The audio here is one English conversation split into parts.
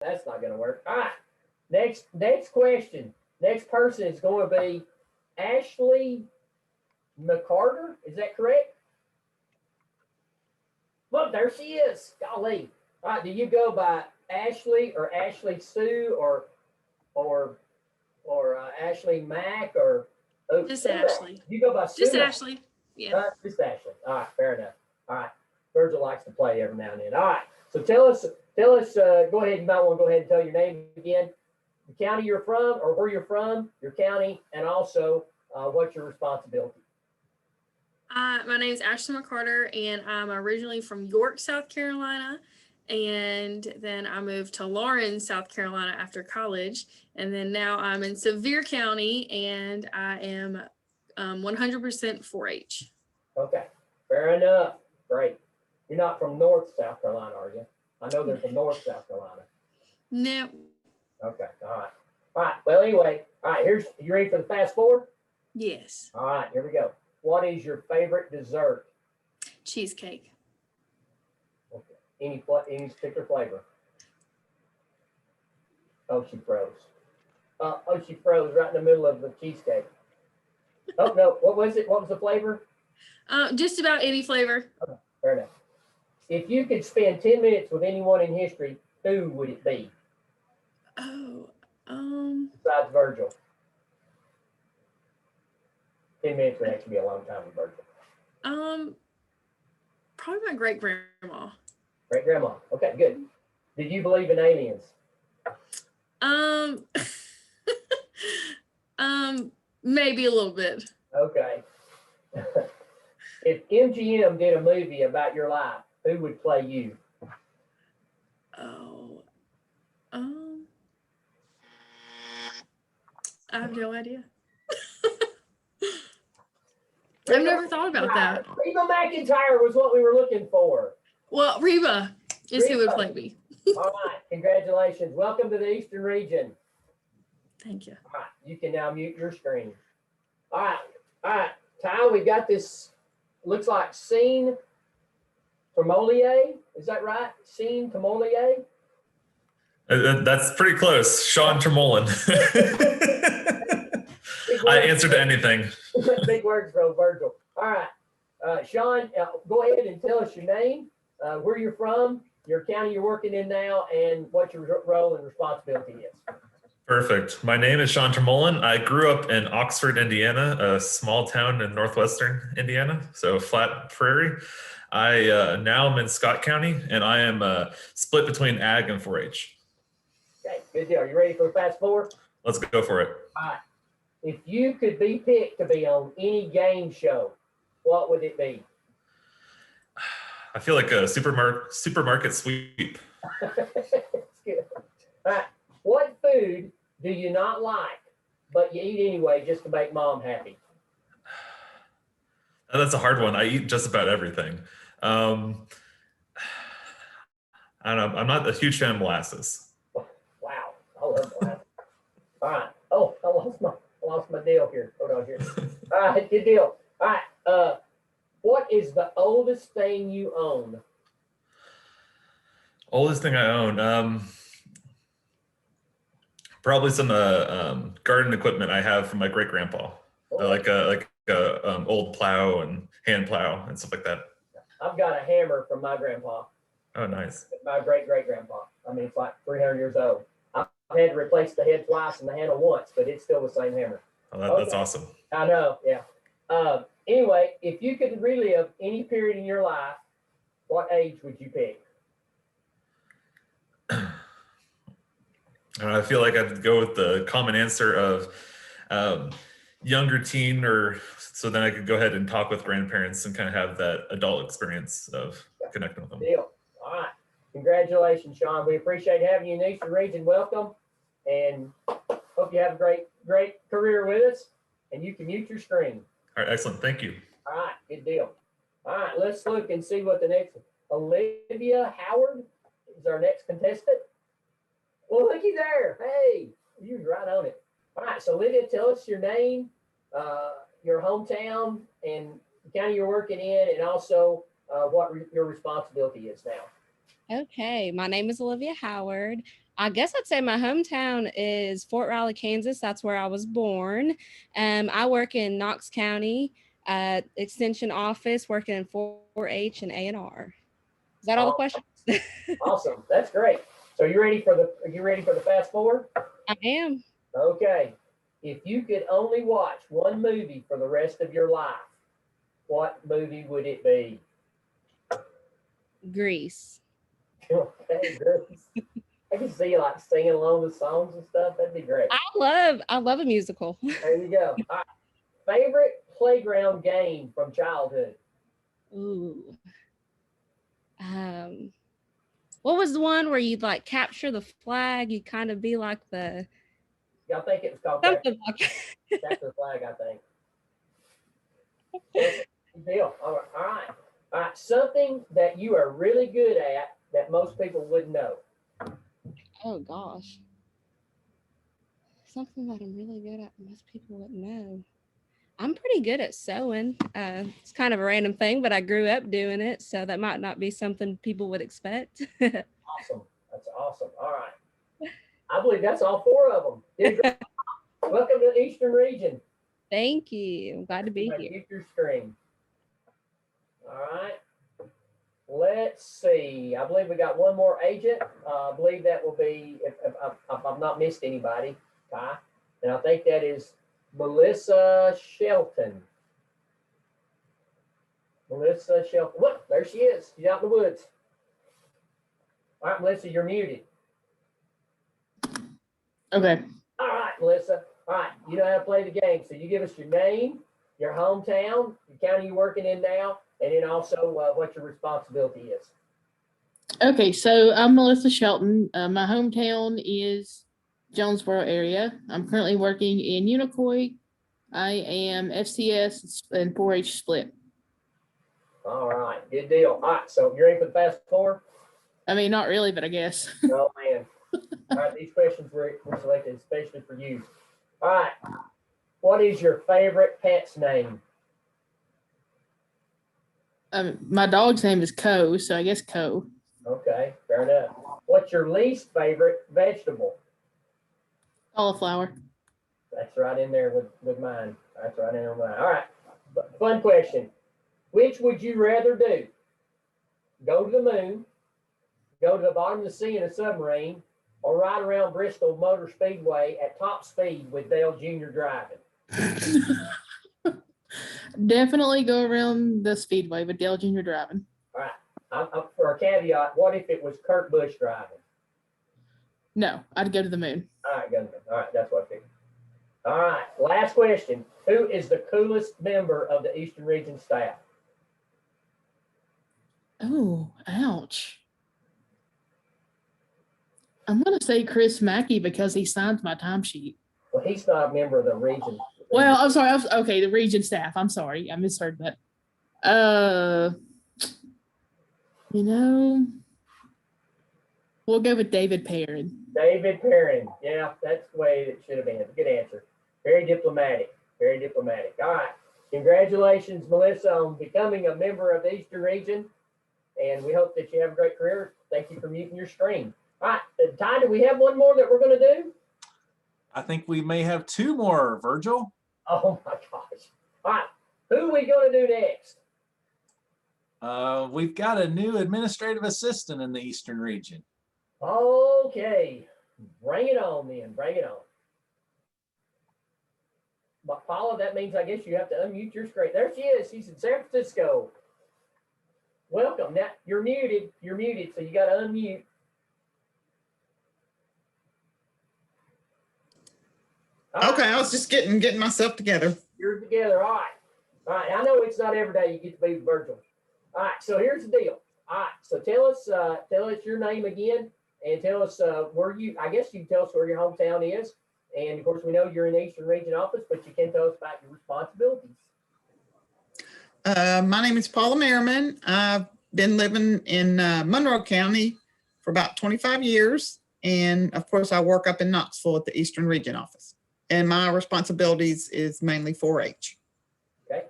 That's not going to work. All right. Next question. Next person is going to be Ashley McCarter. Is that correct? Look, there she is. Golly. All right. Do you go by Ashley or Ashley Sue or Ashley Mack or just Sue Ashley? You go by Sue. Just Ashley. Yeah. Just Ashley. All right. Fair enough. All right. Virgil likes to play every now and then. All right. So tell us. Go ahead. You might want to go ahead and tell your name again, the county you're from, or where you're from, your county, and also what's your responsibility. My name is Ashley McCarter, and I'm originally from York, South Carolina. And then I moved to Lawrence, South Carolina after college. And then now I'm in Sevier County, and I am 100% 4-H. Okay, fair enough. Great. You're not from North South Carolina, are you? I know they're from North South Carolina. No. Okay, all right. All right, well, anyway, all right, you ready for the fast four? Yes. All right, here we go. What is your favorite dessert? Cheesecake. Okay. Any particular flavor? Oh, she froze. She froze right in the middle of the cheesecake. Oh, no, what was it? What was the flavor? Just about any flavor. Okay, fair enough. If you could spend 10 minutes with anyone in history, who would it be? Oh, Besides Virgil. 10 minutes would actually be a long time with Virgil. Probably my great-grandma. Great-grandma. Okay, good. Did you believe in aliens? Maybe a little bit. Okay. If MGM did a movie about your life, who would play you? Oh, I have no idea. I've never thought about that. Reba McEntire was what we were looking for. Well, Reba is who would play me. All right, congratulations. Welcome to the Eastern region. Thank you. All right, you can now mute your screen. All right, Ty, we got this, looks like Scene Tremolier. Is that right? Scene Tremolier? That's pretty close. Sean Tremolin. I answer to anything. Big words, bro, Virgil. All right, Sean, go ahead and tell us your name, where you're from, your county you're working in now, and what your role and responsibility is. Perfect. My name is Sean Tremolin. I grew up in Oxford, Indiana, a small town in northwestern Indiana, so flat prairie. I now am in Scott County, and I am split between ag and 4-H. Okay, good deal. Are you ready for the fast forward? Let's go for it. All right. If you could be picked to be on any game show, what would it be? I feel like a supermarket sweep. That's good. All right. What food do you not like, but you eat anyway just to make mom happy? That's a hard one. I eat just about everything. I don't know. I'm not a huge fan of molasses. Wow. I love molasses. All right. Oh, I lost my deal here. Hold on here. All right, good deal. All right. What is the oldest thing you own? Oldest thing I own, probably some garden equipment I have from my great grandpa, like a old plow and hand plow and stuff like that. I've got a hammer from my grandpa. Oh, nice. My great grandpa. I mean, it's like 300 years old. I've had to replace the head twice and the handle once, but it's still the same hammer. Oh, that's awesome. I know. Yeah. Anyway, if you could relive any period in your life, what age would you pick? I feel like I'd go with the common answer of younger teen, or so then I could go ahead and talk with grandparents and kind of have that adult experience of connecting with them. Deal. All right. Congratulations, Sean. We appreciate having you in the Eastern region. Welcome, and hope you have a great career with us, and you can mute your screen. All right, excellent. Thank you. All right, good deal. All right, let's look and see what the next. Olivia Howard is our next contestant. Well, looky there. Hey, you was right on it. All right, so Olivia, tell us your name, your hometown, and the county you're working in, and also what your responsibility is now. Okay, my name is Olivia Howard. I guess I'd say my hometown is Fort Riley, Kansas. That's where I was born. I work in Knox County Extension Office, working in 4-H and A&R. Is that all the questions? Awesome. That's great. So are you ready for the fast forward? I am. Okay. If you could only watch one movie for the rest of your life, what movie would it be? Grease. Okay, Grace. I can see you like singing along with songs and stuff. That'd be great. I love a musical. There you go. All right. Favorite playground game from childhood? Ooh. What was the one where you'd like capture the flag? You'd kind of be like the I think it was called something like Capture the Flag, I think. Good deal. All right. All right. Something that you are really good at that most people wouldn't know. Oh gosh. Something that I'm really good at most people wouldn't know. I'm pretty good at sewing. It's kind of a random thing, but I grew up doing it, so that might not be something people would expect. Awesome. That's awesome. All right. I believe that's all 4 of them. Welcome to the Eastern Region. Thank you. I'm glad to be My here. future stream. All right. Let's see. I believe we got one more agent. I believe that will be, if I've not missed anybody, Ty, and I think that is Melissa Shelton. Melissa Shelton. Look, there she is. She's out in the woods. All right, Melissa, you're muted. Okay. All right, Melissa. All right, you know how to play the game. So you give us your name, your hometown, the county you're working in now, and then also what your responsibility is. Okay, so I'm Melissa Shelton. My hometown is Jonesboro area. I'm currently working in Unicoi. I am FCS and 4-H split. All right, good deal. All right, so you're in for the fast four? I mean, not really, but I guess. Oh, man. All right, these questions were selected especially for you. All right, what is your favorite pet's name? My dog's name is Co, so I guess Co. Okay, fair enough. What's your least favorite vegetable? Cauliflower. That's right in there with mine. That's right in there with mine. All right, fun question. Which would you rather do? Go to the moon, go to the bottom of the sea in a submarine, or ride around Bristol Motor Speedway at top speed with Dale Jr. driving? Definitely go around the speedway with Dale Jr. driving. All right. For a caveat, what if it was Kurt Busch driving? No, I'd go to the moon. All right, Gunman. All right, that's what I figured. All right, last question. Who is the coolest member of the Eastern Region staff? Oh, ouch. I'm going to say Chris Mackey because he signs my timesheet. Well, he's not a member of the region. Well, I'm sorry. Okay, the region staff. I'm sorry. I misheard that. We'll go with David Perrin. David Perrin. Yeah, that's the way it should have been. Good answer. Very diplomatic. Very diplomatic. All right. Congratulations, Melissa, on becoming a member of the Eastern Region. And we hope that you have a great career. Thank you for muting your screen. All right. Ty, do we have one more that we're going to do? I think we may have 2 more, Virgil. Oh, my gosh. All right. Who are we going to do next? We've got a new administrative assistant in the Eastern Region. Okay. Bring it on, then. Bring it on. But Paula, that means I guess you have to unmute your screen. There she is. She's in San Francisco. Welcome. Now, you're muted. You're muted, so you got to unmute. Okay, I was just getting myself together. You're together. All right. All right. I know it's not every day you get to be virtual. All right. So here's the deal. All right. So tell us your name again, and tell us where you. I guess you can tell us where your hometown is, and of course we know you're in the Eastern Region office, but you can tell us about your responsibilities. My name is Paula Merriman. I've been living in Monroe County for about 25 years, and of course I work up in Knoxville at the Eastern Region office. And my responsibilities is mainly 4-H. Okay.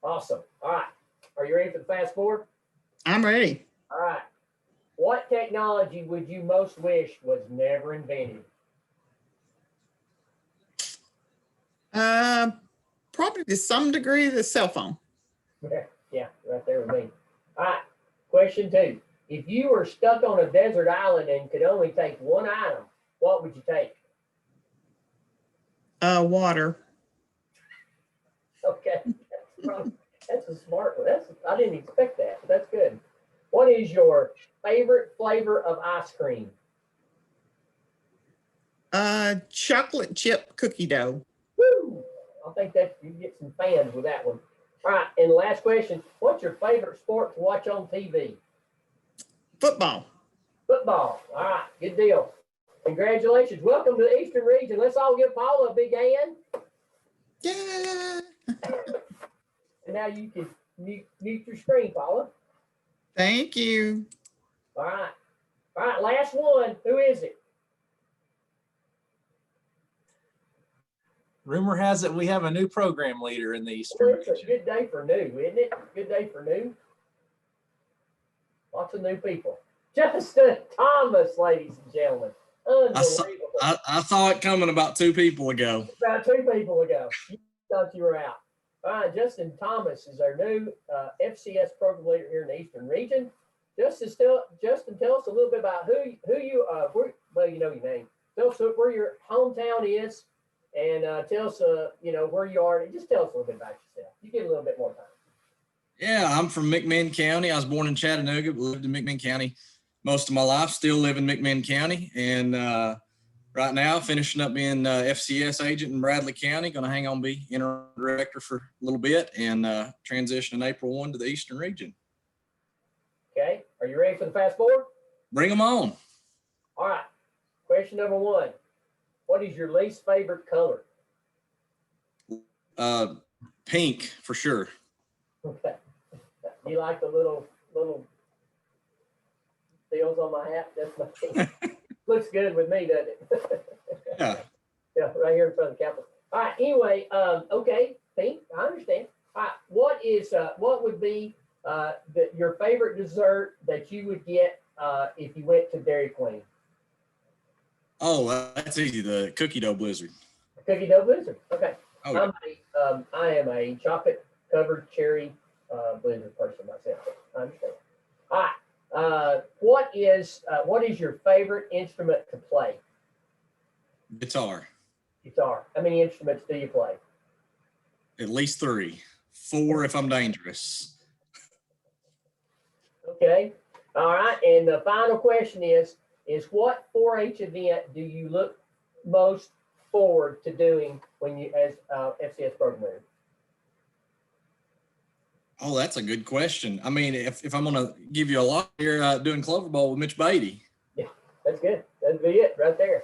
Awesome. All right. Are you ready for the fast forward? I'm ready. All right. What technology would you most wish was never invented? Probably to some degree the cell phone. Yeah, right there with me. All right, question 2. If you were stuck on a desert island and could only take one item, what would you take? Water. Okay, that's a smart one. I didn't expect that, but that's good. What is your favorite flavor of ice cream? Chocolate chip cookie dough. Woo! I think that you get some fans with that one. All right, and the last question: what's your favorite sport to watch on TV? Football. Football. All right, good deal. Congratulations. Welcome to the Eastern Region. Let's all give Paula a big hand. Yeah. And now you can mute your screen, Paula. Thank you. All right. All right, last one. Who is it? Rumor has it we have a new program leader in the Well, Eastern it's a region. good day for new, isn't it? Good day for new. Lots of new people. Justin Thomas, ladies and gentlemen. Unbelievable. I saw it coming about 2 people ago. About 2 people ago. You thought you were out. All right, Justin Thomas is our new FCS program leader here in the Eastern Region. Justin, tell us a little bit about who you well, you know your name. Tell us where your hometown is, and tell us where you are. Just tell us a little bit about yourself. You get a little bit more time. Yeah, I'm from McMinn County. I was born in Chattanooga, but lived in McMinn County most of my life. Still live in McMinn County, and right now finishing up being FCS agent in Bradley County. Going to hang on, be interim director for a little bit, and transition in April 1 to the Eastern Region. Okay, are you ready for the fast forward? Bring them on. All right. Question number 1. What is your least favorite color? Pink for sure. Okay. You like the little deals on my hat? That's my pink. Looks good with me, doesn't it? Yeah. Yeah, right here in front of the Capitol. All right. Anyway, okay, pink. I understand. All right. What would be your favorite dessert that you would get if you went to Dairy Queen? Oh, that's easy. The cookie dough blizzard. Cookie dough blizzard. Okay. Oh, yeah. I am a chocolate covered cherry blizzard person myself. I understand. All right. What is your favorite instrument to play? Guitar. Guitar. How many instruments do you play? At least 3. 4 if I'm dangerous. Okay. All right. And the final question is what 4-H event do you look most forward to doing when you as FCS program leader? Oh, that's a good question. I mean, if I'm going to give you a lot here, doing Clover Bowl with Mitch Beatty. Yeah, that's good. That'd be it right there.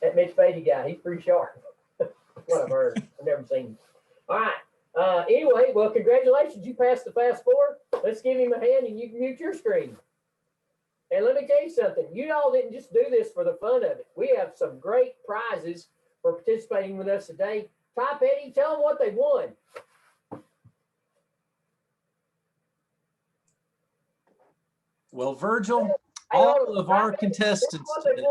That Mitch Beatty guy, he's pretty sharp. What I've heard. I've never seen him. All right. Anyway, well, congratulations. You passed the fast forward. Let's give him a hand and you can mute your screen. And let me tell you something. You all didn't just do this for the fun of it. We have some great prizes for participating with us today. Ty Petty, tell them what they won. Well, Virgil, all of our contestants today,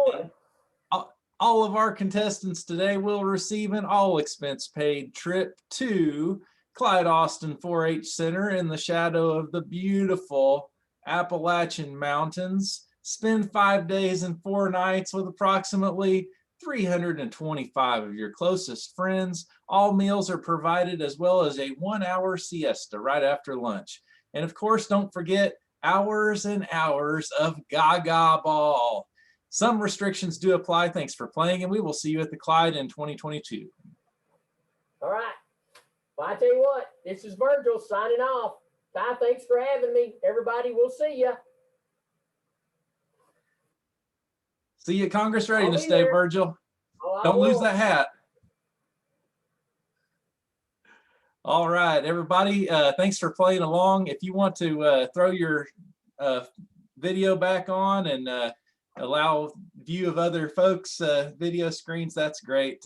all of our contestants today will receive an all expense paid trip to Clyde Austin 4-H Center in the shadow of the beautiful Appalachian Mountains. Spend 5 days and 4 nights with approximately 325 of your closest friends. All meals are provided, as well as a 1-hour siesta right after lunch. And of course, don't forget hours and hours of Gaga Ball. Some restrictions do apply. Thanks for playing, and we will see you at the Clyde in 2022. All right. Well, I tell you what, this is Virgil signing off. Ty, thanks for having me. Everybody, we'll see you. See you at Congress Readiness be Day, there. Virgil. Oh, I Don't lose will. that hat. All right, everybody. Thanks for playing along. If you want to throw your video back on and allow view of other folks' video screens, that's great.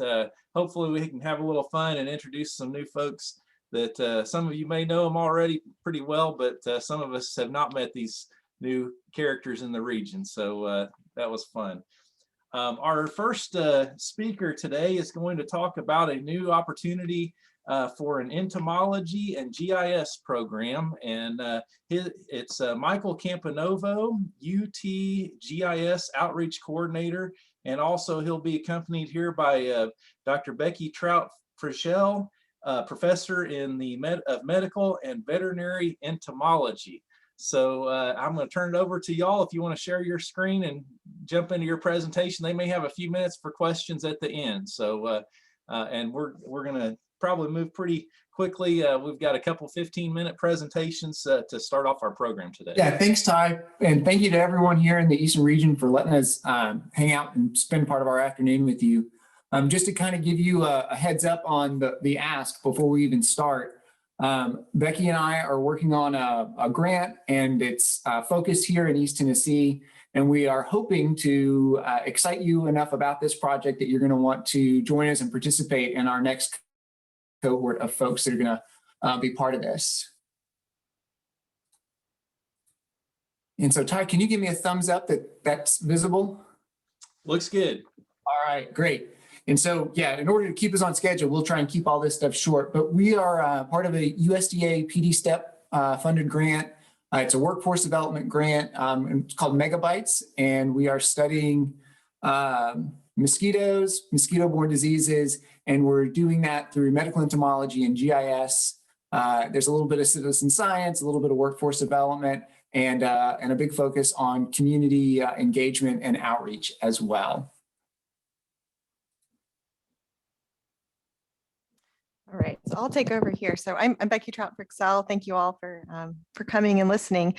Hopefully we can have a little fun and introduce some new folks that some of you may know them already pretty well, but some of us have not met these new characters in the region. So that was fun. Our first speaker today is going to talk about a new opportunity for an entomology and GIS program. And it's Michael Campanovo, UT GIS Outreach Coordinator. And also he'll be accompanied here by Dr. Becky Trout-Frischel, Professor in the Medical and Veterinary Entomology. So I'm going to turn it over to y'all if you want to share your screen and jump into your presentation. They may have a few minutes for questions at the end. So and we're going to probably move pretty quickly. We've got a couple 15-minute presentations to start off our program today. Yeah, thanks, Ty. And thank you to everyone here in the Eastern region for letting us hang out and spend part of our afternoon with you. Just to kind of give you a heads up on the ask before we even start. Becky and I are working on a grant, and it's focused here in East Tennessee. And we are hoping to excite you enough about this project that you're going to want to join us and participate in our next cohort of folks that are going to be part of this. And so, Ty, can you give me a thumbs up that that's visible? Looks good. All right, great. And so, yeah, in order to keep us on schedule, we'll try and keep all this stuff short. But we are part of a USDA PD STEP funded grant. It's a workforce development grant. It's called Megabytes, and we are studying mosquitoes, mosquito-borne diseases, and we're doing that through medical entomology and GIS. There's a little bit of citizen science, a little bit of workforce development, and a big focus on community engagement and outreach as well. All right, so I'll take over here. So I'm Becky Trout-Frischel. Thank you all for coming and listening.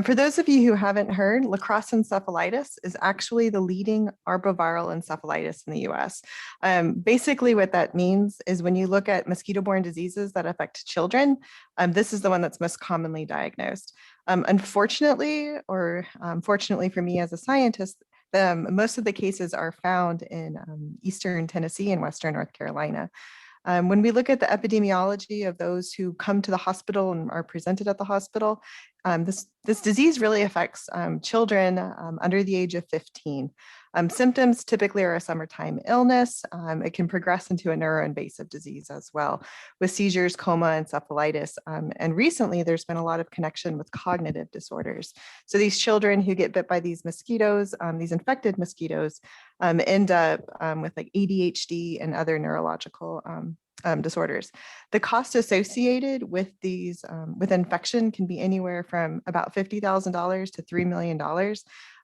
For those of you who haven't heard, La Crosse encephalitis is actually the leading arboviral encephalitis in the US. Basically what that means is when you look at mosquito-borne diseases that affect children, this is the one that's most commonly diagnosed. Unfortunately, or fortunately for me as a scientist, most of the cases are found in Eastern Tennessee and Western North Carolina. When we look at the epidemiology of those who come to the hospital and are presented at the hospital, this disease really affects children under the age of 15. Symptoms typically are a summertime illness. It can progress into a neuroinvasive disease as well, with seizures, coma, encephalitis. And recently, there's been a lot of connection with cognitive disorders. So these children who get bit by these mosquitoes, these infected mosquitoes, end up with like ADHD and other neurological disorders. The cost associated with these, with infection can be anywhere from about $50,000 to $3 million.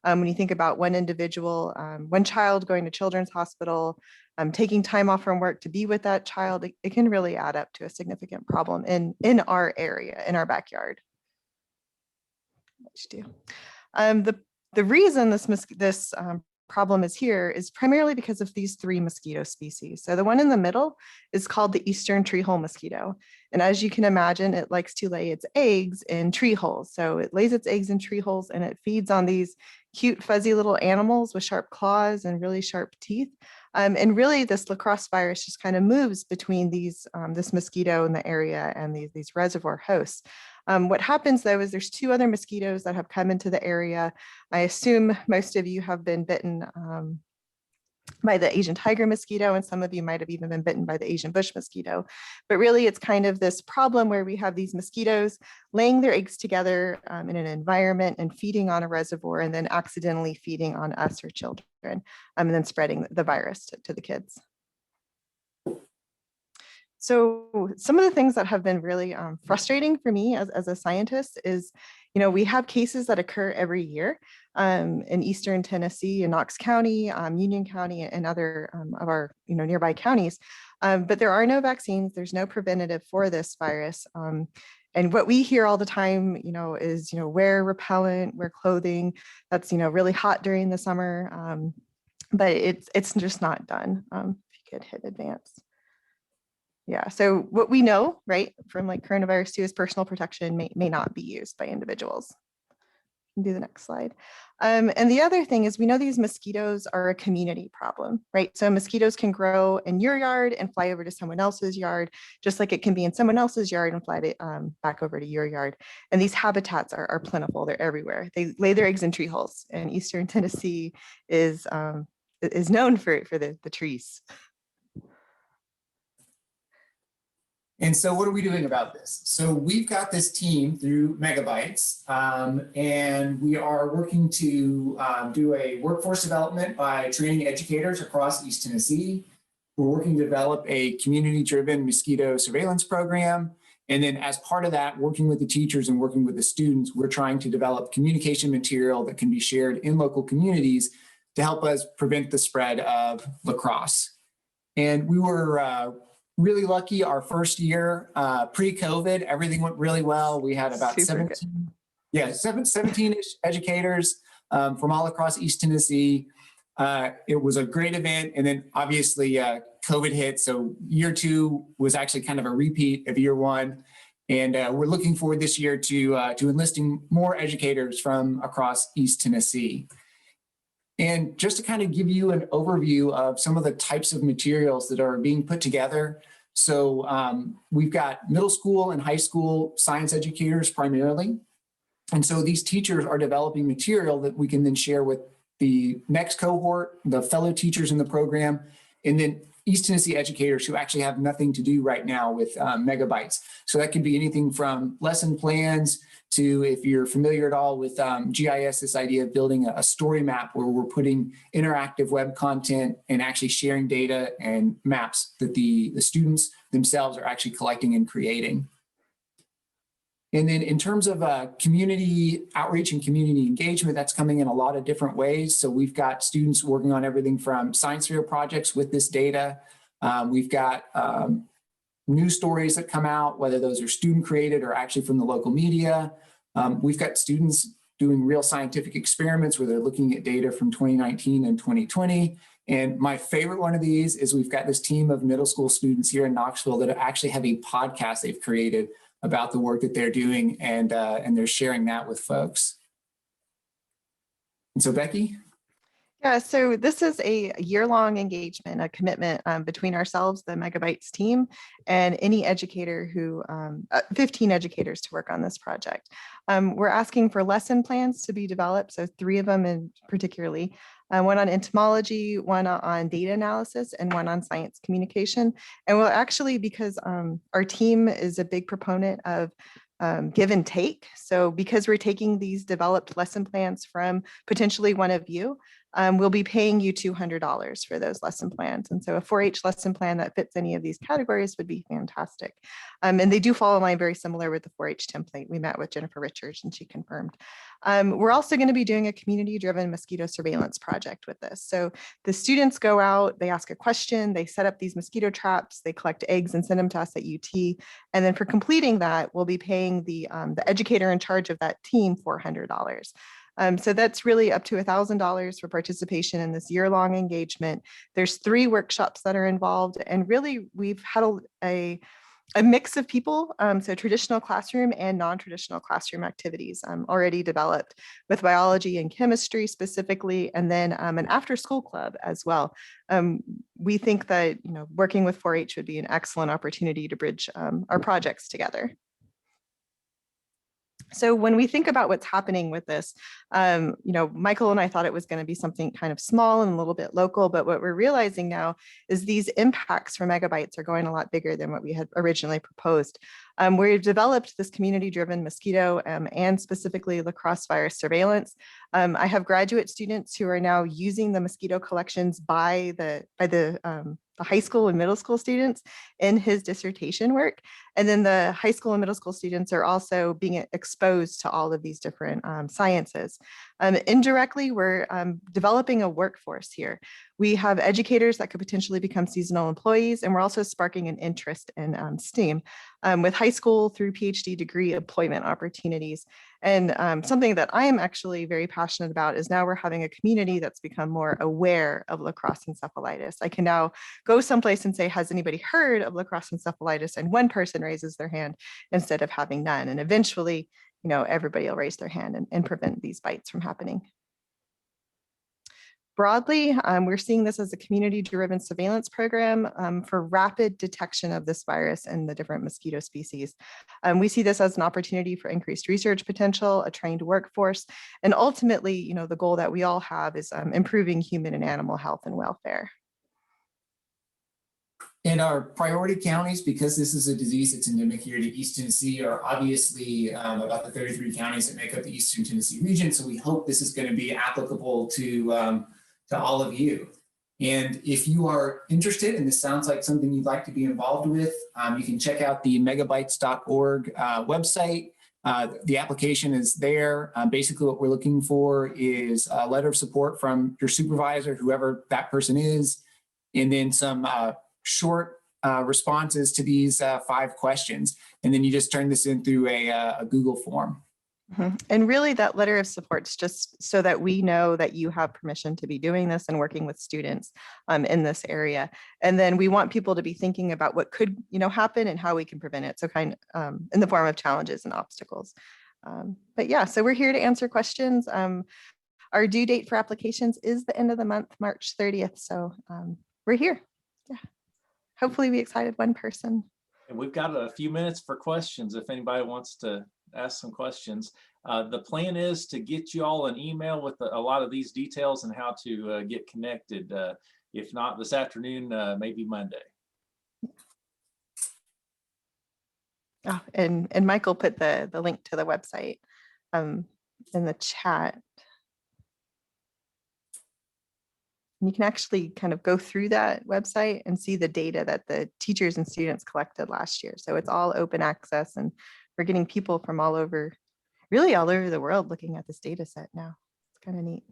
When you think about one individual, one child going to Children's Hospital, taking time off from work to be with that child, it can really add up to a significant problem in our area, in our backyard. The reason this problem is here is primarily because of these three mosquito species. So the one in the middle is called the Eastern treehole mosquito. And as you can imagine, it likes to lay its eggs in tree holes. So it lays its eggs in tree holes and it feeds on these cute fuzzy little animals with sharp claws and really sharp teeth. And really this La Crosse virus just kind of moves between these, this mosquito in the area and these reservoir hosts. What happens though is there's two other mosquitoes that have come into the area. I assume most of you have been bitten by the Asian tiger mosquito, and some of you might have even been bitten by the Asian bush mosquito. But really it's kind of this problem where we have these mosquitoes laying their eggs together in an environment and feeding on a reservoir and then accidentally feeding on us or children and then spreading the virus to the kids. So some of the things that have been really frustrating for me as a scientist is, you know, we have cases that occur every year in Eastern Tennessee, in Knox County, Union County, and other of our, you know, nearby counties. But there are no vaccines. There's no preventative for this virus. And what we hear all the time, you know, is, you know, wear repellent, wear clothing that's, you know, really hot during the summer. But it's just not done. If you could hit advance. Yeah, so what we know, right, from like coronavirus 2 is personal protection may not be used by individuals. can do the next slide. And the other thing is we know these mosquitoes are a community problem, right? So mosquitoes can grow in your yard and fly over to someone else's yard, just like it can be in someone else's yard and fly back over to your yard. And these habitats are plentiful, they're everywhere. They lay their eggs in tree holes, and Eastern Tennessee is known for the trees. And so what are we doing about this? So we've got this team through Megabytes, and we are working to do a workforce development by training educators across East Tennessee. We're working to develop a community-driven mosquito surveillance program. And then as part of that, working with the teachers and working with the students, we're trying to develop communication material that can be shared in local communities to help us prevent the spread of La Crosse. And we were really lucky our first year, pre-COVID, everything went really well. We had about 17-ish educators from all across East Tennessee. It was a great event. And then obviously COVID hit. So year 2 was actually kind of a repeat of year 1. And we're looking forward this year to enlisting more educators from across East Tennessee. And just to kind of give you an overview of some of the types of materials that are being put together. So we've got middle school and high school science educators primarily. And so these teachers are developing material that we can then share with the next cohort, the fellow teachers in the program, and then East Tennessee educators who actually have nothing to do right now with Megabytes. So that could be anything from lesson plans to, if you're familiar at all with GIS, this idea of building a story map where we're putting interactive web content and actually sharing data and maps that the students themselves are actually collecting and creating. And then in terms of community outreach and community engagement, that's coming in a lot of different ways. So we've got students working on everything from science fair projects with this data. We've got news stories that come out, whether those are student created or actually from the local media. We've got students doing real scientific experiments where they're looking at data from 2019 and 2020. And my favorite one of these is we've got this team of middle school students here in Knoxville that actually have a podcast they've created about the work that they're doing, and they're sharing that with folks. And so Becky? Yeah, so this is a year-long engagement, a commitment between ourselves, the Megabytes team, and any educator who, 15 educators to work on this project. We're asking for lesson plans to be developed, so 3 of them in particularly, one on entomology, one on data analysis, and one on science communication. And we'll actually, because our team is a big proponent of give and take. So because we're taking these developed lesson plans from potentially one of you, we'll be paying you $200 for those lesson plans. And so a 4-H lesson plan that fits any of these categories would be fantastic. And they do fall in line very similar with the 4-H template. We met with Jennifer Richards and she confirmed. We're also going to be doing a community-driven mosquito surveillance project with this. So the students go out, they ask a question, they set up these mosquito traps, they collect eggs and send them to us at UT. And then for completing that, we'll be paying the educator in charge of that team $400. So that's really up to $1,000 for participation in this year-long engagement. There's 3 workshops that are involved, and really we've had a mix of people, so traditional classroom and non-traditional classroom activities already developed with biology and chemistry specifically, and then an after-school club as well. We think that working with 4-H would be an excellent opportunity to bridge our projects together. So when we think about what's happening with this, Michael and I thought it was going to be something kind of small and a little bit local, but what we're realizing now is these impacts for Megabytes are going a lot bigger than what we had originally proposed. We've developed this community-driven mosquito and specifically La Crosse virus surveillance. I have graduate students who are now using the mosquito collections by the high school and middle school students in his dissertation work. And then the high school and middle school students are also being exposed to all of these different sciences. Indirectly, we're developing a workforce here. We have educators that could potentially become seasonal employees, and we're also sparking an interest in STEAM with high school through PhD degree employment opportunities. And something that I am actually very passionate about is now we're having a community that's become more aware of La Crosse encephalitis. I can now go someplace and say, has anybody heard of La Crosse encephalitis? And one person raises their hand instead of having none. And eventually, everybody will raise their hand and prevent these bites from happening. Broadly, we're seeing this as a community-driven surveillance program for rapid detection of this virus and the different mosquito species. We see this as an opportunity for increased research potential, a trained workforce, and ultimately, the goal that we all have is improving human and animal health and welfare. And our priority counties, because this is a disease that's endemic here to East Tennessee, are obviously about the 33 counties that make up the Eastern Tennessee region. So we hope this is going to be applicable to all of you. And if you are interested, and this sounds like something you'd like to be involved with, you can check out the megabytes.org website. The application is there. Basically, what we're looking for is a letter of support from your supervisor, whoever that person is, and then some short responses to these 5 questions. And then you just turn this in through a Google form. And really that letter of support is just so that we know that you have permission to be doing this and working with students in this area. And then we want people to be thinking about what could happen and how we can prevent it. So in the form of challenges and obstacles. But yeah, so we're here to answer questions. Our due date for applications is the end of the month, March 30th. So we're here. Yeah. Hopefully we excited one person. And we've got a few minutes for questions if anybody wants to ask some questions. The plan is to get you all an email with a lot of these details and how to get connected. If not this afternoon, maybe Monday. Oh, and Michael put the link to the website in the chat. And you can actually kind of go through that website and see the data that the teachers and students collected last year. So it's all open access, and we're getting people from really all over the world looking at this data set now. It's kind of neat.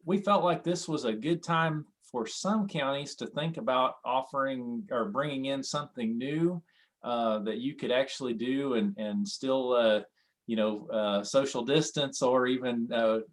We felt like this was a good time for some counties to think about offering or bringing in something new that you could actually do and still, social distance or even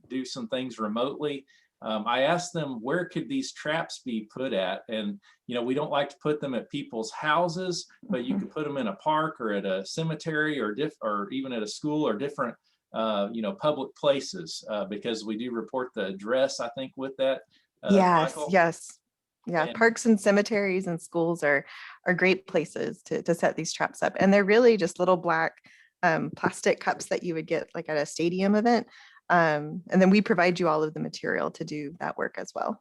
do some things remotely. I asked them, where could these traps be put at? And, we don't like to put them at people's houses, but you could put them in a park or at a cemetery or even at a school or different, public places, because we do report the address, I think, with that. Yes, Michael. yes. Yeah, And parks and cemeteries and schools are great places to set these traps up. And they're really just little black plastic cups that you would get like at a stadium event. And then we provide you all of the material to do that work as well.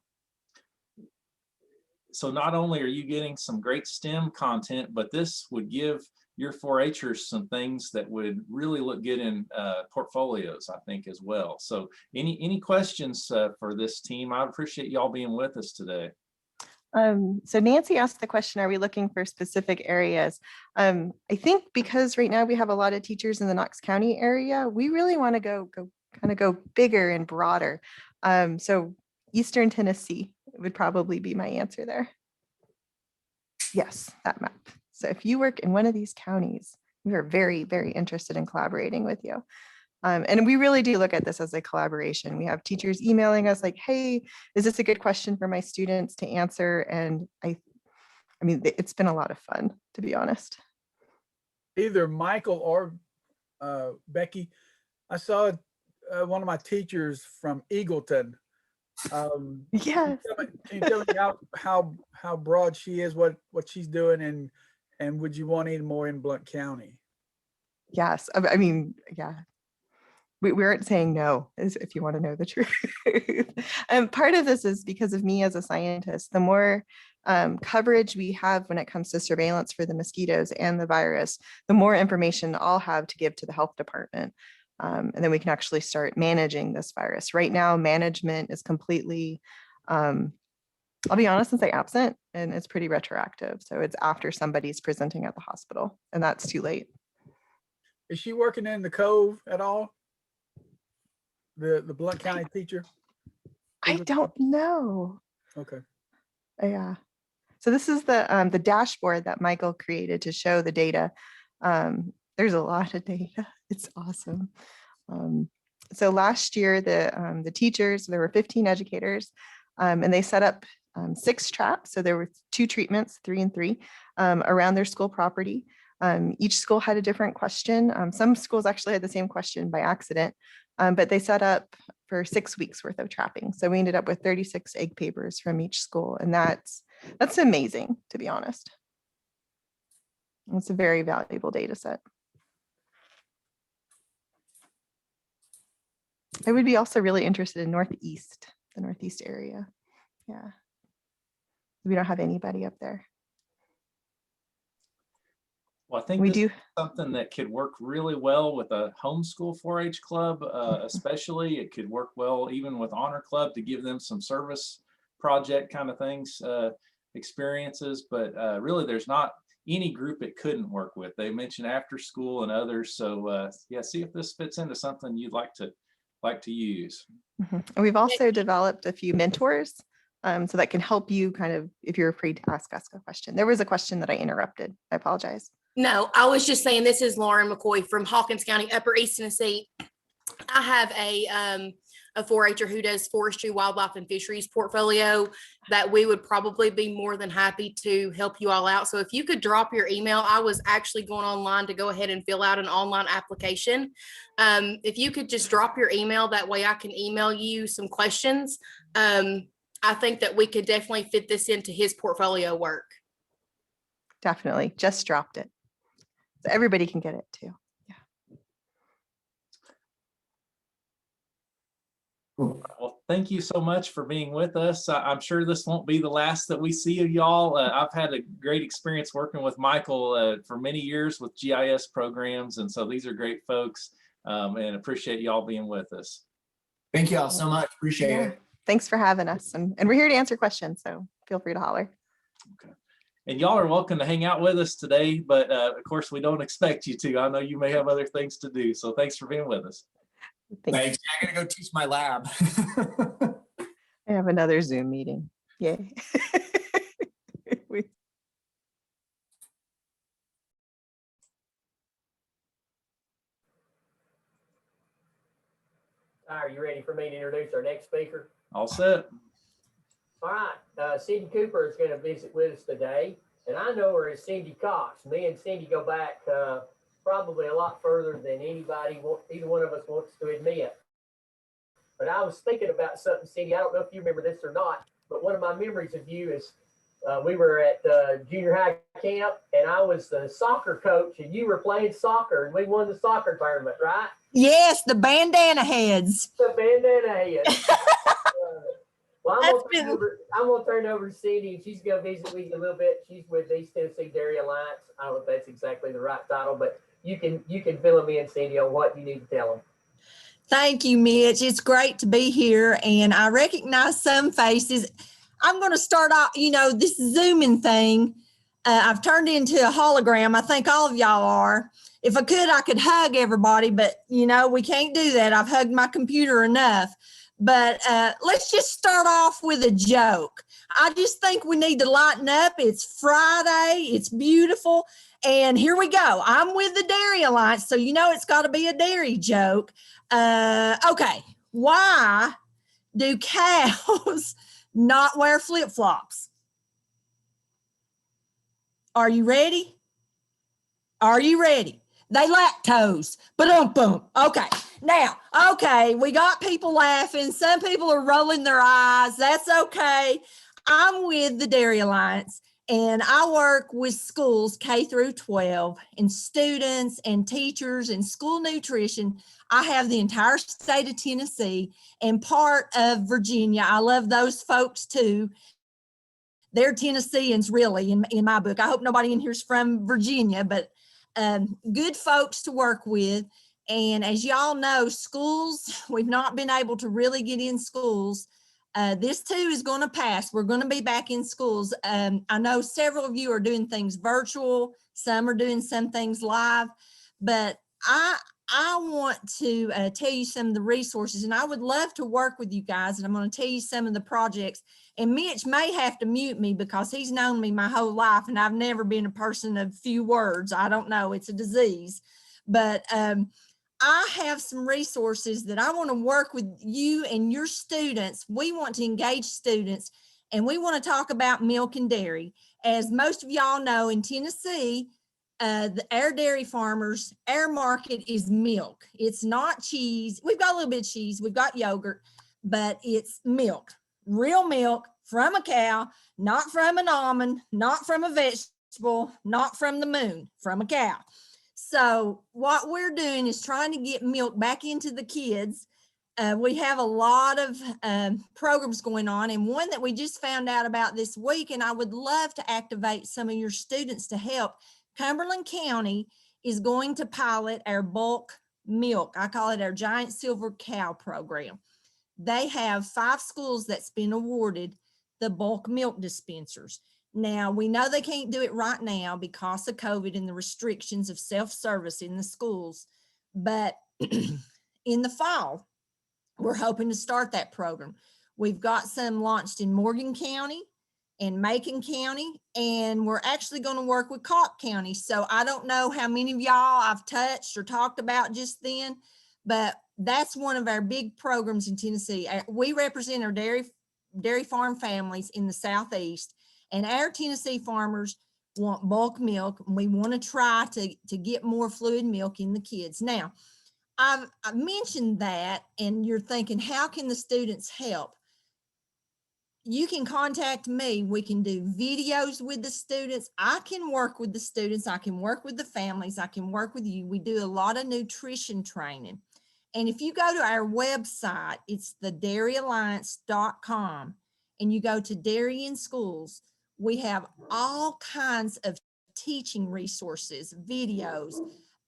so not only are you getting some great STEM content, but this would give your 4-Hers some things that would really look good in portfolios, I think, as well. So any questions for this team? I appreciate y'all being with us today. So Nancy asked the question, are we looking for specific areas? I think because right now we have a lot of teachers in the Knox County area, we really want to go bigger and broader. So Eastern Tennessee would probably be my answer there. Yes, that map. So if you work in one of these counties, we are very, very interested in collaborating with you. And we really do look at this as a collaboration. We have teachers emailing us like, hey, is this a good question for my students to answer? And I mean, it's been a lot of fun, to be honest. Either Michael or Becky, I saw one of my teachers from Eagleton. Yes. Can you tell me how broad she is, what she's doing, and would you want any more in Blount County? Yes, I mean, yeah. We aren't saying no, if you want to know the truth. And part of this is because of me as a scientist. The more coverage we have when it comes to surveillance for the mosquitoes and the virus, the more information I'll have to give to the health department. And then we can actually start managing this virus. Right now, management is completely, I'll be honest and say absent, and it's pretty retroactive. So it's after somebody's presenting at the hospital, and that's too late. Is she working in the Cove at all? The Blount County teacher? I don't know. Okay. Yeah. So this is the dashboard that Michael created to show the data. There's a lot of data. It's awesome. So last year, the teachers, there were 15 educators, and they set up 6 traps. So there were 2 treatments, 3 and 3, around their school property. Each school had a different question. Some schools actually had the same question by accident, but they set up for 6 weeks worth of trapping. So we ended up with 36 egg papers from each school. And that's amazing, to be honest. It's a very valuable data set. I would be also really interested in the Northeast area. Yeah. We don't have anybody up there. Well, I think We this do. is something that could work really well with a homeschool 4-H club, especially. It could work well even with Honor Club to give them some service project kind of things, experiences. But really, there's not any group it couldn't work with. They mentioned after school and others. So yeah, see if this fits into something you'd like to use. And we've also developed a few mentors, so that can help you kind of, if you're afraid to ask us a question. There was a question that I interrupted. I apologize. No, I was just saying, this is Lauren McCoy from Hawkins County, Upper East Tennessee. I have a 4-H'er who does forestry, wildlife, and fisheries portfolio that we would probably be more than happy to help you all out. So if you could drop your email, I was actually going online to go ahead and fill out an online application. If you could just drop your email, that way I can email you some questions. I think that we could definitely fit this into his portfolio work. Definitely. Just dropped it. So everybody can get it too. Well, thank you so much for being with us. I'm sure this won't be the last that we see of y'all. I've had a great experience working with Michael for many years with GIS programs. And so these are great folks, and appreciate y'all being with us. Thank you all so much. Appreciate it. Thanks for having us. And we're here to answer questions, so feel free to holler. Okay. And y'all are welcome to hang out with us today, but of course we don't expect you to. I know you may have other things to do. So thanks for being with us. Thanks. I'm gonna go teach my lab. I have another Zoom meeting. Yay. Are you ready for me to introduce our next speaker? All set. All right, Cindy Cooper is going to visit with us today, and I know her as Cindy Cox. Me and Cindy go back probably a lot further than either one of us wants to admit. But I was thinking about something, Cindy. I don't know if you remember this or not, but one of my memories of you is we were at junior high camp, and I was the soccer coach, and you were playing soccer, and we won the soccer tournament, right? Yes, the bandana heads. The bandana heads. Well, I'm gonna turn it over to Cindy, and she's gonna visit with you a little bit. She's with the East Tennessee Dairy Alliance. I don't know if that's exactly the right title, but you can fill them in, Cindy, on what you need to tell them. Thank you, Mitch. It's great to be here, and I recognize some faces. I'm going to start off, this Zooming thing. I've turned into a hologram. I think all of y'all are. If I could hug everybody, but we can't do that. I've hugged my computer enough. But let's just start off with a joke. I just think we need to lighten up. It's Friday. It's beautiful. And here we go. I'm with the Dairy Alliance, so it's got to be a dairy joke. Okay. Why do cows not wear flip-flops? Are you ready? Are you ready? They lactose. Ba-dum-bum. Okay. Now, we got people laughing. Some people are rolling their eyes. That's okay. I'm with the Dairy Alliance, and I work with schools K through 12 and students and teachers and school nutrition. I have the entire state of Tennessee and part of Virginia. I love those folks too. They're Tennesseans, really, in my book. I hope nobody in here is from Virginia, but good folks to work with. And as y'all know, schools, we've not been able to really get in schools. This too is going to pass. We're going to be back in schools. I know several of you are doing things virtual. Some are doing some things live, but I want to tell you some of the resources, and I would love to work with you guys. And I'm going to tell you some of the projects. And Mitch may have to mute me because he's known me my whole life, and I've never been a person of few words. I don't know. It's a disease. But I have some resources that I want to work with you and your students. We want to engage students, and we want to talk about milk and dairy. As most of y'all know, in Tennessee, our dairy farmers, our market is milk. It's not cheese. We've got a little bit of cheese. We've got yogurt, but it's milk, real milk from a cow, not from an almond, not from a vegetable, not from the moon, from a cow. So what we're doing is trying to get milk back into the kids. We have a lot of programs going on, and one that we just found out about this week, and I would love to activate some of your students to help. Cumberland County is going to pilot our bulk milk. I call it our Giant Silver Cow program. They have 5 schools that's been awarded the bulk milk dispensers. Now, we know they can't do it right now because of COVID and the restrictions of self-service in the schools, but in the fall, we're hoping to start that program. We've got some launched in Morgan County and Macon County, and we're actually going to work with Cobb County. So I don't know how many of y'all I've touched or talked about just then, but that's one of our big programs in Tennessee. We represent our dairy farm families in the Southeast, and our Tennessee farmers want bulk milk. And we want to try to get more fluid milk in the kids. Now, I've mentioned that, and you're thinking, how can the students help? You can contact me. We can do videos with the students. I can work with the students. I can work with the families. I can work with you. We do a lot of nutrition training. And if you go to our website, it's thedairylliance.com, and you go to Dairy in Schools, we have all kinds of teaching resources, videos,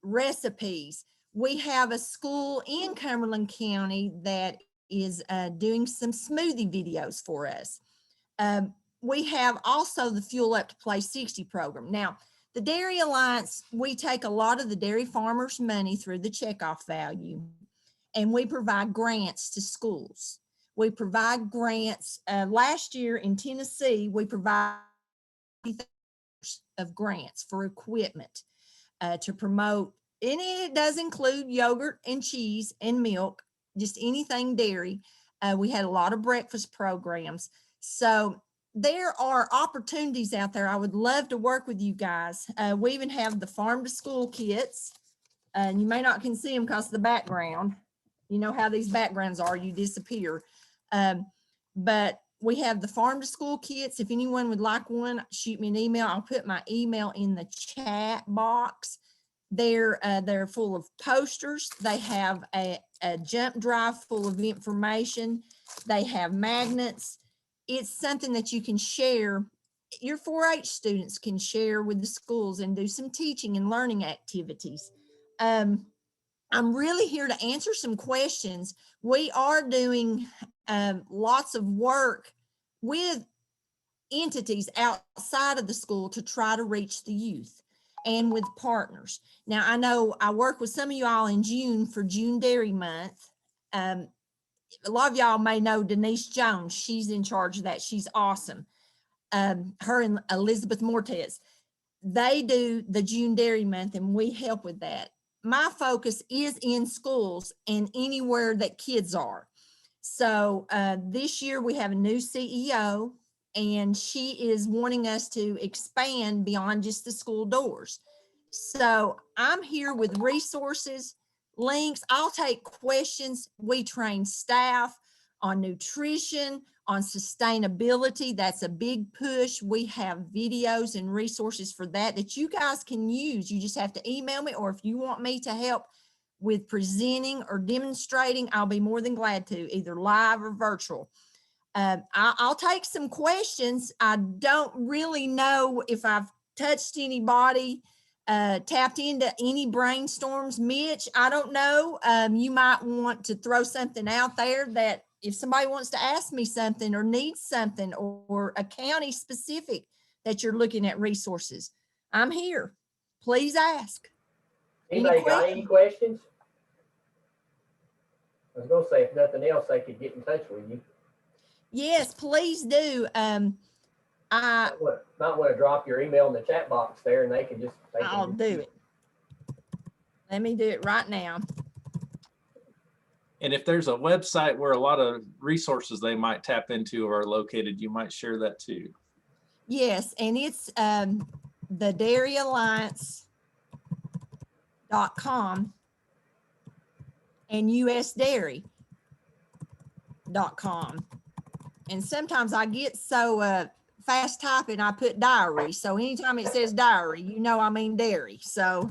recipes. We have a school in Cumberland County that is doing some smoothie videos for us. We have also the Fuel Up to Play 60 program. Now, the Dairy Alliance, we take a lot of the dairy farmers' money through the checkoff value, and we provide grants to schools. We provide grants. Last year in Tennessee, we provided of grants for equipment to promote, and it does include yogurt and cheese and milk, just anything dairy. We had a lot of breakfast programs. So there are opportunities out there. I would love to work with you guys. We even have the farm to school kits, and you may not can see them because of the background. You know how these backgrounds are, you disappear. But we have the farm to school kits. If anyone would like one, shoot me an email. I'll put my email in the chat box. They're full of posters. They have a jump drive full of information. They have magnets. It's something that you can share. Your 4-H students can share with the schools and do some teaching and learning activities. I'm really here to answer some questions. We are doing lots of work with entities outside of the school to try to reach the youth and with partners. Now, I know I work with some of you all in June for June Dairy Month. A lot of y'all may know Denise Jones. She's in charge of that. She's awesome. Her and Elizabeth Mortez, they do the June Dairy Month, and we help with that. My focus is in schools and anywhere that kids are. So this year we have a new CEO, and she is wanting us to expand beyond just the school doors. So I'm here with resources, links. I'll take questions. We train staff on nutrition, on sustainability. That's a big push. We have videos and resources for that you guys can use. You just have to email me, or if you want me to help with presenting or demonstrating, I'll be more than glad to, either live or virtual. I'll take some questions. I don't really know if I've touched anybody, tapped into any brainstorms. Mitch, I don't know. You might want to throw something out there that if somebody wants to ask me something or needs something, or a county specific that you're looking at resources, I'm here. Please ask. Anybody got any questions? I was gonna say, if nothing else, I could get in touch with you. Yes, please do. I might want to drop your email in the chat box there, and they can just. I'll do it. Let me do it right now. And if there's a website where a lot of resources they might tap into are located, you might share that too. Yes, and it's the Dairy Alliance and usdairy.com. And sometimes I get so fast typing, I put diary. So anytime it says diary, you know I mean dairy. So,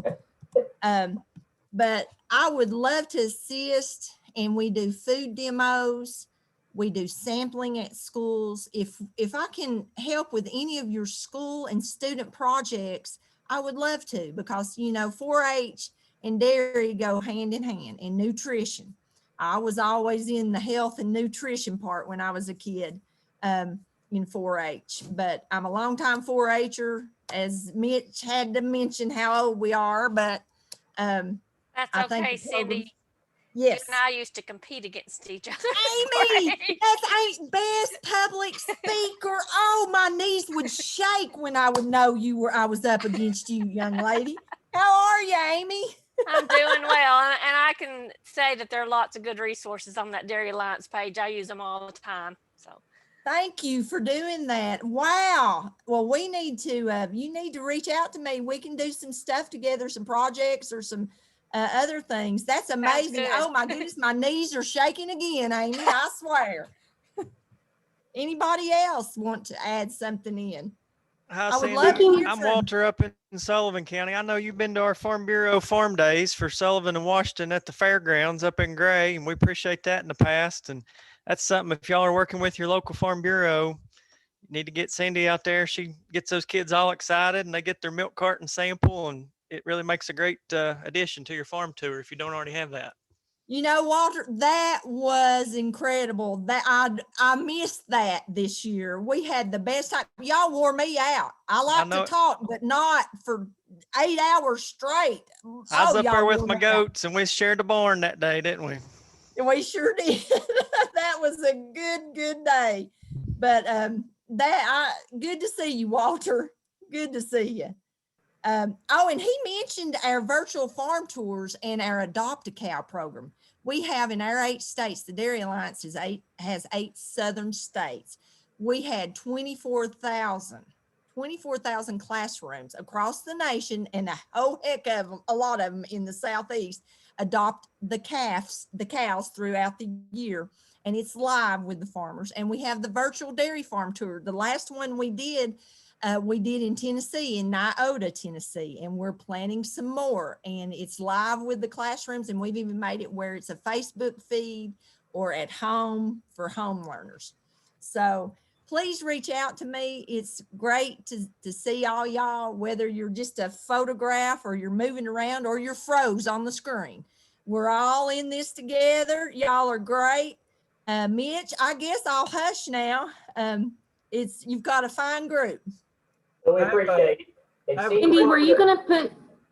but I would love to assist, and we do food demos. We do sampling at schools. If I can help with any of your school and student projects, I would love to, because, you know, 4-H and dairy go hand in hand, and nutrition. I was always in the health and nutrition part when I was a kid in 4-H, but I'm a longtime 4-Her, as Mitch had to mention how old we are, but That's I think okay, the program- Cindy. Yes. You and I used to compete against each other. Amy, that's ain't best public speaker. Oh, my knees would shake when I would know I was up against you, young lady. How are you, Amy? I'm doing well, and I can say that there are lots of good resources on that Dairy Alliance page. I use them all the time. So Thank you for doing that. Wow. Well, we need to, you need to reach out to me. We can do some stuff together, some projects or some other things. That's amazing. good. Oh my goodness, my knees are shaking again, Amy, I swear. Anybody else want to add something in? Hi, I would Sandy. love to hear I'm from- Walter up in Sullivan County. I know you've been to our Farm Bureau farm days for Sullivan and Washington at the fairgrounds up in Gray, and we appreciate that in the past. And that's something, if y'all are working with your local Farm Bureau, you need to get Cindy out there. She gets those kids all excited, and they get their milk carton sample, and it really makes a great addition to your farm tour if you don't already have that. You know, Walter, that was incredible. That I missed that this year. We had the best time. Y'all wore me out. I like know to it. talk, but not for 8 hours straight. I was Oh, up y'all there with wore my me out. goats, and we shared the barn that day, didn't we? We sure did. That was a good day. But good to see you, Walter. Good to see you. Oh, and he mentioned our virtual farm tours and our Adopt a Cow program. We have in our 8 states, the Dairy Alliance has 8 southern states. We had 24,000 classrooms across the nation, and a whole heck of them, a lot of them in the Southeast, adopt the cows throughout the year. And it's live with the farmers. And we have the virtual dairy farm tour. The last one we did in Tennessee, in Nyota, Tennessee, and we're planning some more. And it's live with the classrooms, and we've even made it where it's a Facebook feed or at home for home learners. So please reach out to me. It's great to see all y'all, whether you're just a photograph or you're moving around or you're froze on the screen. We're all in this together. Y'all are great. Mitch, I guess I'll hush now. You've got a fine group. So we appreciate it. And Cindy,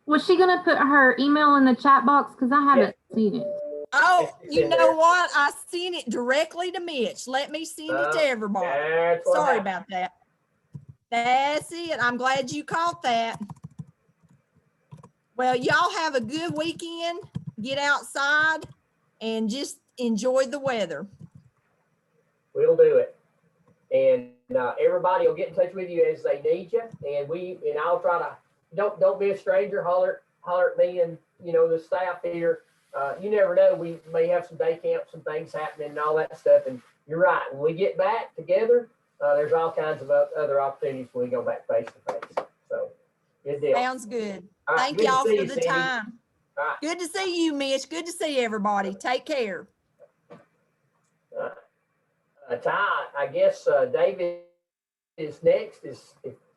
was she gonna put her email in the chat box? Because I haven't seen it. Oh, you know what? I sent it directly to Mitch. Let me send it to everybody. Sorry about that. That's it. I'm glad you caught that. Well, y'all have a good weekend. Get outside and just enjoy the weather. We'll do it. And everybody will get in touch with you as they need you. And I'll try to, don't be a stranger, holler at me and, the staff here. You never know, we may have some day camps and things happening and all that stuff. And you're right, when we get back together, there's all kinds of other opportunities when we go back face to face. So, good deal. Sounds good. All right, Thank good to y'all see for you, the Cindy. time. All right. Good to see you, Mitch. Good to see everybody. Take care. Ty, I guess David is next.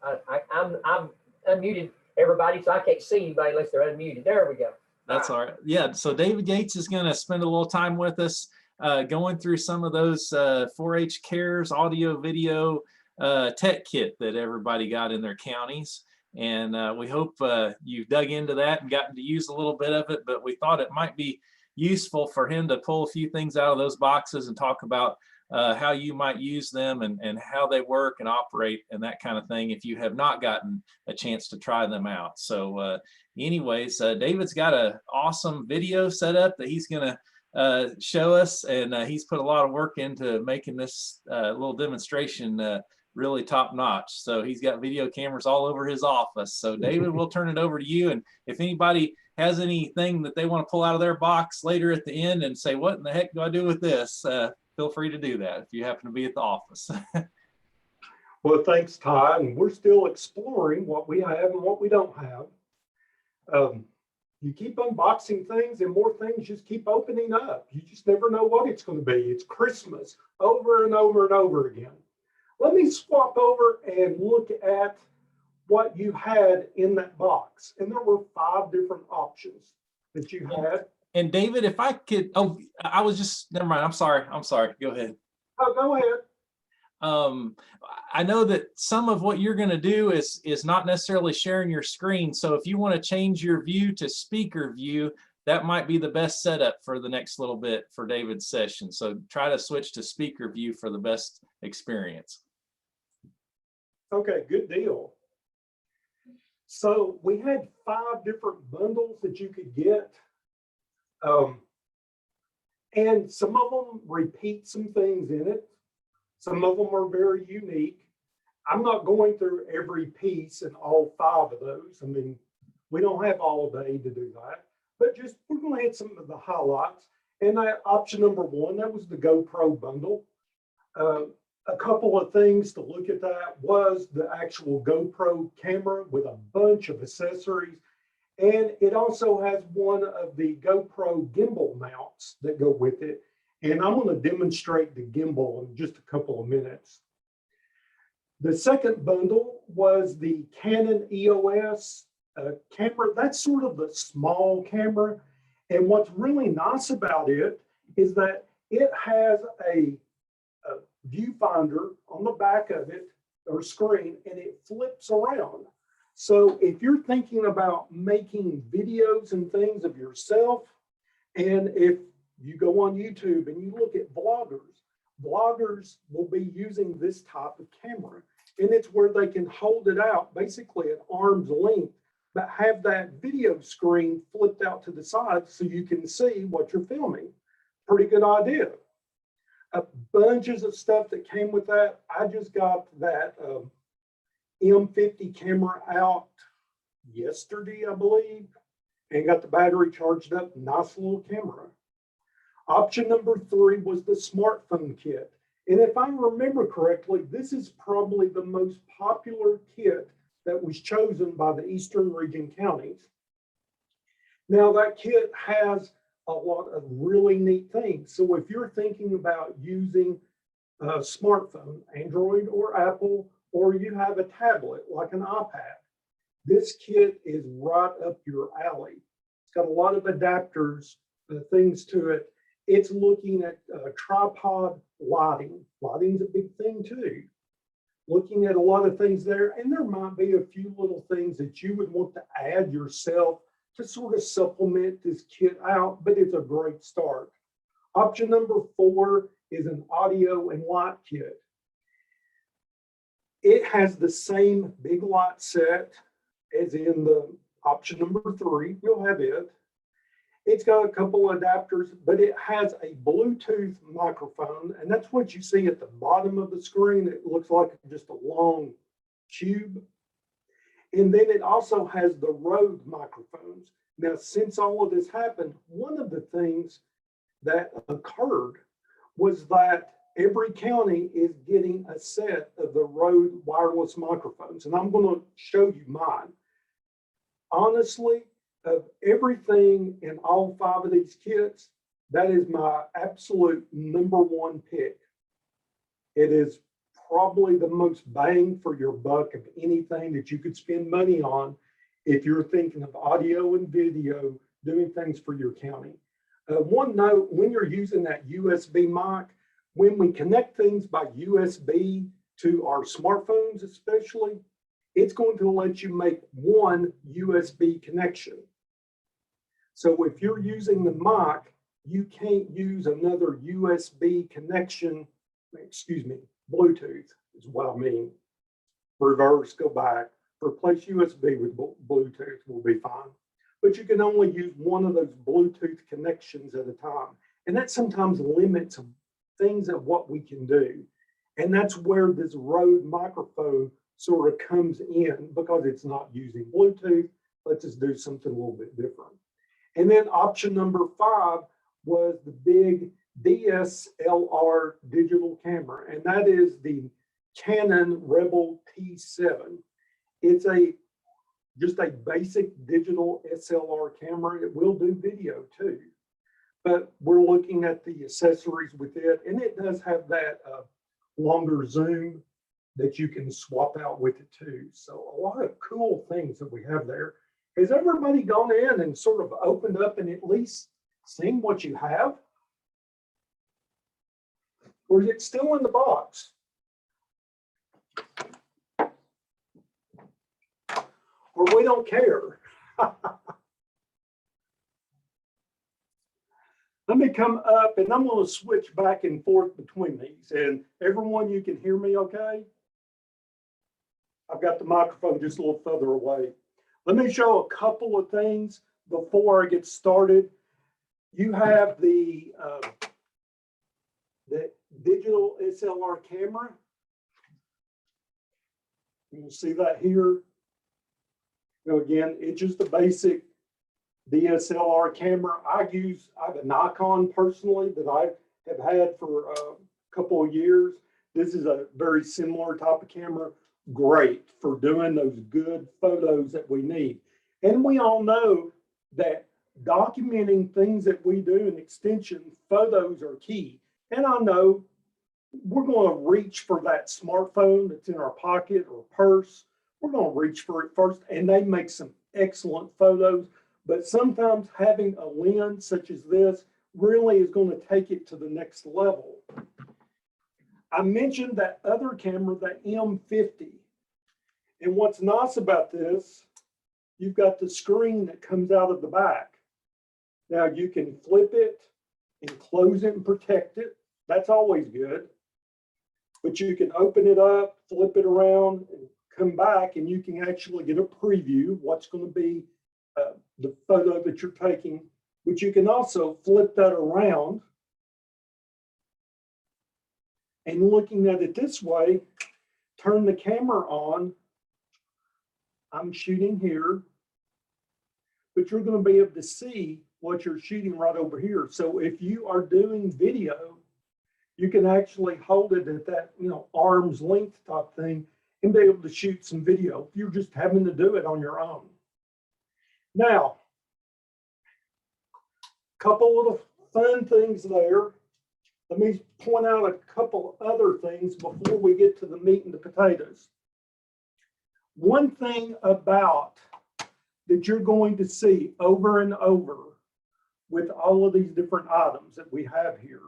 I'm unmuted everybody, so I can't see anybody unless they're unmuted. There we go. That's all right. Yeah. So David Gates is going to spend a little time with us going through some of those 4-H Cares audio video tech kit that everybody got in their counties. And we hope you dug into that and gotten to use a little bit of it, but we thought it might be useful for him to pull a few things out of those boxes and talk about how you might use them and how they work and operate and that kind of thing if you have not gotten a chance to try them out. So anyways, David's got an awesome video set up that he's going to show us, and he's put a lot of work into making this little demonstration really top notch. So he's got video cameras all over his office. So David, we'll turn it over to you. And if anybody has anything that they want to pull out of their box later at the end and say, what in the heck do I do with this? Feel free to do that if you happen to be at the office. Well, thanks, Ty. And we're still exploring what we have and what we don't have. You keep unboxing things and more things just keep opening up. You just never know what it's going to be. It's Christmas over and over and over again. Let me swap over and look at what you had in that box. And there were 5 different options that you had. And David, if I could, I was just, never mind. I'm sorry. Go ahead. Oh, go ahead. I know that some of what you're going to do is not necessarily sharing your screen. So if you want to change your view to speaker view, that might be the best setup for the next little bit for David's session. So try to switch to speaker view for the best experience. Okay, good deal. So we had 5 different bundles that you could get. And some of them repeat some things in it. Some of them are very unique. I'm not going through every piece and all 5 of those. I mean, we don't have all day to do that, but just we're going to hit some of the highlights. And that option number 1, that was the GoPro bundle. A couple of things to look at that was the actual GoPro camera with a bunch of accessories. And it also has one of the GoPro gimbal mounts that go with it. And I'm going to demonstrate the gimbal in just a couple of minutes. The second bundle was the Canon EOS camera. That's sort of the small camera. And what's really nice about it is that it has a viewfinder on the back of it or screen, and it flips around. So if you're thinking about making videos and things of yourself, and if you go on YouTube and you look at vloggers will be using this type of camera. And it's where they can hold it out basically at arm's length, but have that video screen flipped out to the side so you can see what you're filming. Pretty good idea. Bunches of stuff that came with that. I just got that M50 camera out yesterday, I believe, and got the battery charged up. Nice little camera. Option number 3 was the smartphone kit. And if I remember correctly, this is probably the most popular kit that was chosen by the Eastern Region counties. Now that kit has a lot of really neat things. So if you're thinking about using a smartphone, Android or Apple, or you have a tablet like an iPad, this kit is right up your alley. It's got a lot of adapters, things to it. It's looking at tripod lighting. Lighting's a big thing too. Looking at a lot of things there, and there might be a few little things that you would want to add yourself to sort of supplement this kit out, but it's a great start. Option number 4 is an audio and light kit. It has the same big light set as in the option number 3. You'll have it. It's got a couple of adapters, but it has a Bluetooth microphone, and that's what you see at the bottom of the screen. It looks like just a long cube. And then it also has the Rode microphones. Now, since all of this happened, one of the things that occurred was that every county is getting a set of the Rode wireless microphones, and I'm going to show you mine. Honestly, of everything in all 5 of these kits, that is my absolute number 1 pick. It is probably the most bang for your buck of anything that you could spend money on if you're thinking of audio and video, doing things for your county. One note, when you're using that USB mic, when we connect things by USB to our smartphones especially, it's going to let you make one USB connection. So if you're using the mic, you can't use another USB connection, excuse me, Bluetooth is what I mean. Reverse, go back, replace USB with Bluetooth will be fine. But you can only use one of those Bluetooth connections at a time. And that sometimes limits things of what we can do. And that's where this Rode microphone sort of comes in because it's not using Bluetooth. Let's just do something a little bit different. And then option number 5 was the big DSLR digital camera, and that is the Canon Rebel T7. It's just a basic digital SLR camera. It will do video too, but we're looking at the accessories with it, and it does have that longer zoom that you can swap out with it too. So a lot of cool things that we have there. Has everybody gone in and sort of opened up and at least seen what you have? Or is it still in the box? Or we don't care? Let me come up and I'm going to switch back and forth between these. And everyone, you can hear me okay? I've got the microphone just a little further away. Let me show a couple of things before I get started. You have the digital SLR camera. You'll see that here. Now again, it's just a basic DSLR camera. I have a Nikon personally that I have had for a couple of years. This is a very similar type of camera. Great for doing those good photos that we need. And we all know that documenting things that we do in extension, photos are key. And I know we're going to reach for that smartphone that's in our pocket or purse. We're going to reach for it first, and they make some excellent photos. But sometimes having a lens such as this really is going to take it to the next level. I mentioned that other camera, the M50. And what's nice about this, you've got the screen that comes out of the back. Now you can flip it and close it and protect it. That's always good. But you can open it up, flip it around, and come back, and you can actually get a preview of what's going to be the photo that you're taking. But you can also flip that around. And looking at it this way, turn the camera on. I'm shooting here, but you're going to be able to see what you're shooting right over here. So if you are doing video, you can actually hold it at that, arm's length type thing and be able to shoot some video. You're just having to do it on your own. Now, a couple of fun things there. Let me point out a couple other things before we get to the meat and the potatoes. One thing about that you're going to see over and over with all of these different items that we have here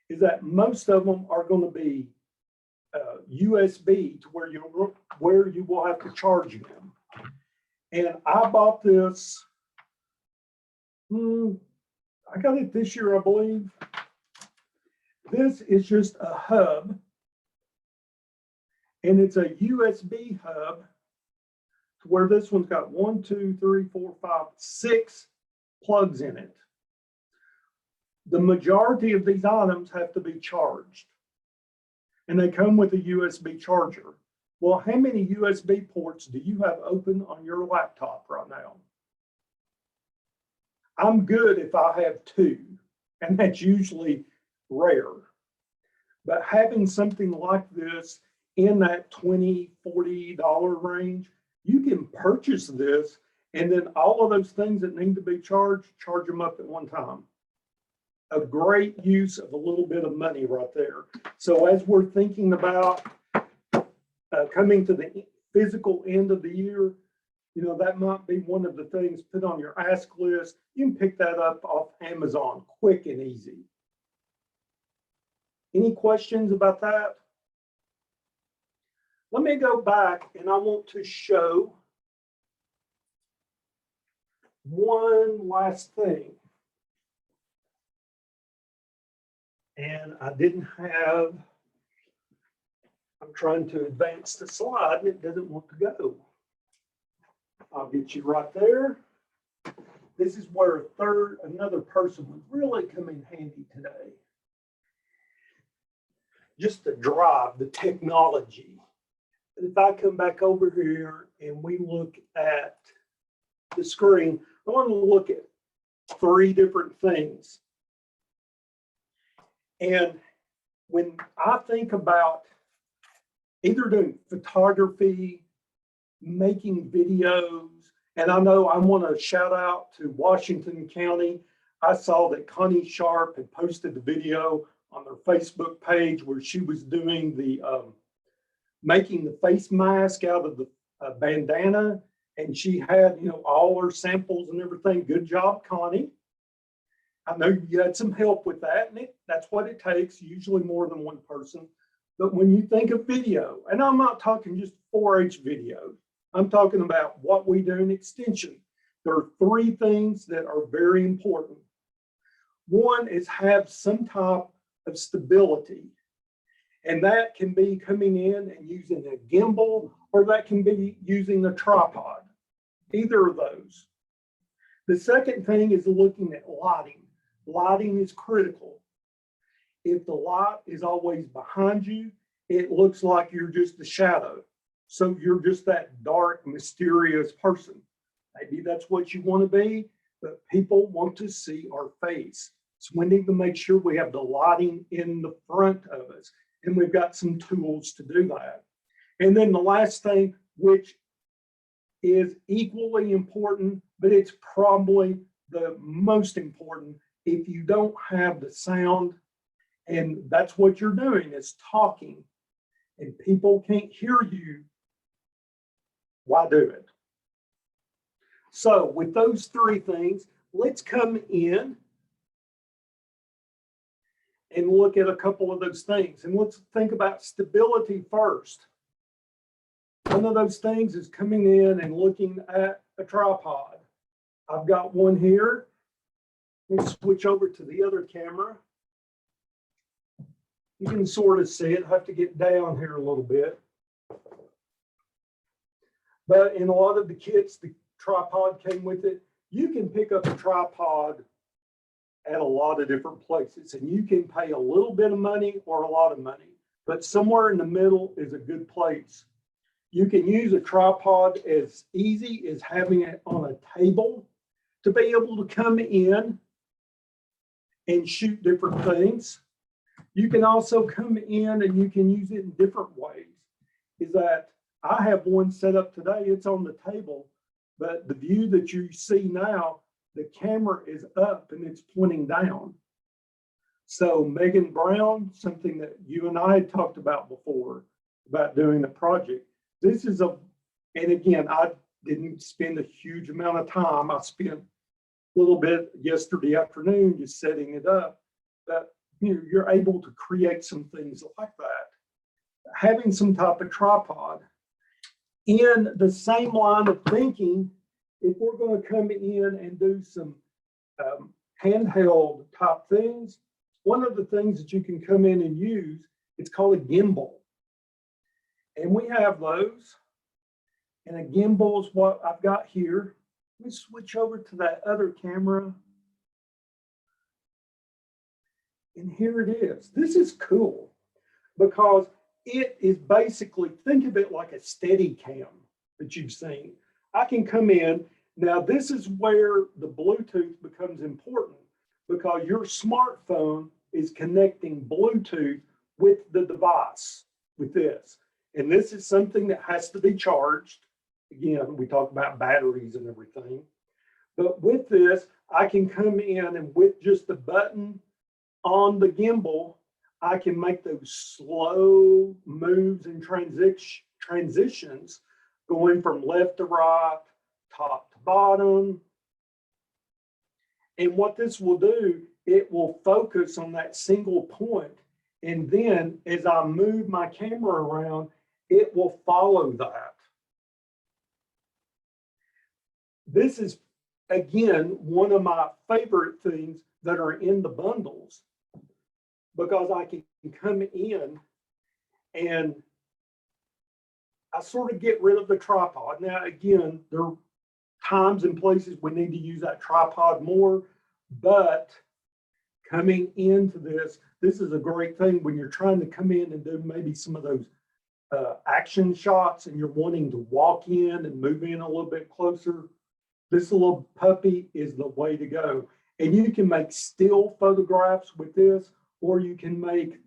is that most of them are going to be USB to where you will have to charge them. And I bought this, I got it this year, I believe. This is just a hub, and it's a USB hub where this one's got 1, 2, 3, 4, 5, 6 plugs in it. The majority of these items have to be charged, and they come with a USB charger. Well, how many USB ports do you have open on your laptop right now? I'm good if I have 2, and that's usually rare. But having something like this in that $20, $40 range, you can purchase this, and then all of those things that need to be charged, charge them up at one time. A great use of a little bit of money right there. So as we're thinking about coming to the physical end of the year, that might be one of the things put on your ask list. You can pick that up off Amazon, quick and easy. Any questions about that? Let me go back, and I want to show one last thing. And I didn't have, I'm trying to advance the slide and it doesn't want to go. I'll get you right there. This is where another person would really come in handy today. just the drive, the technology. If I come back over here and we look at the screen, I want to look at 3 different things. And when I think about either doing photography, making videos, and I know I want to shout out to Washington County. I saw that Connie Sharp had posted the video on their Facebook page where she was doing the making the face mask out of the bandana, and she had, you know, all her samples and everything. Good job, Connie. I know you had some help with that, and that's what it takes, usually more than one person. But when you think of video, and I'm not talking just 4-H videos, I'm talking about what we do in Extension. There are 3 things that are very important. One is have some type of stability. And that can be coming in and using a gimbal, or that can be using a tripod, either of those. The second thing is looking at lighting. Lighting is critical. If the light is always behind you, it looks like you're just a shadow. So you're just that dark, mysterious person. Maybe that's what you want to be, but people want to see our face. So we need to make sure we have the lighting in the front of us. And we've got some tools to do that. And then the last thing, which is equally important, but it's probably the most important, if you don't have the sound, and that's what you're doing, is talking, and people can't hear you, why do it? So with those 3 things, let's come in and look at a couple of those things. And let's think about stability first. One of those things is coming in and looking at a tripod. I've got one here. Let me switch over to the other camera. You can sort of see it. I have to get down here a little bit. But in a lot of the kits, the tripod came with it. You can pick up a tripod at a lot of different places, and you can pay a little bit of money or a lot of money, but somewhere in the middle is a good place. You can use a tripod as easy as having it on a table to be able to come in and shoot different things. You can also come in and you can use it in different ways. Is that I have one set up today, it's on the table, but the view that you see now, the camera is up and it's pointing down. So Megan Brown, something that you and I had talked about before, about doing the project. This is and again, I didn't spend a huge amount of time. I spent a little bit yesterday afternoon just setting it up. But you know, you're able to create some things like that. Having some type of tripod. In the same line of thinking, if we're going to come in and do some handheld type things, one of the things that you can come in and use, it's called a gimbal. And we have those. And a gimbal is what I've got here. Let me switch over to that other camera. And here it is. This is cool because it is basically, think of it like a Steadicam that you've seen. I can come in. Now, this is where the Bluetooth becomes important because your smartphone is connecting Bluetooth with the device, with this. And this is something that has to be charged. Again, we talk about batteries and everything. But with this, I can come in and with just the button on the gimbal, I can make those slow moves and transitions going from left to right, top to bottom. And what this will do, it will focus on that single point. And then as I move my camera around, it will follow that. This is, again, one of my favorite things that are in the bundles because I can come in and I sort of get rid of the tripod. Now, again, there are times and places we need to use that tripod more, but coming into this, this is a great thing when you're trying to come in and do maybe some of those action shots and you're wanting to walk in and move in a little bit closer. This little puppy is the way to go. And you can make still photographs with this, or you can make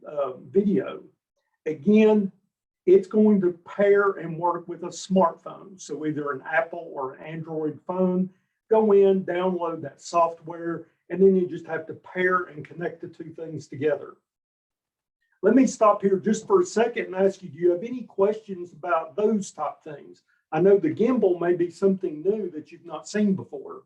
video. Again, it's going to pair and work with a smartphone. So either an Apple or an Android phone, go in, download that software, and then you just have to pair and connect the two things together. Let me stop here just for a second and ask you, do you have any questions about those top things? I know the gimbal may be something new that you've not seen before.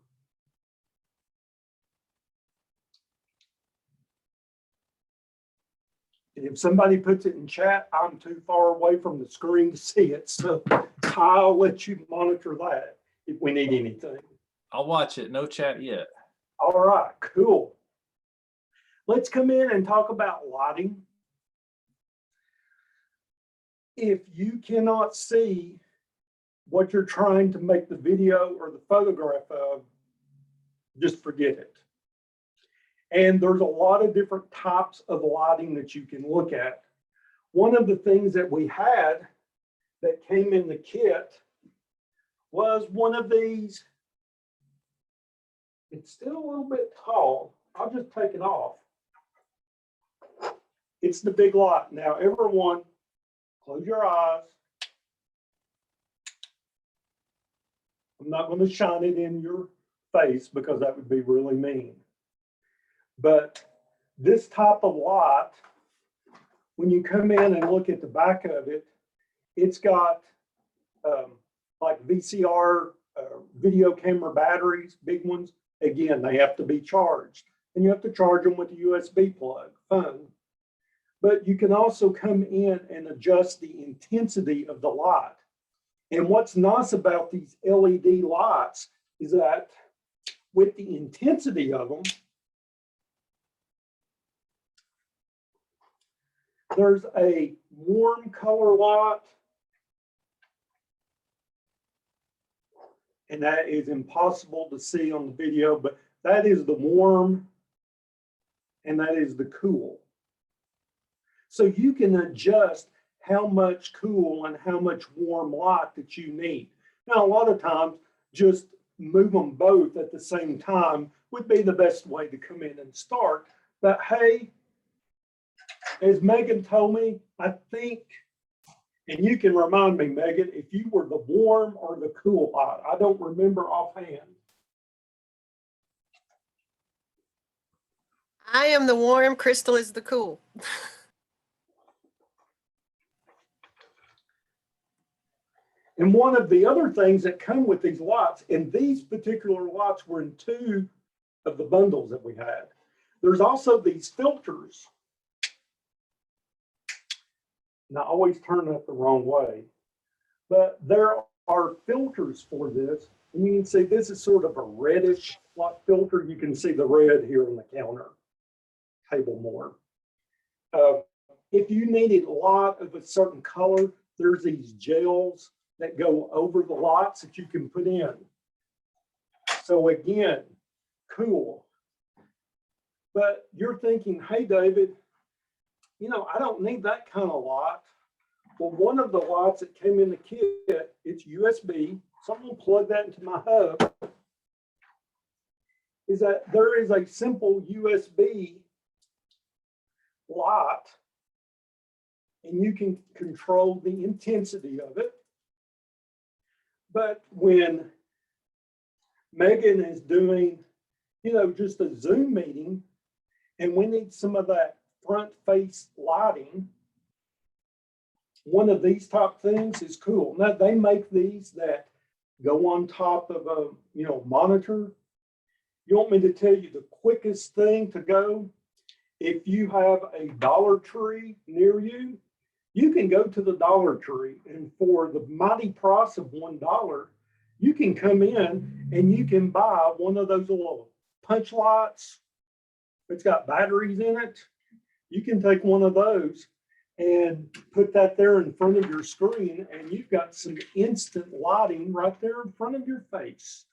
And if somebody puts it in chat, I'm too far away from the screen to see it. So I'll let you monitor that if we need anything. I'll watch it. No chat yet. All right, cool. Let's come in and talk about lighting. If you cannot see what you're trying to make the video or the photograph of, just forget it. And there's a lot of different types of lighting that you can look at. One of the things that we had that came in the kit was one of these. It's still a little bit tall. I'll just take it off. It's the big light. Now, everyone, close your eyes. I'm not going to shine it in your face because that would be really mean. But this type of light, when you come in and look at the back of it, it's got like VCR video camera batteries, big ones. Again, they have to be charged. And you have to charge them with a USB plug, fun. But you can also come in and adjust the intensity of the light. And what's nice about these LED lights is that with the intensity of them, there's a warm color light, and that is impossible to see on the video, but that is the warm and that is the cool. So you can adjust how much cool and how much warm light that you need. Now, a lot of times, just move them both at the same time would be the best way to come in and start. But hey, as Megan told me, I think, and you can remind me, Megan, if you were the warm or the cool light. I don't remember offhand. I am the warm, Crystal is the cool. And one of the other things that come with these lights, and these particular lights were in 2 of the bundles that we had. There's also these filters. And I always turn it the wrong way. But there are filters for this. And you can see this is sort of a reddish light filter. You can see the red here on the counter table more. If you needed light of a certain color, there's these gels that go over the lights that you can put in. So again, cool. But you're thinking, hey, David, you know, I don't need that kind of light. Well, one of the lights that came in the kit, it's USB. So I'm going to plug that into my hub. Is that there is a simple USB light, and you can control the intensity of it. But when Megan is doing, you know, just a Zoom meeting, and we need some of that front face lighting, one of these top things is cool. Now they make these that go on top of a, you know, monitor. You want me to tell you the quickest thing to go? If you have a Dollar Tree near you, you can go to the Dollar Tree, and for the mighty price of $1, you can come in and you can buy one of those little punch lights. It's got batteries in it. You can take one of those and put that there in front of your screen, and you've got some instant lighting right there in front of your face.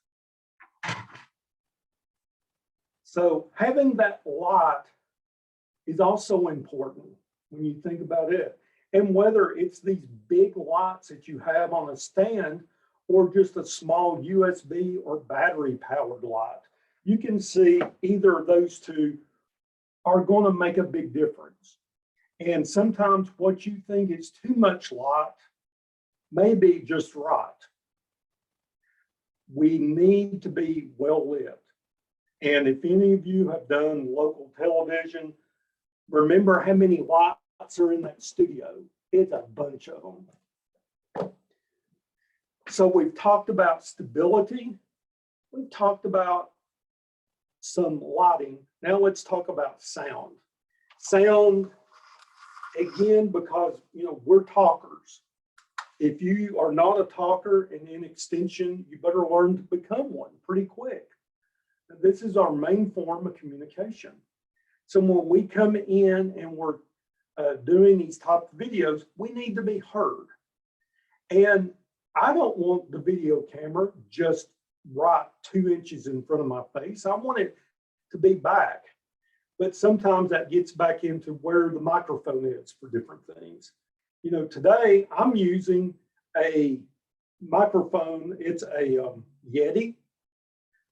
So having that light is also important when you think about it. And whether it's these big lights that you have on a stand or just a small USB or battery powered light, you can see either of those two are going to make a big difference. And sometimes what you think is too much light may be just right. We need to be well lit. And if any of you have done local television, remember how many lights are in that studio. It's a bunch of them. So we've talked about stability. We've talked about some lighting. Now let's talk about sound. Sound, again, because we're talkers. If you are not a talker and in extension, you better learn to become one pretty quick. And this is our main form of communication. So when we come in and we're doing these type of videos, we need to be heard. And I don't want the video camera just right 2 inches in front of my face. I want it to be back. But sometimes that gets back into where the microphone is for different things. Today I'm using a microphone. It's a Yeti.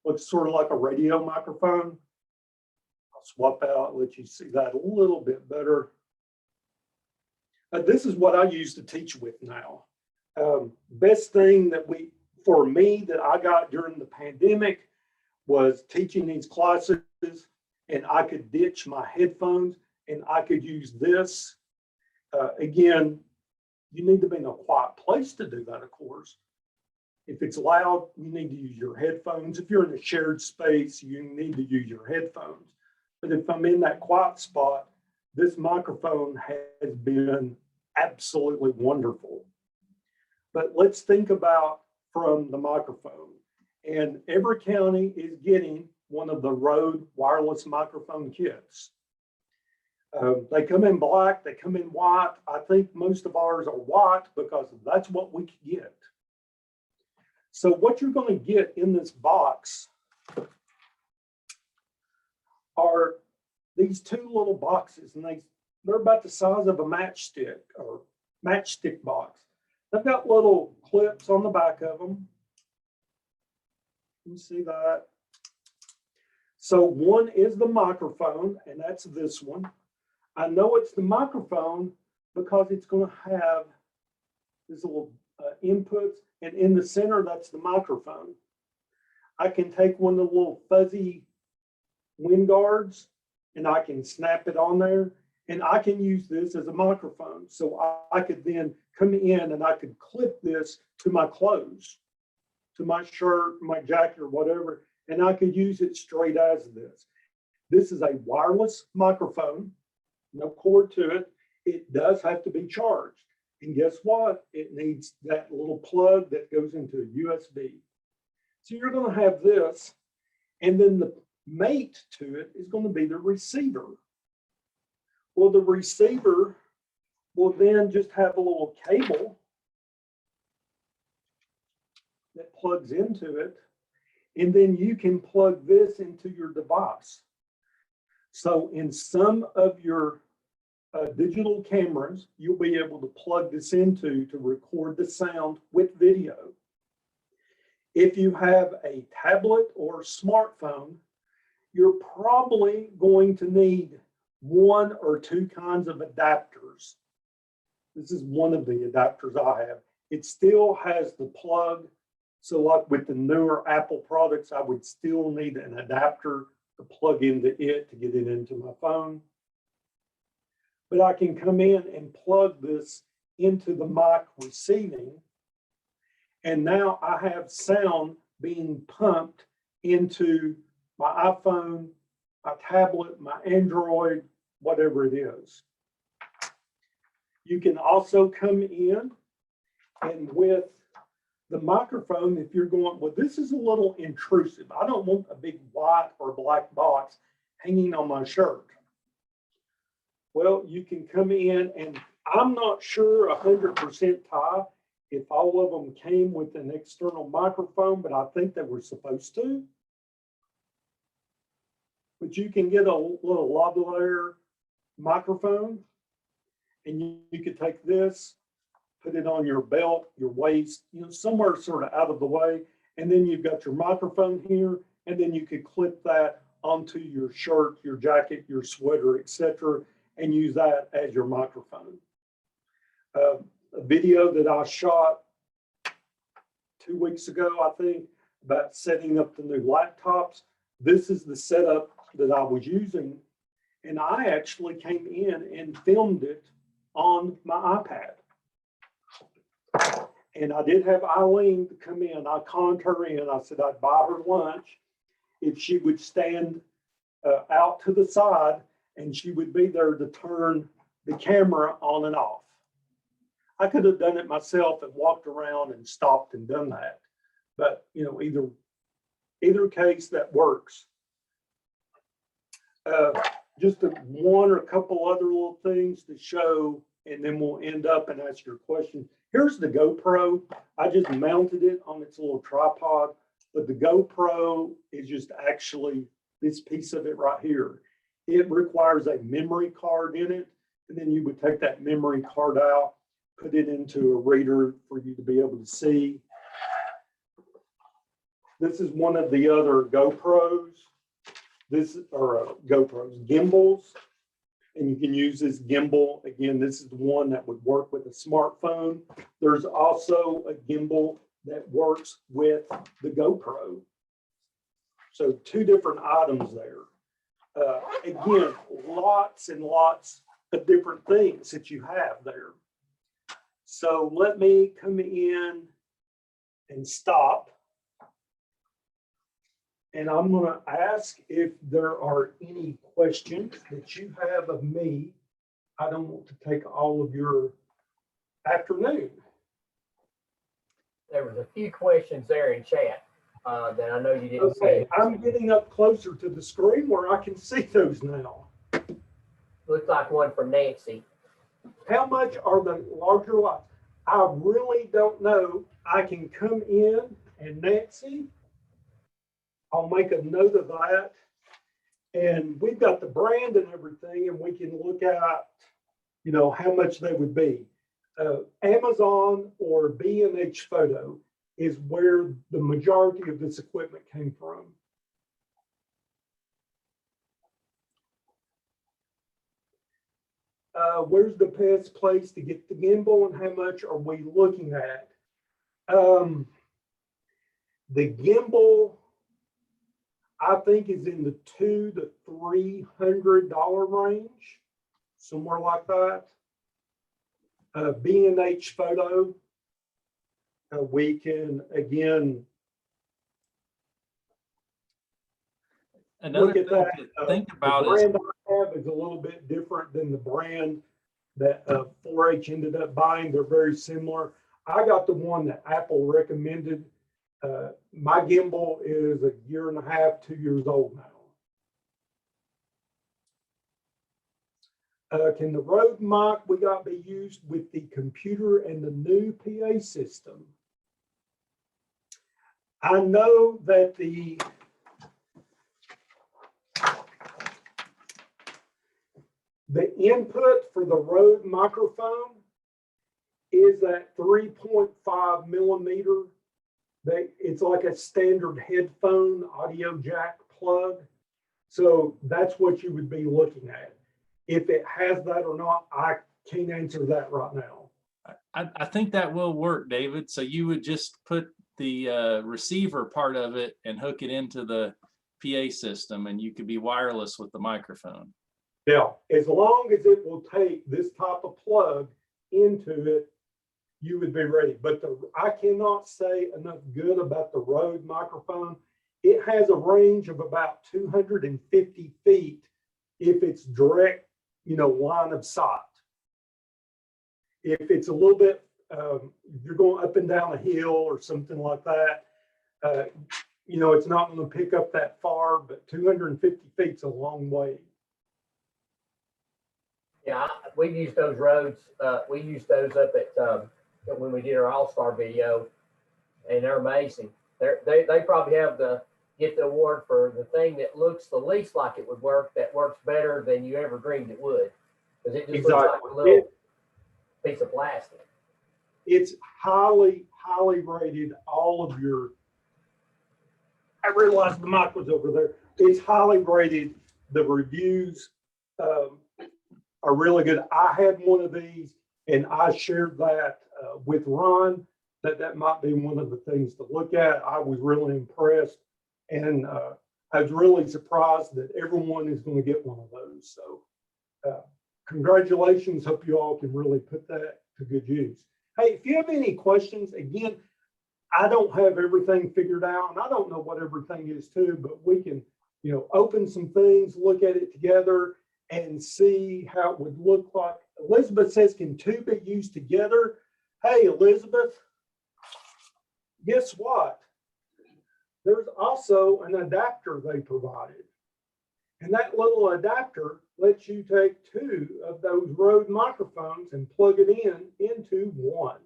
Looks sort of like a radio microphone. I'll swap out, let you see that a little bit better. This is what I use to teach with now. Best thing for me that I got during the pandemic was teaching these classes, and I could ditch my headphones and I could use this. Again, you need to be in a quiet place to do that, of course. If it's loud, you need to use your headphones. If you're in a shared space, you need to use your headphones. But if I'm in that quiet spot, this microphone has been absolutely wonderful. But let's think about from the microphone. And every county is getting one of the Rode wireless microphone kits. They come in black, they come in white. I think most of ours are white because that's what we can get. So what you're going to get in this box are these two little boxes, and they're about the size of a matchstick or matchstick box. They've got little clips on the back of them. You see that? So one is the microphone, and that's this one. I know it's the microphone because it's going to have this little inputs, and in the center, that's the microphone. I can take one of the little fuzzy wind guards and I can snap it on there, and I can use this as a microphone. So I could then come in and I could clip this to my clothes, to my shirt, my jacket, or whatever, and I could use it straight as this. This is a wireless microphone, no cord to it. It does have to be charged. And guess what? It needs that little plug that goes into a USB. So you're going to have this, and then the mate to it is going to be the receiver. Well, the receiver will then just have a little cable that plugs into it, and then you can plug this into your device. So in some of your digital cameras, you'll be able to plug this into to record the sound with video. If you have a tablet or smartphone, you're probably going to need one or two kinds of adapters. This is one of the adapters I have. It still has the plug. So like with the newer Apple products, I would still need an adapter to plug into it to get it into my phone. But I can come in and plug this into the mic receiving. And now I have sound being pumped into my iPhone, my tablet, my Android, whatever it is. You can also come in and with the microphone, if you're going, well, this is a little intrusive. I don't want a big white or black box hanging on my shirt. Well, you can come in, and I'm not sure 100% Ty if all of them came with an external microphone, but I think they were supposed to. But you can get a little lavalier microphone, and you could take this, put it on your belt, your waist, somewhere sort of out of the way. And then you've got your microphone here, and then you could clip that onto your shirt, your jacket, your sweater, etc., and use that as your microphone. A video that I shot 2 weeks ago, I think, about setting up the new laptops. This is the setup that I was using, and I actually came in and filmed it on my iPad. And I did have Eileen to come in. I conned her in. I said I'd buy her lunch if she would stand out to the side, and she would be there to turn the camera on and off. I could have done it myself and walked around and stopped and done that. But, either case that works. Just one or a couple other little things to show, and then we'll end up and ask your question. Here's the GoPro. I just mounted it on its little tripod, but the GoPro is just actually this piece of it right here. It requires a memory card in it, and then you would take that memory card out, put it into a reader for you to be able to see. This is one of the other GoPros. GoPros, gimbals, and you can use this gimbal. Again, this is the one that would work with a smartphone. There's also a gimbal that works with the GoPro. So 2 different items there. Again, lots and lots of different things that you have there. So let me come in and stop. And I'm going to ask if there are any questions that you have of me. I don't want to take all of your afternoon. There was a few questions there in chat that I know you didn't see. Okay, I'm getting up closer to the screen where I can see those now. Looks like one from Nancy. How much are the larger lots? I really don't know. I can come in and Nancy, I'll make a note of that. And we've got the brand and everything, and we can look at, how much they would be. Amazon or B&H Photo is where the majority of this equipment came from. Where's the best place to get the gimbal, and how much are we looking at? The gimbal, I think, is in the $200 to $300 range, somewhere like that. B&H Photo, we can again look at that. Think about the brand I have is a little bit different than the brand that 4-H ended up buying. They're very similar. I got the one that Apple recommended. My gimbal is 1.5 years, 2 years old now. Can the Rode mic we got be used with the computer and the new PA system? I know that the input for the Rode microphone is at 3.5 millimeter. It's like a standard headphone audio jack plug. So that's what you would be looking at. If it has that or not, I can't answer that right now. I think that will work, David. So you would just put the receiver part of it and hook it into the PA system, and you could be wireless with the microphone. Yeah, as long as it will take this type of plug into it, you would be ready. But I cannot say enough good about the Rode microphone. It has a range of about 250 feet if it's direct, line of sight. If it's a little bit, you're going up and down a hill or something like that, it's not going to pick up that far, but 250 feet's a long way. Yeah, we used those Rodes. We used those up at when we did our All-Star video, and they're amazing. They probably get the award for the thing that looks the least like it would work, that works better than you ever dreamed it would. Because it just looks like a Exactly. little piece of plastic. It's highly, highly rated. All of your, I realized the mic was over there. It's highly rated. The reviews are really good. I had one of these and I shared that with Ron, that might be one of the things to look at. I was really impressed, and I was really surprised that everyone is going to get one of those. So congratulations. Hope you all can really put that to good use. Hey, if you have any questions, again, I don't have everything figured out, and I don't know what everything is too, but we can, open some things, look at it together, and see how it would look like. Elizabeth says, can two be used together? Hey, Elizabeth, guess what? There's also an adapter they provided. And that little adapter lets you take two of those Rode microphones and plug it into one.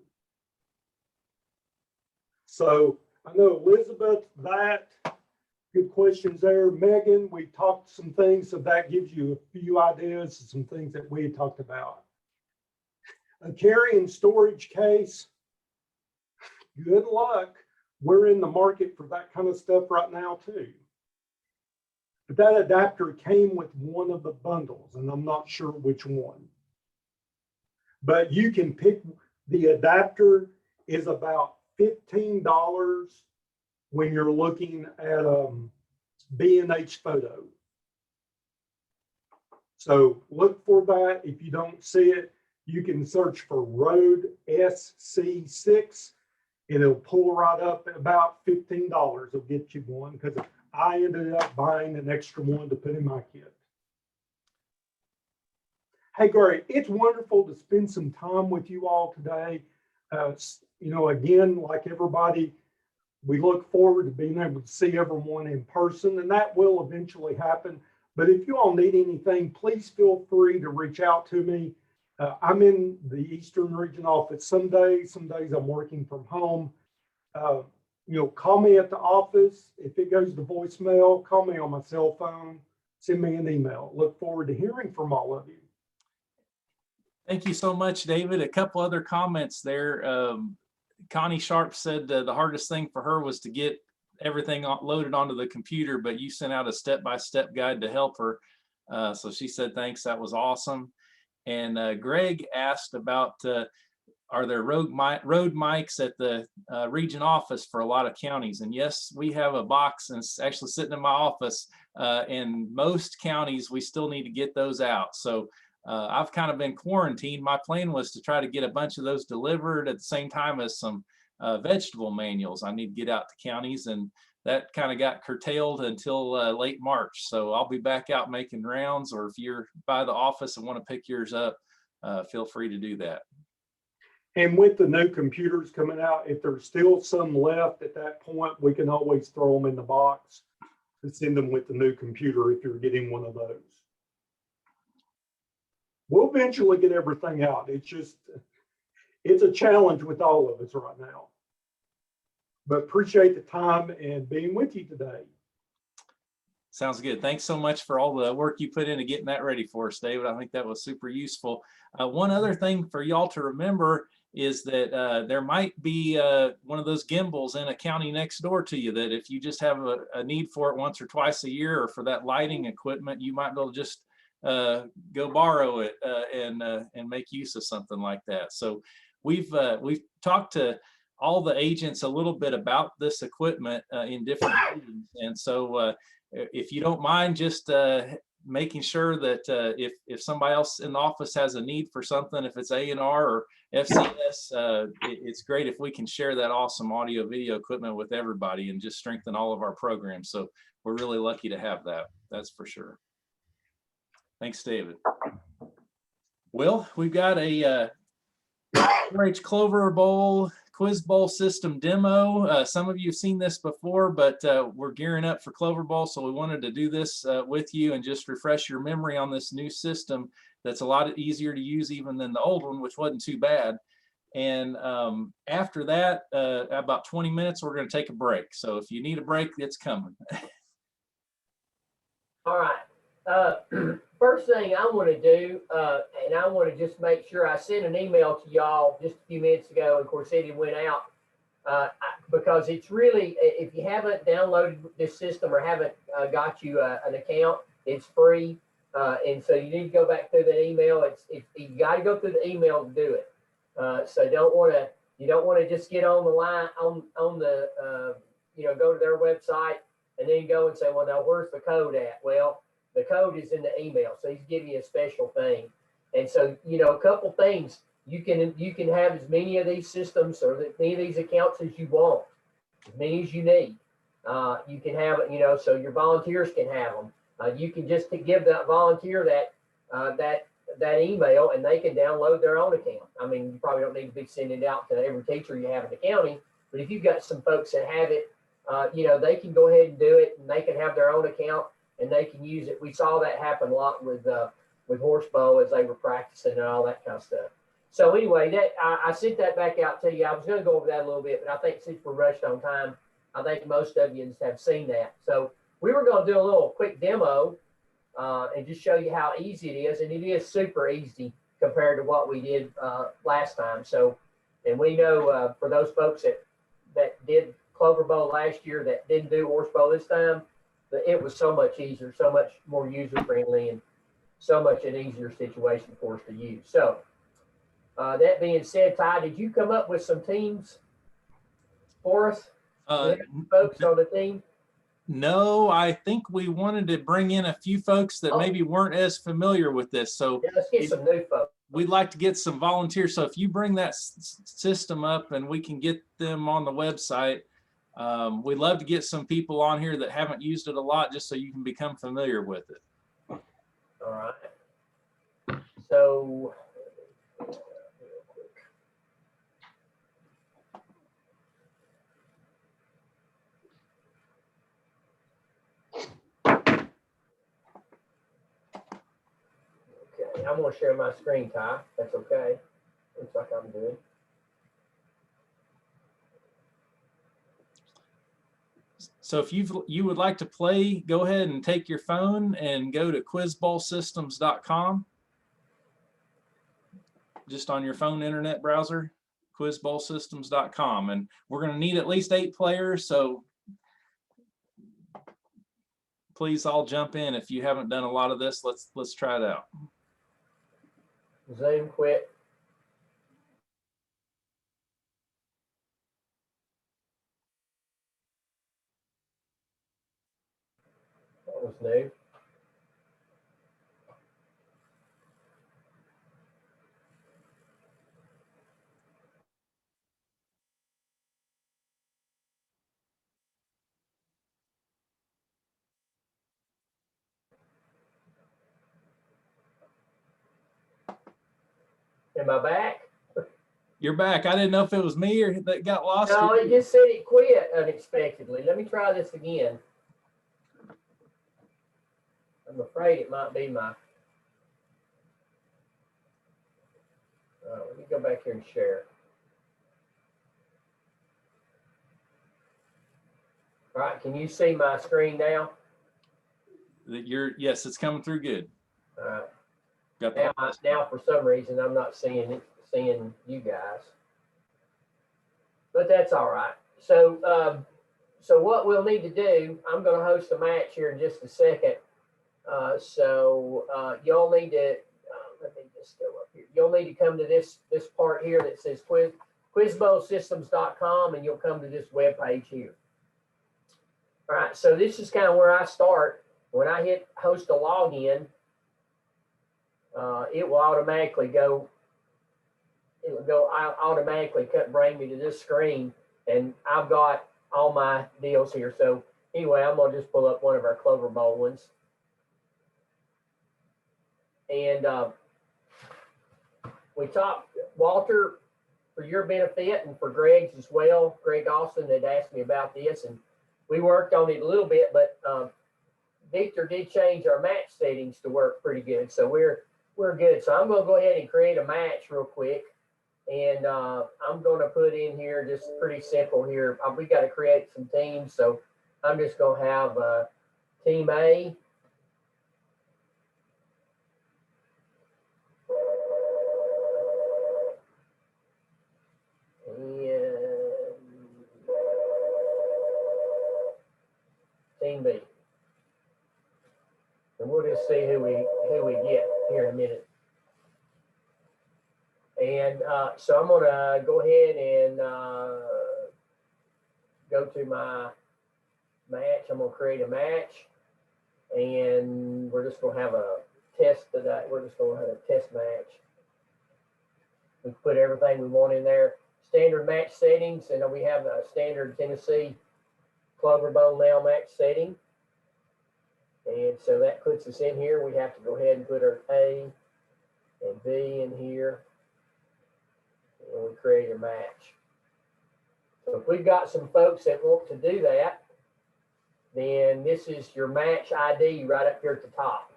So I know Elizabeth, that good questions there. Megan, we talked some things, so that gives you a few ideas of some things that we had talked about. A carry and storage case, good luck. We're in the market for that kind of stuff right now too. But that adapter came with one of the bundles, and I'm not sure which one. But you can pick, the adapter is about $15 when you're looking at B&H Photo. So look for that. If you don't see it, you can search for Rode SC6 and it'll pull right up at about $15. It'll get you one, because I ended up buying an extra one to put in my kit. Hey, great. It's wonderful to spend some time with you all today. Again, like everybody, we look forward to being able to see everyone in person, and that will eventually happen. But if you all need anything, please feel free to reach out to me. I'm in the Eastern Region office some days I'm working from home. Call me at the office. If it goes to voicemail, call me on my cell phone, send me an email. Look forward to hearing from all of you. Thank you so much, David. A couple other comments there. Connie Sharp said the hardest thing for her was to get everything loaded onto the computer, but you sent out a step-by-step guide to help her. So she said, thanks, that was awesome. And Greg asked about, are there Rode mics at the region office for a lot of counties? And yes, we have a box, and it's actually sitting in my office. In most counties, we still need to get those out. So I've kind of been quarantined. My plan was to try to get a bunch of those delivered at the same time as some vegetable manuals I need to get out to counties, and that kind of got curtailed until late March. So I'll be back out making rounds, or if you're by the office and want to pick yours up, feel free to do that. And with the new computers coming out, if there's still some left at that point, we can always throw them in the box and send them with the new computer if you're getting one of those. We'll eventually get everything out. It's a challenge with all of us right now. But appreciate the time and being with you today. Sounds good. Thanks so much for all the work you put into getting that ready for us, David. I think that was super useful. One other thing for y'all to remember is that there might be one of those gimbals in a county next door to you, that if you just have a need for it once or twice a year, or for that lighting equipment, you might be able to just go borrow it and make use of something like that. So we've talked to all the agents a little bit about this equipment in different regions. And so if you don't mind just making sure that if somebody else in the office has a need for something, if it's A&R or FCS, it's great if we can share that awesome audio video equipment with everybody and just strengthen all of our programs. So we're really lucky to have that. That's for sure. Thanks, David. Well, we've got a 4-H Clover Bowl Quiz Bowl system demo. Some of you have seen this before, but we're gearing up for Clover Bowl, so we wanted to do this with you and just refresh your memory on this new system that's a lot easier to use even than the old one, which wasn't too bad. And after that, about 20 minutes, we're going to take a break. So if you need a break, it's coming. All right. first thing I want to do, and I want to just make sure I sent an email to y'all just a few minutes ago. Of course, it went out because it's really, if you haven't downloaded this system or haven't got you an account, it's free. And so you need to go back through that email. You got to go through the email to do it. So you don't want to just get on the line on the go to their website and then go and say, well, now where's the code at? Well, the code is in the email, so he's giving you a special thing. And so a couple things, you can have as many of these systems or as many of these accounts as you want, as many as you need. You can have it, so your volunteers can have them. You can just give that volunteer that email and they can download their own account. I mean, you probably don't need to be sending it out to every teacher you have in the county, but if you've got some folks that have it, they can go ahead and do it and they can have their own account and they can use it. We saw that happen a lot with Horsebow as they were practicing and all that kind of stuff. So anyway, I sent that back out to you. I was going to go over that a little bit, but I think since we're rushed on time, I think most of you have seen that. So we were going to do a little quick demo and just show you how easy it is. And it is super easy compared to what we did last time. So, and we know for those folks that did Clover Bowl last year that didn't do Horsebow this time, it was so much easier, so much more user friendly, and so much an easier situation for us to use. So that being said, Ty, did you come up with some teams for us? Folks on the team? No, I think we wanted to bring in a few folks that maybe weren't as familiar with this. So yeah, let's get some new folks. We'd like to get some volunteers. So if you bring that system up and we can get them on the website, we'd love to get some people on here that haven't used it a lot just so you can become familiar with it. All right. So I'm going to share my screen, Ty. That's okay. Looks like I'm good. So if you would like to play, go ahead and take your phone and go to quizbowlsystems.com. Just on your phone internet browser, quizbowlsystems.com. And we're going to need at least 8 players. So please all jump in. If you haven't done a lot of this, let's try it out. Zoom quit. That was new. Am I back? You're back. I didn't know if it was me or that got lost. No, it just said it quit unexpectedly. Let me try this again. I'm afraid it might be my. Let me go back here and share. All right, can you see my screen now? Yes, it's coming through good. All right. Now for some reason I'm not seeing you guys, but that's all right. So so what we'll need to do, I'm going to host a match here in just a second. You'll need to let me just go up here. You'll need to come to this part here that says quizbowlsystems.com, and you'll come to this web page here. All right, so this is kind of where I start. When I hit host a login, it will automatically go. It'll go automatically bring me to this screen, and I've got all my deals here. So anyway, I'm gonna just pull up one of our Clover Bowl ones, and we talked, Walter, for your benefit and for Greg's as well. Greg Austin had asked me about this, and we worked on it a little bit, but Victor did change our match settings to work pretty good, so we're good. So I'm going to go ahead and create a match real quick. And I'm going to put in here just pretty simple here. We got to create some teams. So I'm just going to have team A Team B. And we'll just see who we get here in a minute. And so I'm gonna go ahead and go to my match. I'm gonna create a match, and we're just gonna have a test today. We're just gonna have a test match. We put everything we want in there. Standard match settings, and we have a standard Tennessee Clover Bone nail match setting. And so that puts us in here. We have to go ahead and put our A and B in here. And we create a match. So if we've got some folks that want to do that, then this is your match ID right up here at the top.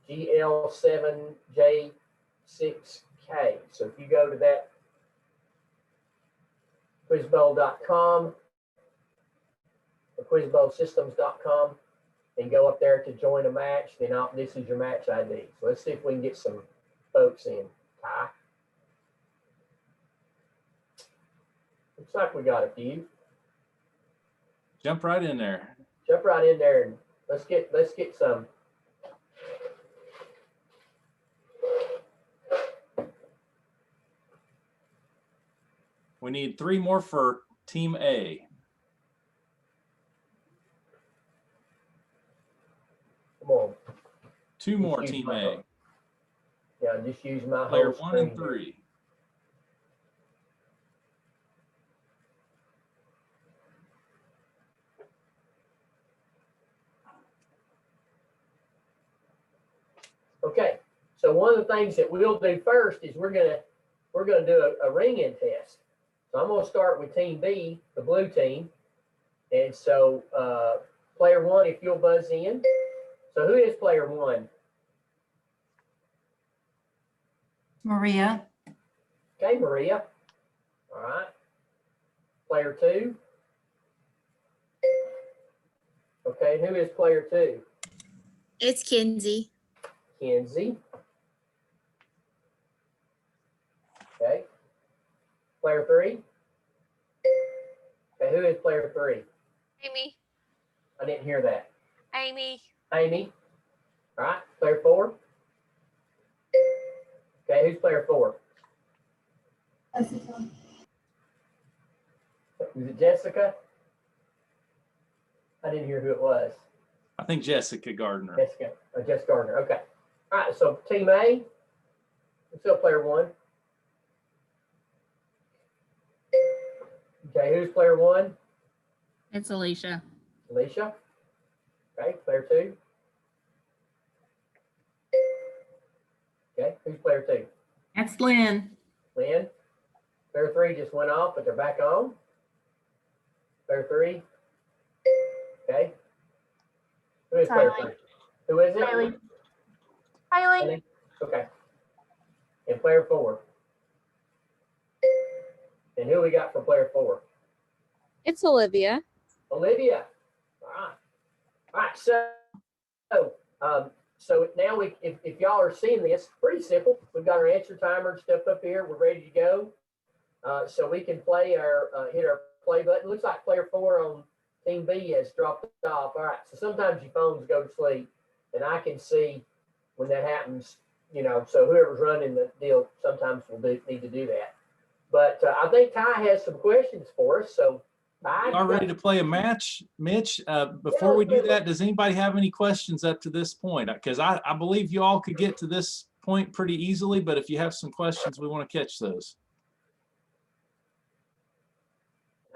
GL7J6K. So if you go to that quizbowl.com or quizbowlsystems.com and go up there to join a match, then this is your match ID. So let's see if we can get some folks in. Ty. Looks like we got a few. Jump right in there. Jump right in there and let's get some. We need 3 more for Team A. Come on. 2 more, Team A. Yeah, just use my Player whole 1 and screen. 3. Okay, so one of the things that we'll do first is we're gonna do a ring-in test. So I'm gonna start with Team B, the blue team, and so player 1, if you'll buzz in. So who is player 1? Maria. Okay, Maria. All right. Player 2. Okay, who is player 2? It's Kinsey. Kenzie. Okay. Player 3. Okay, who is player 3? Amy. I didn't hear that. Amy. Amy. All right. Player 4. Okay, who's player 4? Jessica. Is it Jessica? I didn't hear who it was. I think Jessica Gardner. Jessica. Jess Gardner. Okay. All right. So Team A. Still player 1. Okay. Who's player 1? It's Alicia. Alicia. Okay. Player 2. Okay. Who's player 2? That's Lynn. Lynn. Player 3 just went off, but they're back on. Player 3. Okay. Who is player 3? Who is it? Haley. Haley. Okay. And player 4. And who we got for player 4? It's Olivia. Olivia. All right. All right. So now if y'all are seeing this, pretty simple. We've got our answer timer and stuff up here. We're ready to go. So we can play our hit our play button. Looks like player 4 on Team B has dropped off. All right. So sometimes your phones go to sleep, and I can see when that happens. You know, so whoever's running the deal sometimes will need to do that. But I think Ty has some questions for us. So Ty, Are ready to play a match, Mitch? Before we do that, does anybody have any questions up to this point? Because I believe you all could get to this point pretty easily, but if you have some questions, we want to catch those.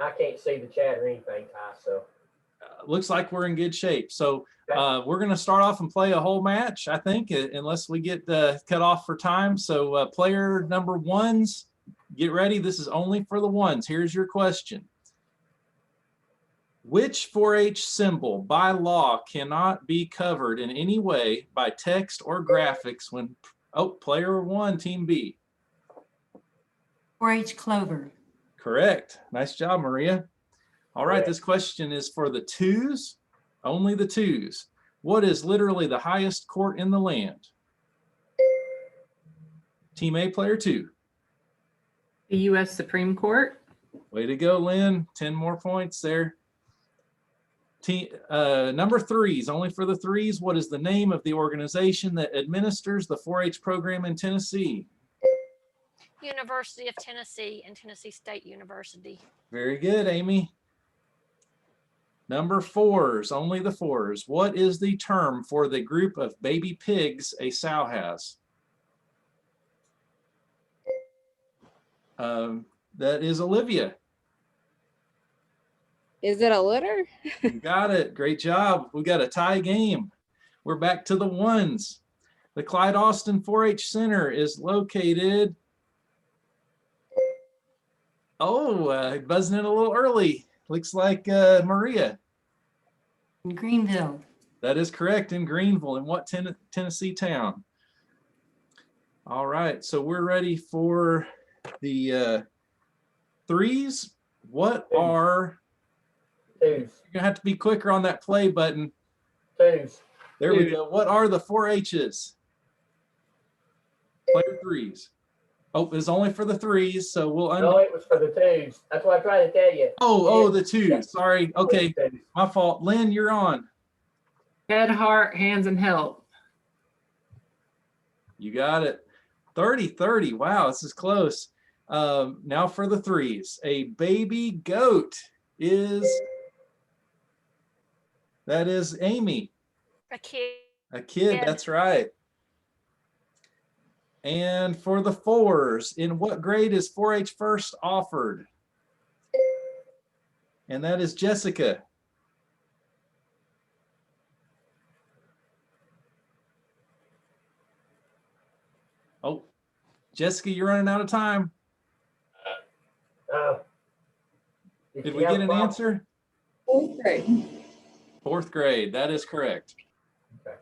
I can't see the chat or anything, Ty. So Looks like we're in good shape. So we're going to start off and play a whole match, I think, unless we get cut off for time. So player number 1s, get ready. This is only for the 1s. Here's your question. Which 4-H symbol by law cannot be covered in any way by text or graphics when, player 1, Team B. 4-H clover. Correct. Nice job, Maria. All right, this question is for the 2s, only the 2s. What is literally the highest court in the land? Team A, player 2. The U.S. Supreme Court. Way to go, Lynn. 10 more points there. Number 3 is only for the 3s. What is the name of the organization that administers the 4-H program in Tennessee? University of Tennessee and Tennessee State University. Very good, Amy. Number 4s, only the 4s. What is the term for the group of baby pigs a sow has? That is Olivia. Is it a litter? You got it. Great job. We got a tie game. We're back to the 1s. The Clyde Austin 4-H Center is located. Buzzing in a little early. Looks like Maria. In Greenville. That is correct, in Greenville. In what Tennessee town? All right, so we're ready for the 3s. What are... You're gonna have to be quicker on that play button. There we go. What are the 4-H's? Player 3s. Oh, it's only for the 3s, so we'll. No, it was for the 2s. That's what I tried to tell you. Oh, the 2s. Sorry. Okay, my fault. Lynn, you're on. Head, heart, hands, and help. You got it. 30-30. Wow, this is close. Now for the 3s. A baby goat is. That is Amy. A kid. A kid, that's right. And for the 4s, in what grade is 4-H first offered? And that is Jessica. Oh, Jessica, you're running out of time. Did we get an answer? 4th grade. 4th grade, that is correct. Okay.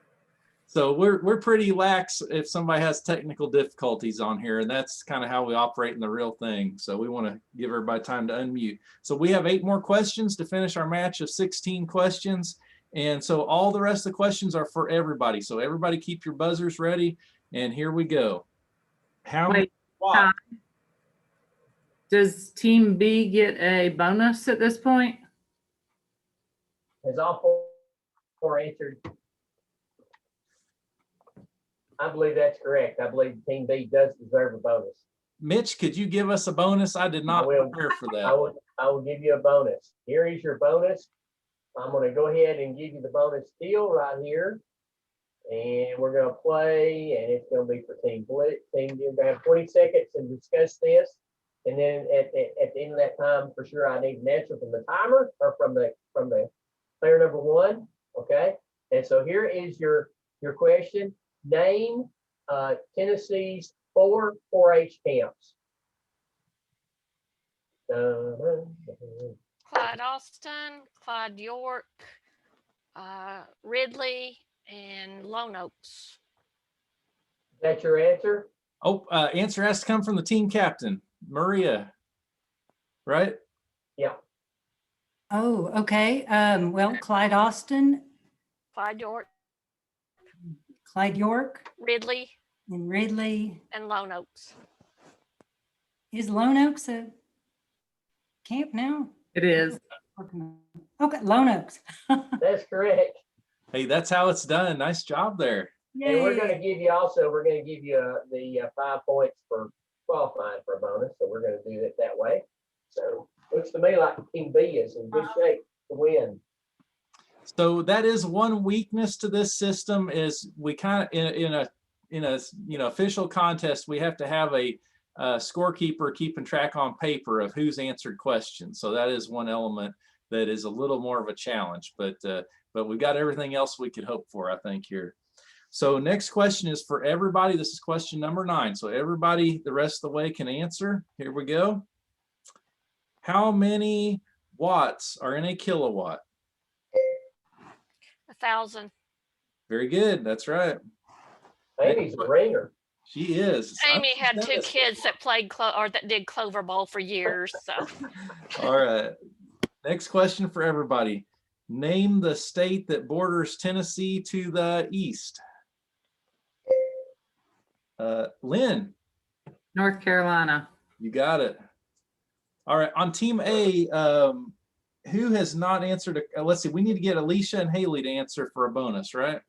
So we're pretty lax if somebody has technical difficulties on here, and that's kind of how we operate in the real thing. So we want to give everybody time to unmute. So we have 8 more questions to finish our match of 16 questions. And so all the rest of the questions are for everybody. So everybody keep your buzzers ready, and here we go. How many watts? Does Team B get a bonus at this point? Has all 4 answered? I believe that's correct. I believe Team B does deserve a bonus. Mitch, could you give us a bonus? I did not prepare for that. I will give you a bonus. Here is your bonus. I'm going to go ahead and give you the bonus deal right here. And we're going to play, and it's going to be for Team Blitz. You're going to have 20 seconds to discuss this. And then at the end of that time, for sure, I need an answer from the timer or from the player number 1. Okay. And so here is your question. Name Tennessee's 4 4-H camps. Clyde Austin, Clyde York, Ridley, and Lone Oaks. Is that your answer? Oh, answer has to come from the team captain, Maria. Right? Yeah. Oh, okay. Well, Clyde Austin, Clyde York, Ridley, and Lone Oaks. Is Lone Oaks a camp now? It is. Okay, Lone Oaks. That's correct. Hey, that's how it's done. Nice job there. And we're going to give you the 5 points for qualifying for a bonus. So we're going to do it that way. So looks to me like Team B is in good shape to win. So that is one weakness to this system is we kind of in a official contest, we have to have a scorekeeper keeping track on paper of who's answered questions. So that is one element that is a little more of a challenge, but we've got everything else we could hope for, I think, here. So next question is for everybody. This is question number 9. So everybody the rest of the way can answer. Here we go. How many watts are in a kilowatt? 1,000. Very good. That's right. Amy's a ringer. She is. Amy had 2 kids that played that did Clover Bowl for years. So. All right. Next question for everybody. Name the state that borders Tennessee to the east. Lynn. North Carolina. You got it. All right. On Team A, who has not answered? Let's see, we need to get Alicia and Haley to answer for a bonus, right?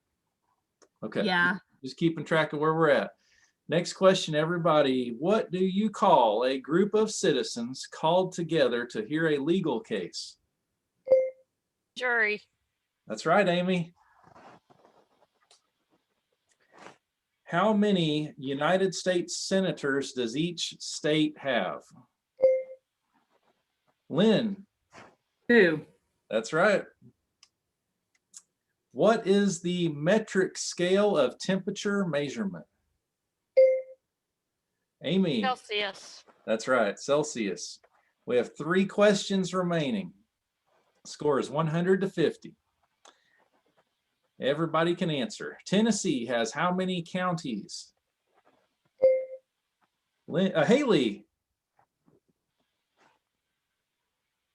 Okay. Yeah. Just keeping track of where we're at. Next question, everybody. What do you call a group of citizens called together to hear a legal case? Jury. That's right, Amy. How many United States senators does each state have? Lynn. 2. That's right. What is the metric scale of temperature measurement? Amy. Celsius. That's right, Celsius. We have 3 questions remaining. Score is 100 to 50. Everybody can answer. Tennessee has how many counties? Haley.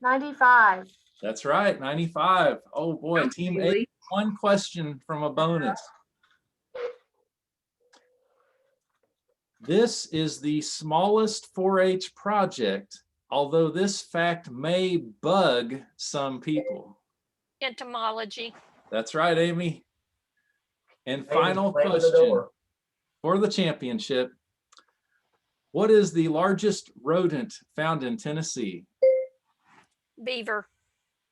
95. That's right, 95. Oh boy, Team A, 1 question from a bonus. This is the smallest 4-H project, although this fact may bug some people. Entomology. That's right, Amy. And Amy's final slamming the question door. for the championship. What is the largest rodent found in Tennessee? Beaver.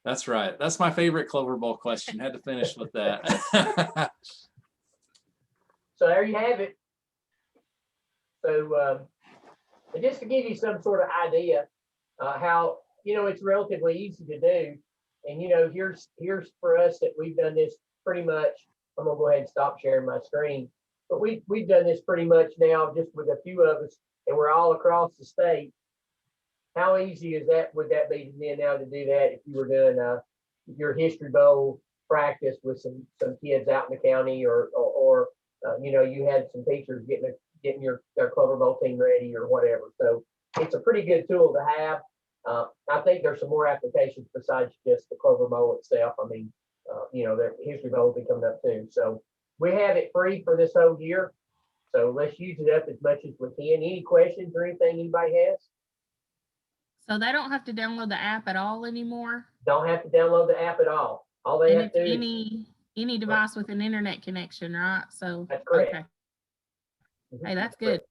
That's right. That's my favorite Clover Bowl question. Had to finish with that. So there you have it. So and just to give you some sort of idea how, it's relatively easy to do. And, here's for us that we've done this pretty much. I'm going to go ahead and stop sharing my screen. But we've done this pretty much now just with a few of us, and we're all across the state. How easy would that be to me now to do that if you were doing your History Bowl practice with some kids out in the county, or you had some teachers getting their Clover Bowl team ready or whatever. So it's a pretty good tool to have. I think there's some more applications besides just the Clover Bowl itself. I mean, the History Bowl will be coming up too. So we have it free for this whole year. So let's use it up as much as we can. Any questions or anything anybody has? So they don't have to download the app at all anymore? Don't have to download the app at all. All they And have it's to do any device with an internet connection, right? So That's correct. Okay. Hey, that's good.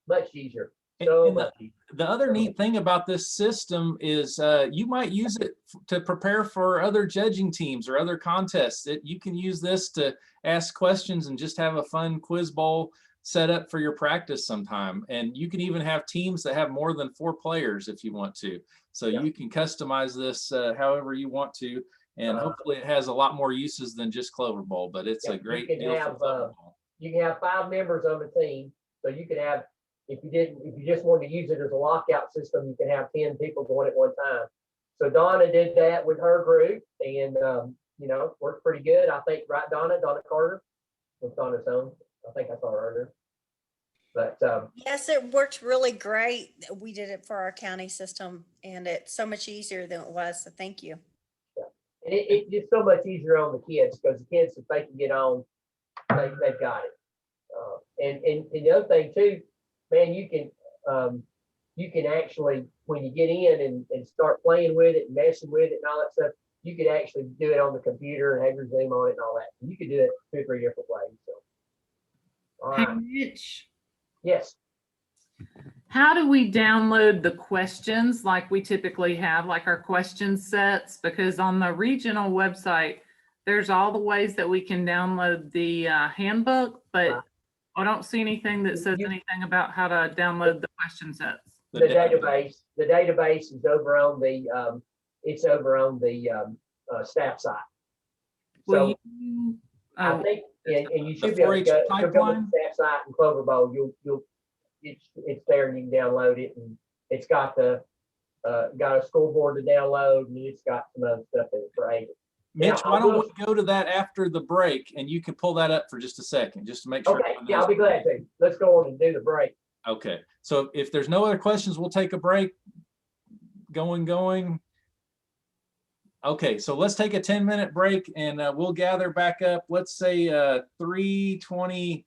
Much easier. And So much easier. the other neat thing about this system is you might use it to prepare for other judging teams or other contests. You can use this to ask questions and just have a fun quiz bowl set up for your practice sometime. And you can even have teams that have more than 4 players if you want to. So you can customize this however you want to. And hopefully it has a lot more uses than just Clover Bowl, but it's a great deal for Clover Bowl. You can have 5 members on the team. So you could have, if you just wanted to use it as a lockout system, you can have 10 people going at one time. So Donna did that with her group, and worked pretty good. I think, right, Donna Carter was Donna's own. I think I saw her earlier. But yes, it worked really great. We did it for our county system, and it's so much easier than it was. So thank you. and it's just so much easier on the kids, because the kids, if they can get on, they've got it. And the other thing too, man, you can actually, when you get in and start playing with it and messing with it and all that stuff, you could actually do it on the computer and have your Zoom on it and all that. You could do it 2 or 3 different ways. So, all Hey, right. Rich, Yes. how do we download the questions like we typically have, like our question sets? Because on the regional website, there's all the ways that we can download the handbook, but I don't see anything that says anything about how to download the question sets. The database is over on the staff site. Will So I think, and you should be able to go to the staff site in Clover Bowl. It's there and you can download it, and it's got a scoreboard to download, and it's got some other stuff in it for Aiden. Mitch, why don't we go to that after the break, and you can pull that up for just a second, just to make sure. Okay, yeah, I'll be glad to. Let's go on and do the break. Okay, so if there's no other questions, we'll take a break. Going. Okay, so let's take a 10-minute break, and we'll gather back up. Let's say 3:28.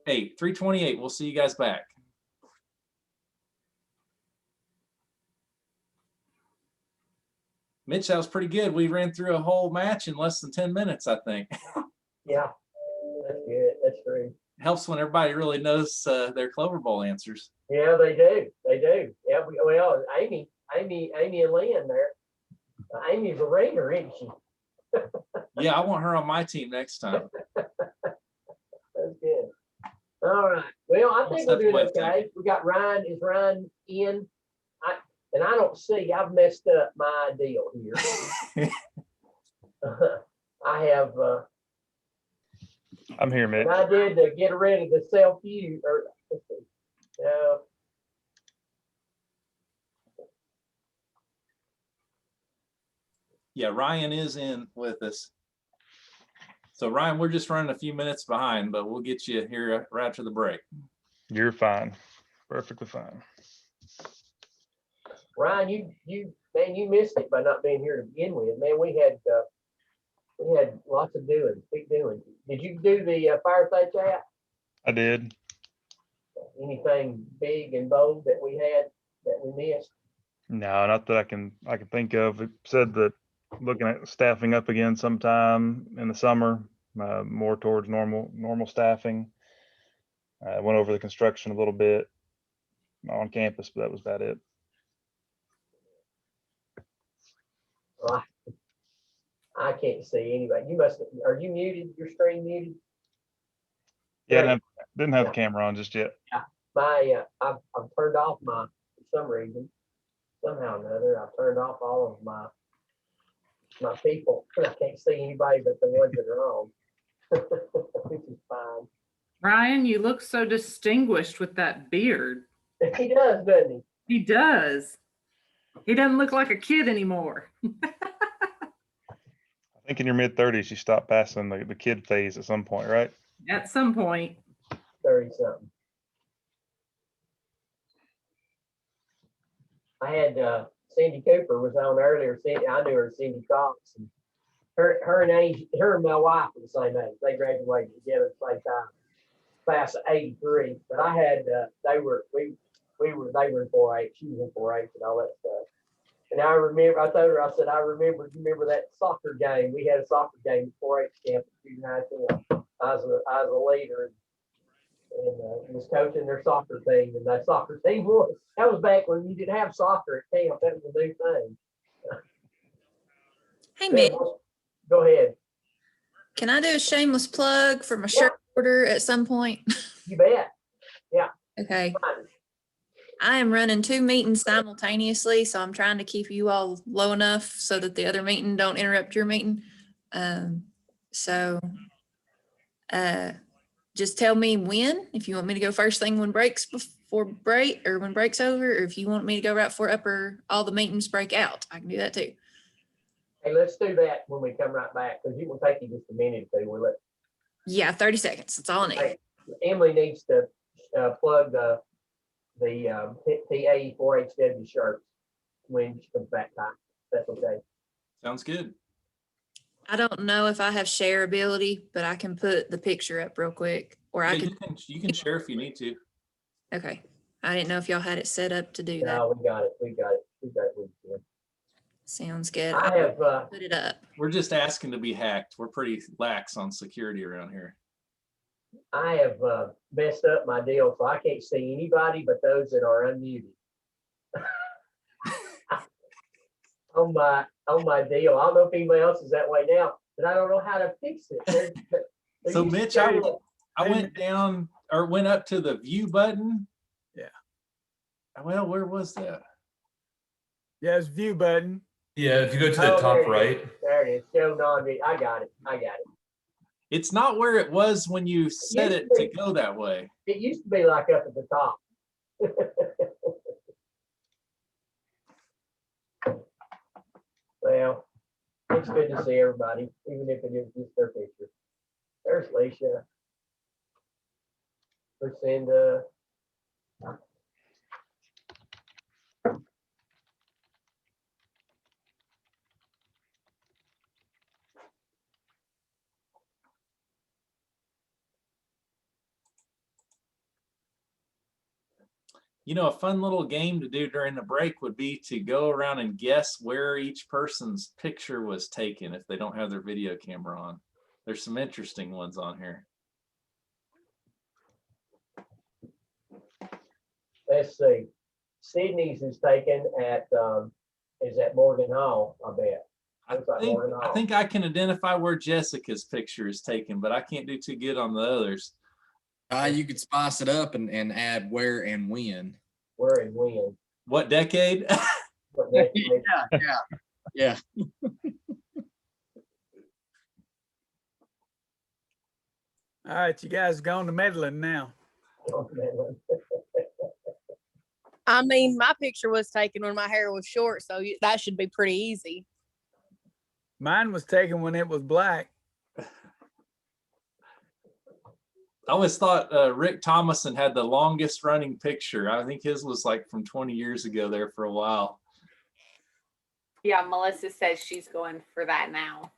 3:28. We'll see you guys back. Mitch, that was pretty good. We ran through a whole match in less than 10 minutes, I think. Yeah, that's good. That's great. Helps when everybody really knows their Clover Bowl answers. Yeah, they do. They do. Yeah, well, Amy and Lynn there. Amy's a ringer, isn't she? Yeah, I want her on my team next time. That's good. All right. Well, I think we're doing okay. We got Ryan. Is Ryan in? And I don't see. I've messed up my deal here. I have. I'm here, Mitch. I did get rid of the self-view. Or let's see. Yeah, Ryan is in with us. So Ryan, we're just running a few minutes behind, but we'll get you here right after the break. You're fine. Perfectly fine. Ryan, you missed it by not being here to begin with. Man, we had lots of doings, big doings. Did you do the Fireside Chat? I did. Anything big and bold that we had that we missed? No, not that I can think of. It said that looking at staffing up again sometime in the summer, more towards normal staffing. Went over the construction a little bit on campus, but that was about it. Well, I can't see anybody. You must. Are you muted? Your screen muted? Yeah, didn't have the camera on just yet. Yeah, I've turned off for some reason, somehow or another. I've turned off all of my people. I can't see anybody but the ones that are on, which is fine. Ryan, you look so distinguished with that beard. He does, doesn't he? He does. He doesn't look like a kid anymore. I think in your mid-30s, you stopped passing the kid phase at some point, right? At some point. 30-something. I had Cindy Cooper was on earlier. I knew her, Cindy Cox, and her and my wife were the same age. They graduated together at the same time, class of '83. But I had they were in 4-H. She was in 4-H and all that stuff. And I remember, I told her, I said, you remember that soccer game? We had a soccer game at 4-H camp at junior high camp. I was a leader and was coaching their soccer team. And that soccer team that was back when you didn't have soccer at camp. That was a new thing. Hey, Mitch, Go ahead. can I do a shameless plug for my shirt order at some point? You bet. Yeah. Okay. I am running 2 meetings simultaneously, so I'm trying to keep you all low enough so that the other meeting don't interrupt your meeting. Just tell me when, if you want me to go first thing when breaks before break or when break's over, or if you want me to go right before upper all the meetings break out, I can do that too. Hey, let's do that when we come right back, because it will take you just a minute or two, will it? Yeah, 30 seconds. That's all I need. Hey, Emily needs to plug the PA 4HW shirts when she comes back time. That's okay. Sounds good. I don't know if I have shareability, but I can put the picture up real quick, or I Yeah, can. you can share if you need to. Okay. I didn't know if y'all had it set up to do that. No, we got it. We got it. Sounds good. I have put it up. We're just asking to be hacked. We're pretty lax on security around here. I have messed up my deal, so I can't see anybody but those that are unmuted. on my deal. I don't know if anybody else is that way now, but I don't know how to fix it. So Mitch, I went down or went up to the view button. Yeah. Well, where was that? Yeah, it's view button. Yeah, if you go to the top right. There it is. Show non-video. I got it. It's not where it was when you set it to go that way. It used to be like up at the top. Well, it's good to see everybody, even if it is just their picture. There's Leisha. Lucinda. You know, a fun little game to do during the break would be to go around and guess where each person's picture was taken if they don't have their video camera on. There's some interesting ones on here. Let's see. Sydney's is taken at Morgan Hall, I bet. Looks like Morgan I Hall. think I can identify where Jessica's picture is taken, but I can't do too good on the others. You could spice it up and add where and when. Where and when. What decade? What decade? Yeah. All right, you guys going to meddling now. I mean, my picture was taken when my hair was short, so that should be pretty easy. Mine was taken when it was black. I always thought Rick Thomason had the longest running picture. I think his was like from 20 years ago there for a while. Yeah, Melissa says she's going for that now.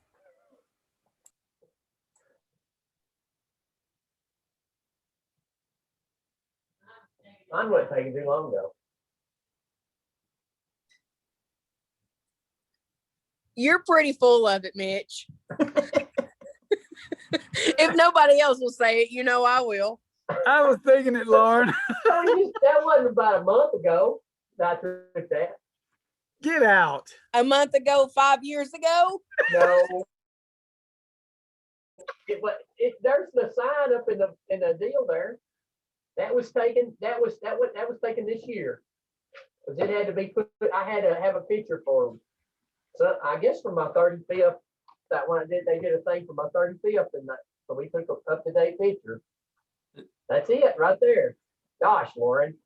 Mine wasn't taken too long ago. You're pretty full of it, Mitch. If nobody else will say it, you know I will. I was thinking it, Lauren. That wasn't about a month ago. I took that. Get out. A month ago, 5 years ago? No. There's the sign up in the deal there. That was taken. That was taken this year. Because it had to be put. I had to have a picture for them. So I guess for my 35th, that one they did a thing for my 35th, and so we took an up-to-date picture. That's it right there. Gosh, Lauren.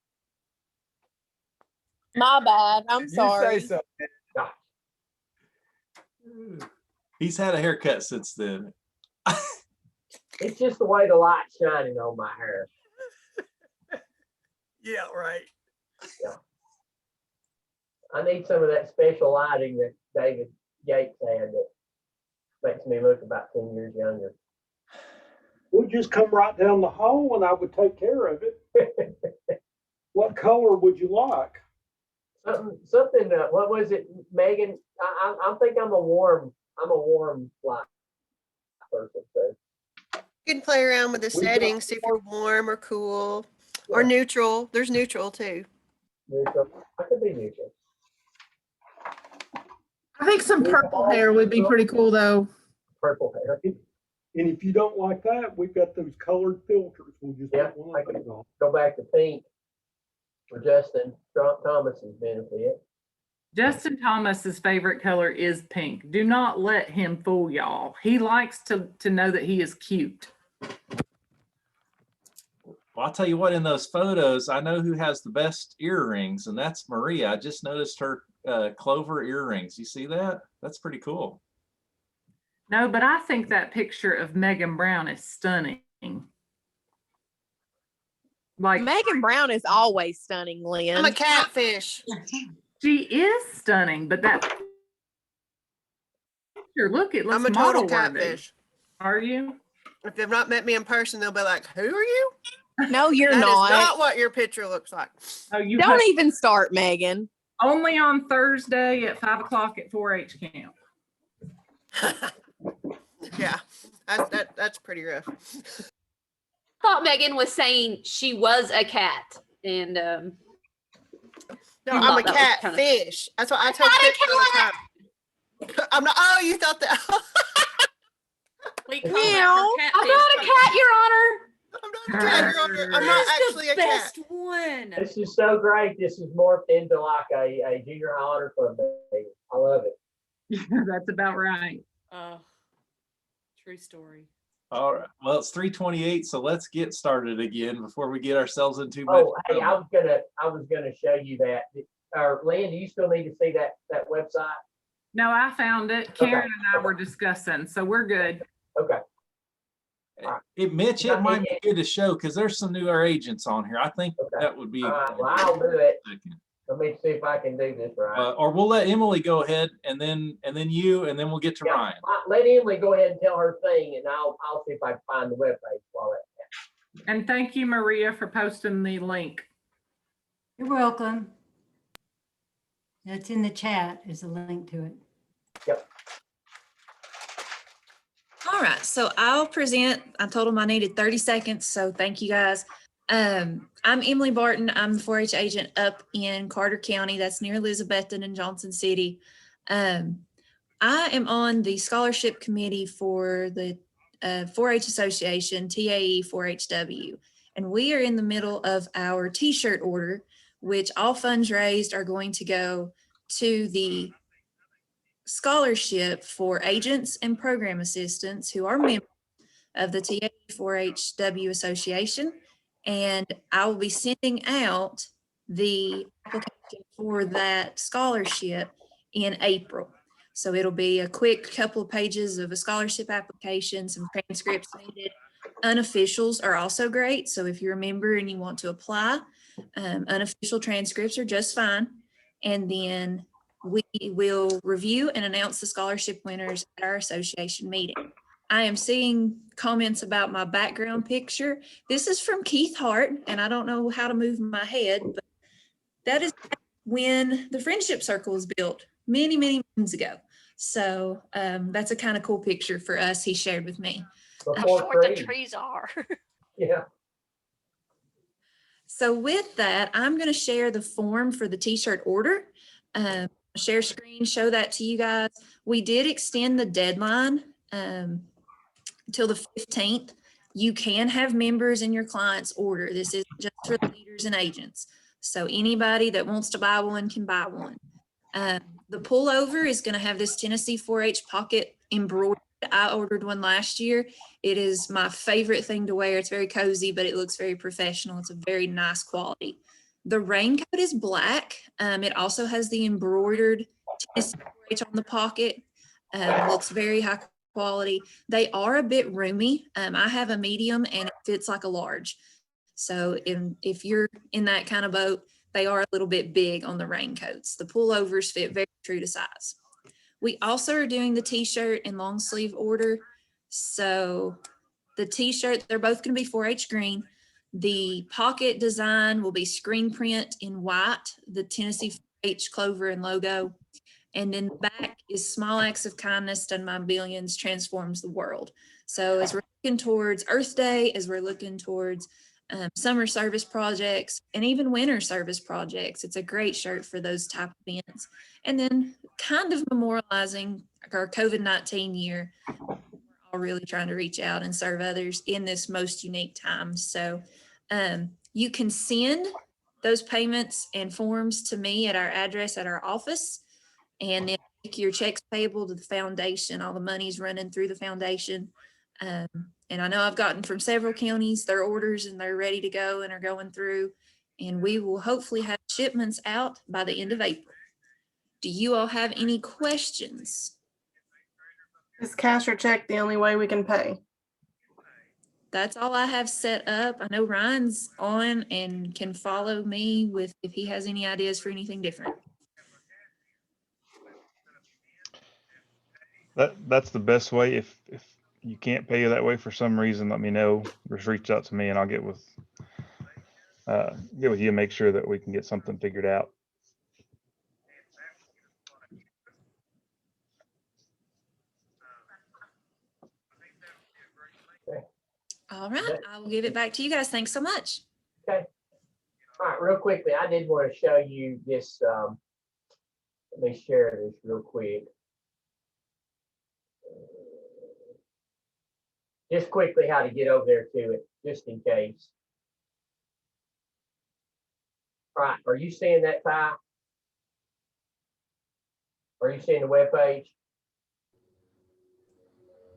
My bad. I'm sorry. You say so. Gosh. He's had a haircut since then. It's just the way the light's shining on my hair. Yeah, right. Yeah. I need some of that special lighting that David Yates had that makes me look about 10 years younger. We'll just come right down the hall and I would take care of it. What color would you like? Something. What was it, Megan? I think I'm a warm light person. So. You can play around with the settings, see if you're warm or cool or neutral. There's neutral too. Neutral. I could be neutral. I think some purple hair would be pretty cool though. Purple hair. And if you don't like that, we've got those colored filters. We'll just Yeah, I can go back to pink for Justin Thomas's benefit. Justin Thomas's favorite color is pink. Do not let him fool y'all. He likes to know that he is cute. Well, I'll tell you what, in those photos, I know who has the best earrings, and that's Maria. I just noticed her clover earrings. You see that? That's pretty cool. No, but I think that picture of Megan Brown is stunning. Like Megan Brown is always stunning, Lynn. I'm a catfish. She is stunning, but that picture, look, it looks I'm a total model-worthy. catfish. Are you? If they've not met me in person, they'll be like, "Who are you?" No, you're That is not. not what your picture looks like. Oh, you Don't even start, Megan. Only on Thursday at 5 o'clock at 4-H camp. Yeah, that's pretty rough. Thought Megan was saying she was a cat, and No, you I'm a thought that was kinda- catfish. That's what I tell kids all the time. I'm not. Oh, you thought that? We call I'm not a cat, Your Honor. I'm not actually a cat. Best one. This is so great. This is morphed into like a junior high honor club meeting. I love it. Yeah, that's about right. True story. All right. Well, it's 3:28, so let's get started again before we get ourselves into much Oh, hey, I was gonna show you that. Lynn, do you still need to see that website? No, I found it. Karen and I were discussing, so we're good. Okay. Mitch, it might be good to show because there's some newer agents on here. I think that would be. All right, well, I'll do it. Let me see if I can do this right. Or we'll let Emily go ahead, and then you, and then we'll get to Yeah, Ryan. let Emily go ahead and tell her thing, and I'll see if I can find the webpage while that. And thank you, Maria, for posting the link. You're welcome. That's in the chat is a link to it. Yep. All right, so I'll present. I told them I needed 30 seconds, so thank you guys. I'm Emily Barton. I'm the 4-H agent up in Carter County. That's near Elizabethton and Johnson City. I am on the scholarship committee for the 4-H Association, TAE 4HW, and we are in the middle of our t-shirt order, which all funds raised are going to go to the scholarship for agents and program assistants who are members of the TAE 4HW Association. And I will be sending out the application for that scholarship in April. So it'll be a quick couple of pages of a scholarship application, some transcripts needed. Unofficials are also great. So if you're a member and you want to apply, unofficial transcripts are just fine. And then we will review and announce the scholarship winners at our association meeting. I am seeing comments about my background picture. This is from Keith Hart, and I don't know how to move my head, but that is when the Friendship Circle was built many, many moons ago. So that's a kind of cool picture for us he shared with me. How short the trees are. Yeah. So with that, I'm going to share the form for the t-shirt order. Share screen, show that to you guys. We did extend the deadline until the 15th. You can have members in your client's order. This is just for the leaders and agents. So anybody that wants to buy one can buy one. The pullover is going to have this Tennessee 4-H pocket embroidered. I ordered one last year. It is my favorite thing to wear. It's very cozy, but it looks very professional. It's a very nice quality. The raincoat is black. It also has the embroidered Tennessee 4-H on the pocket. Looks very high quality. They are a bit roomy. I have a medium and it fits like a large. So if you're in that kind of boat, they are a little bit big on the raincoats. The pullovers fit very true to size. We also are doing the t-shirt in long sleeve order. So the t-shirt, they're both going to be 4-H green. The pocket design will be screen print in white, the Tennessee 4-H clover and logo. And in the back is small acts of kindness done by billions transforms the world. So as we're looking towards Earth Day, as we're looking towards summer service projects and even winter service projects, it's a great shirt for those type of events. And then kind of memorializing our COVID-19 year. We're all really trying to reach out and serve others in this most unique time. So you can send those payments and forms to me at our address at our office, and then make your checks payable to the foundation. All the money's running through the foundation. And I know I've gotten from several counties their orders and they're ready to go and are going through, and we will hopefully have shipments out by the end of April. Do you all have any questions? Is cash or check the only way we can pay? That's all I have set up. I know Ryan's on and can follow me with if he has any ideas for anything different. That's the best way. If you can't pay that way for some reason, let me know. Just reach out to me and I'll get with you and make sure that we can get something figured out. All right, I will give it back to you guys. Thanks so much. Okay. All right, real quickly, I did want to show you this. Let me share this real quick. Just quickly how to get over there to it, just in case. All right, are you seeing that, Ty? Are you seeing the web page?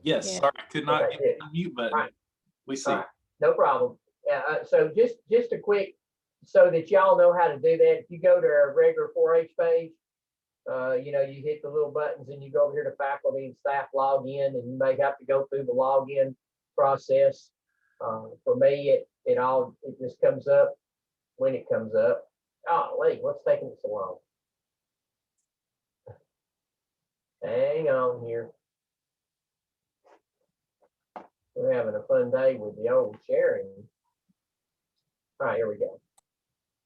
Yes, Yeah. sorry, I could not Okay, hit the mute button. Right. We see. All right, no problem. So just a quick, so that y'all know how to do that. If you go to our regular 4-H page, you hit the little buttons and you go over here to faculty and staff login, and you may have to go through the login process. For me, it just comes up when it comes up. Oh, wait, what's taking so long? Hang on here. We're having a fun day with the old sharing. All right, here we go.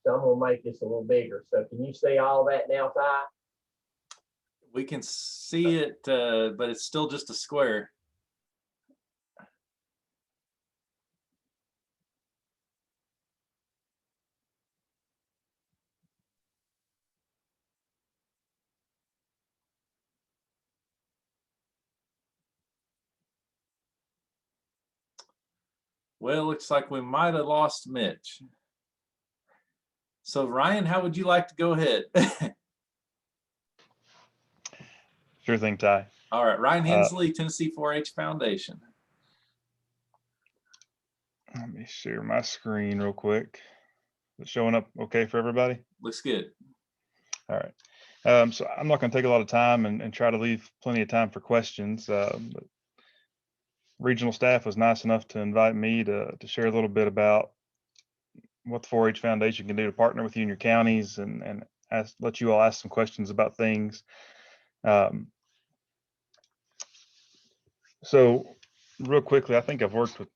So I'm gonna make this a little bigger. So can you see all that now, Ty? We can see it, but it's still just a square. Well, looks like we might have lost Mitch. So Ryan, how would you like to go ahead? Sure thing, Ty. All right, Ryan Hensley, Tennessee 4-H Foundation. Let me share my screen real quick. Is it showing up okay for everybody? Looks good. All right. So I'm not going to take a lot of time and try to leave plenty of time for questions. But regional staff was nice enough to invite me to share a little bit about what the 4-H Foundation can do to partner with you in your counties and let you all ask some questions about things. So real quickly, I think I've worked with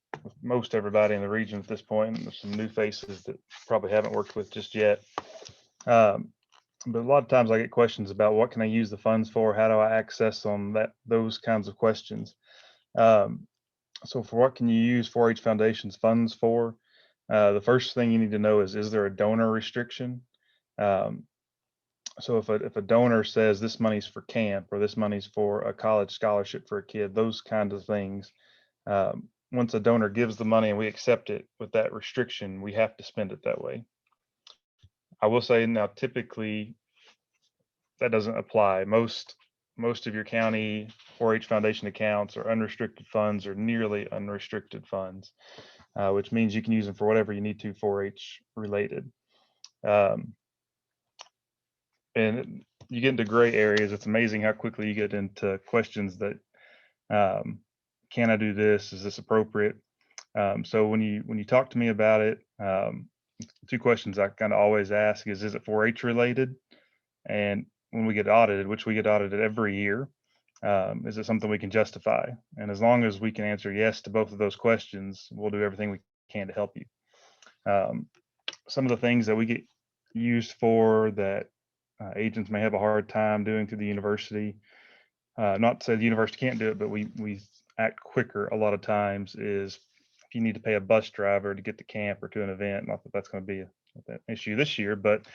most everybody in the region at this point, and there's some new faces that probably haven't worked with just yet. But a lot of times I get questions about what can I use the funds for? How do I access them? Those kinds of questions. So for what can you use 4-H Foundation's funds for? The first thing you need to know is there a donor restriction? So if a donor says this money's for camp or this money's for a college scholarship for a kid, those kinds of things, once a donor gives the money and we accept it with that restriction, we have to spend it that way. I will say now, typically that doesn't apply. Most of your county 4-H Foundation accounts are unrestricted funds or nearly unrestricted funds, which means you can use them for whatever you need to 4-H related. And you get into gray areas. It's amazing how quickly you get into questions that, can I do this? Is this appropriate? So when you talk to me about it, two questions I kind of always ask is it 4-H related? And when we get audited, which we get audited every year, is it something we can justify? And as long as we can answer yes to both of those questions, we'll do everything we can to help you. Some of the things that we get used for that agents may have a hard time doing through the university, not to say the university can't do it, but we act quicker a lot of times, is if you need to pay a bus driver to get to camp or to an event, not that that's going to be an issue this year, but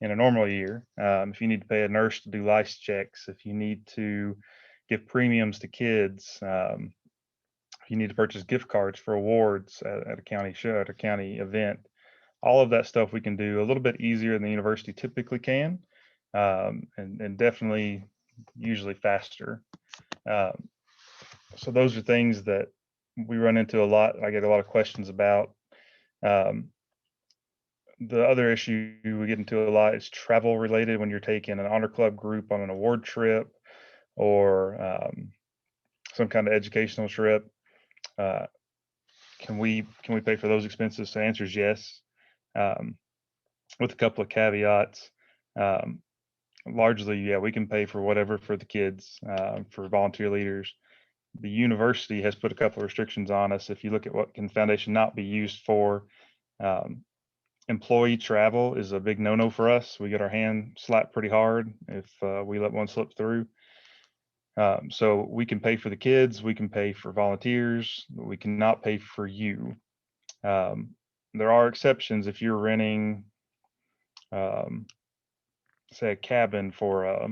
in a normal year, if you need to pay a nurse to do lice checks, if you need to give premiums to kids, if you need to purchase gift cards for awards at a county show, at a county event, all of that stuff we can do a little bit easier than the university typically can, and definitely usually faster. So those are things that we run into a lot. I get a lot of questions about. The other issue we get into a lot is travel related. When you're taking an honor club group on an award trip or some kind of educational trip, can we pay for those expenses? The answer is yes, with a couple of caveats. Largely, yeah, we can pay for whatever for the kids, for volunteer leaders. The university has put a couple of restrictions on us. If you look at what can foundation not be used for, employee travel is a big no-no for us. We get our hand slapped pretty hard if we let one slip through. So we can pay for the kids, we can pay for volunteers, but we cannot pay for you. There are exceptions if you're renting, say, a cabin for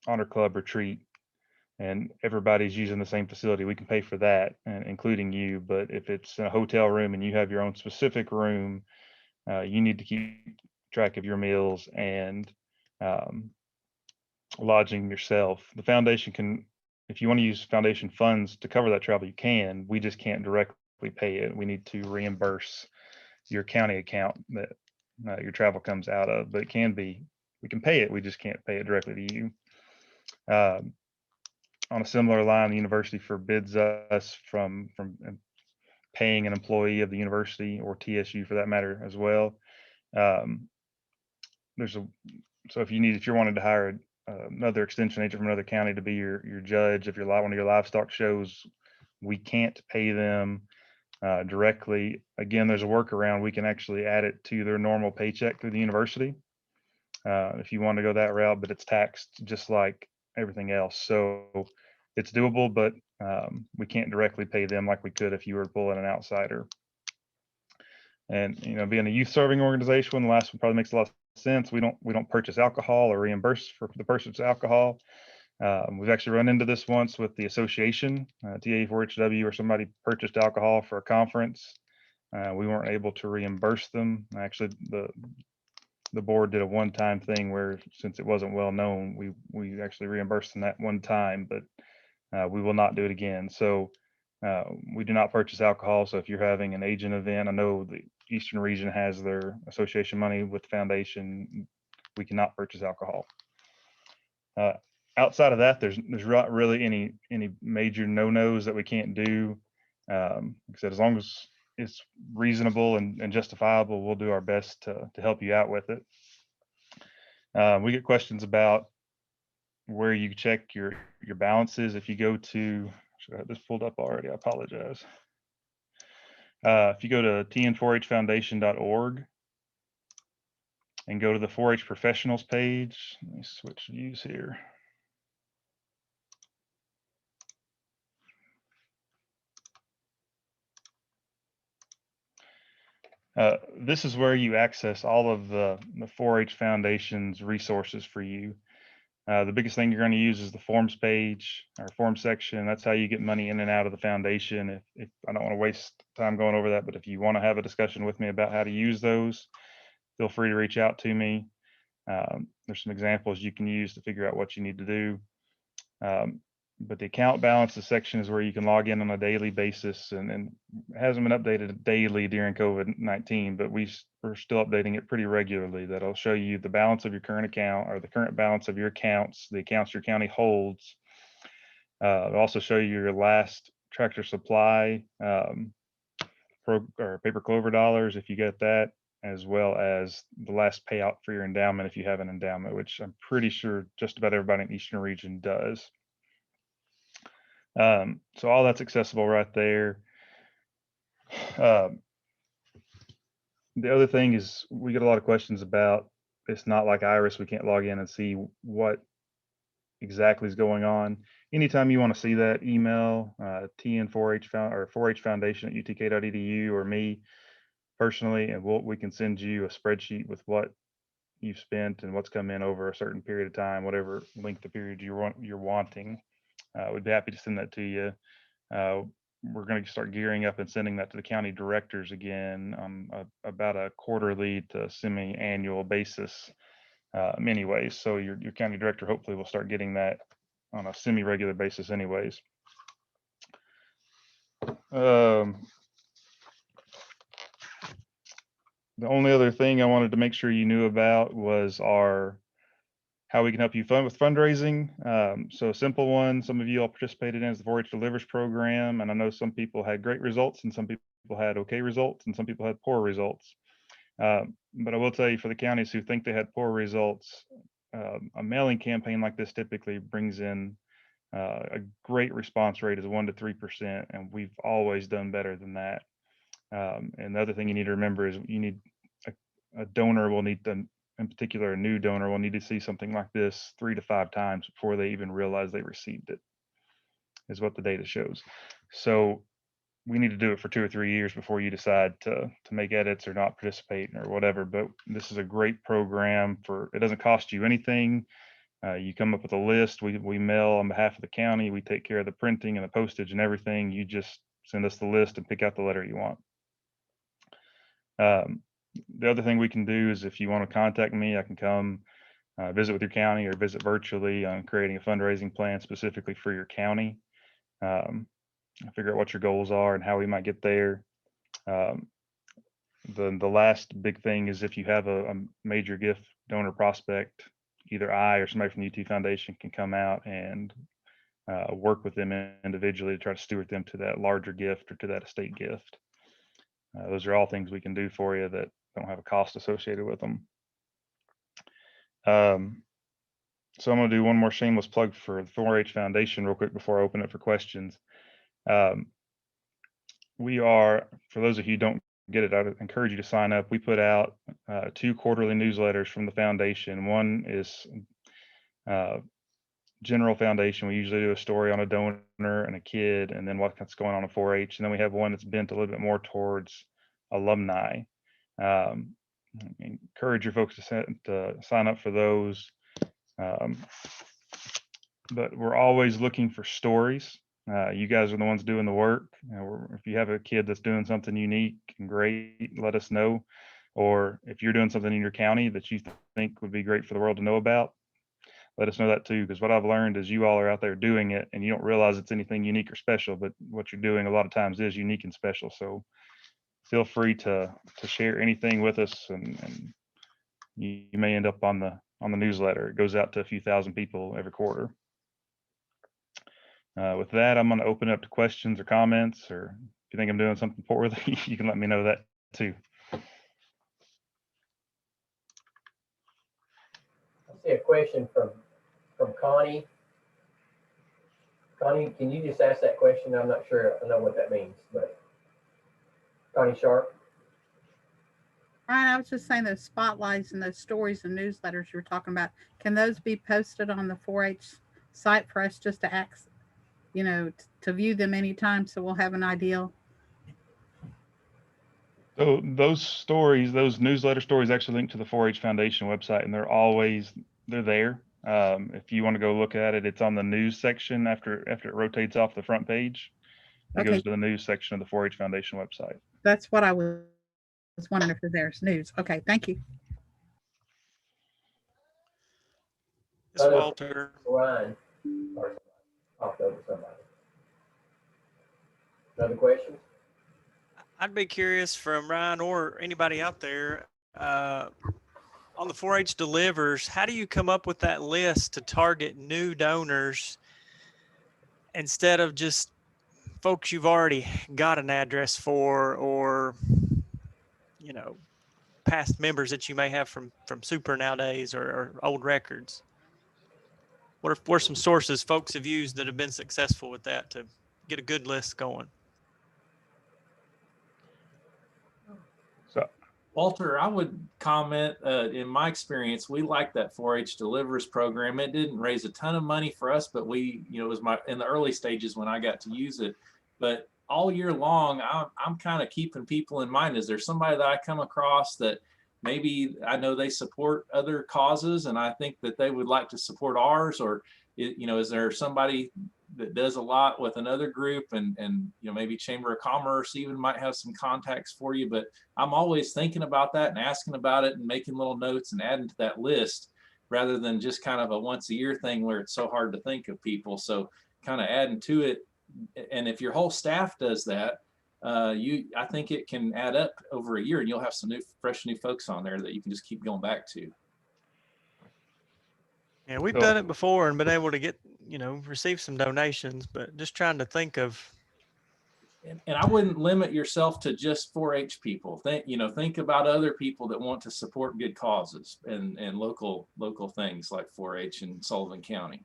honor club retreat and everybody's using the same facility, we can pay for that, and including you. But if it's a hotel room and you have your own specific room, you need to keep track of your meals and lodging yourself. The foundation can, if you want to use foundation funds to cover that travel, you can. We just can't directly pay it. We need to reimburse your county account that your travel comes out of. But it can be, we can pay it, we just can't pay it directly to you. On a similar line, the university forbids us from paying an employee of the university, or TSU for that matter as well. So if you're wanting to hire another extension agent from another county to be your judge of one of your livestock shows, we can't pay them directly. Again, there's a workaround. We can actually add it to their normal paycheck through the university if you want to go that route, but it's taxed just like everything else. So it's doable, but we can't directly pay them like we could if you were pulling an outsider. And being a youth serving organization, the last one probably makes a lot of sense. We don't purchase alcohol or reimburse for the purchase of alcohol. We've actually run into this once with the association, TA4HW, where somebody purchased alcohol for a conference. We weren't able to reimburse them. Actually, the board did a one-time thing where, since it wasn't well known, we actually reimbursed them that one time, but we will not do it again. So we do not purchase alcohol. So if you're having an agent event, I know the Eastern region has their association money with the foundation. We cannot purchase alcohol. Outside of that, there's not really any major no-nos that we can't do. Like I said, as long as it's reasonable and justifiable, we'll do our best to help you out with it. We get questions about where you check your balances. If you go to, should I have this pulled up already? I apologize. If you go to tn4hfoundation.org and go to the 4-H professionals page, let me switch views here. This is where you access all of the 4-H Foundation's resources for you. The biggest thing you're going to use is the forms page or form section. That's how you get money in and out of the foundation. If I don't want to waste time going over that, but if you want to have a discussion with me about how to use those, feel free to reach out to me. There's some examples you can use to figure out what you need to do. But the account balances section is where you can log in on a daily basis, and it hasn't been updated daily during COVID-19, but we're still updating it pretty regularly. That'll show you the balance of your current account, or the current balance of your accounts, the accounts your county holds. It'll also show you your last Tractor Supply or paper clover dollars if you get that, as well as the last payout for your endowment if you have an endowment, which I'm pretty sure just about everybody in Eastern region does. So all that's accessible right there. The other thing is we get a lot of questions about, it's not like Iris, we can't log in and see what exactly is going on. Anytime you want to see that, email TN4H or 4H Foundation at utk.edu or me personally, and we can send you a spreadsheet with what you've spent and what's come in over a certain period of time, whatever length of period you're wanting. We'd be happy to send that to you. We're going to start gearing up and sending that to the county directors again on about a quarterly to semi-annual basis anyways. So your county director hopefully will start getting that on a semi-regular basis anyways. The only other thing I wanted to make sure you knew about was how we can help you with fundraising. So a simple one, some of you all participated in, is the 4-H Delivers program. And I know some people had great results and some people had okay results and some people had poor results. But I will tell you, for the counties who think they had poor results, a mailing campaign like this typically brings in a great response rate is 1 to 3%. And we've always done better than that. And the other thing you need to remember is you need a donor will need to, in particular, a new donor will need to see something like this 3 to 5 times before they even realize they received it, is what the data shows. So we need to do it for 2 or 3 years before you decide to make edits or not participate or whatever. But this is a great program it doesn't cost you anything. You come up with a list, we mail on behalf of the county, we take care of the printing and the postage and everything. You just send us the list and pick out the letter you want. The other thing we can do is, if you want to contact me, I can come visit with your county or visit virtually on creating a fundraising plan specifically for your county. Figure out what your goals are and how we might get there. The last big thing is, if you have a major gift donor prospect, either I or somebody from the UT Foundation can come out and work with them individually to try to steward them to that larger gift or to that estate gift. Those are all things we can do for you that don't have a cost associated with them. So I'm going to do one more shameless plug for the 4-H Foundation real quick before I open it for questions. we are, for those of you who don't get it, I would encourage you to sign up. We put out 2 quarterly newsletters from the foundation. One is general foundation. We usually do a story on a donor and a kid, and then what's going on in 4-H. And then we have one that's bent a little bit more towards alumni. Encourage your folks to sign up for those. But we're always looking for stories. You guys are the ones doing the work. If you have a kid that's doing something unique and great, let us know. Or if you're doing something in your county that you think would be great for the world to know about, let us know that too. Because what I've learned is you all are out there doing it and you don't realize it's anything unique or special, but what you're doing a lot of times is unique and special. So feel free to share anything with us, and you may end up on the newsletter. It goes out to a few thousand people every quarter. With that, I'm going to open it up to questions or comments, or if you think I'm doing something poorly, you can let me know that too. I see a question from Connie. Connie, can you just ask that question? I'm not sure I know what that means, but Connie Sharp. Ryan, I was just saying those spotlights and those stories and newsletters you were talking about, can those be posted on the 4-H site for us just to access, to view them anytime, so we'll have an idea? So those stories, those newsletter stories actually link to the 4-H Foundation website, and they're there. If you want to go look at it, it's on the news section after it rotates off the front page. It goes to the news section of the 4-H Foundation website. That's what I was wondering, if there's news. Okay, thank you. It's Walter. Ryan, or talked over somebody. Other questions? I'd be curious from Ryan or anybody out there on the 4-H Delivers, how do you come up with that list to target new donors instead of just folks you've already got an address for, or past members that you may have from Super nowadays, or old records? What are some sources folks have used that have been successful with that to get a good list going? So, Walter, I would comment, in my experience, we like that 4-H Delivers program. It didn't raise a ton of money for us, but it was in the early stages when I got to use it. But all year long, I'm kind of keeping people in mind. Is there somebody that I come across that maybe I know they support other causes and I think that they would like to support ours? Or, is there somebody that does a lot with another group, and maybe Chamber of Commerce even might have some contacts for you? But I'm always thinking about that and asking about it and making little notes and adding to that list, rather than just kind of a once a year thing where it's so hard to think of people. So kind of adding to it. And if your whole staff does that, I think it can add up over a year, and you'll have some fresh new folks on there that you can just keep going back to. Yeah, we've done it before and been able to get, receive some donations, but just trying to think of. And I wouldn't limit yourself to just 4-H people. Think about other people that want to support good causes and local things like 4-H in Sullivan County.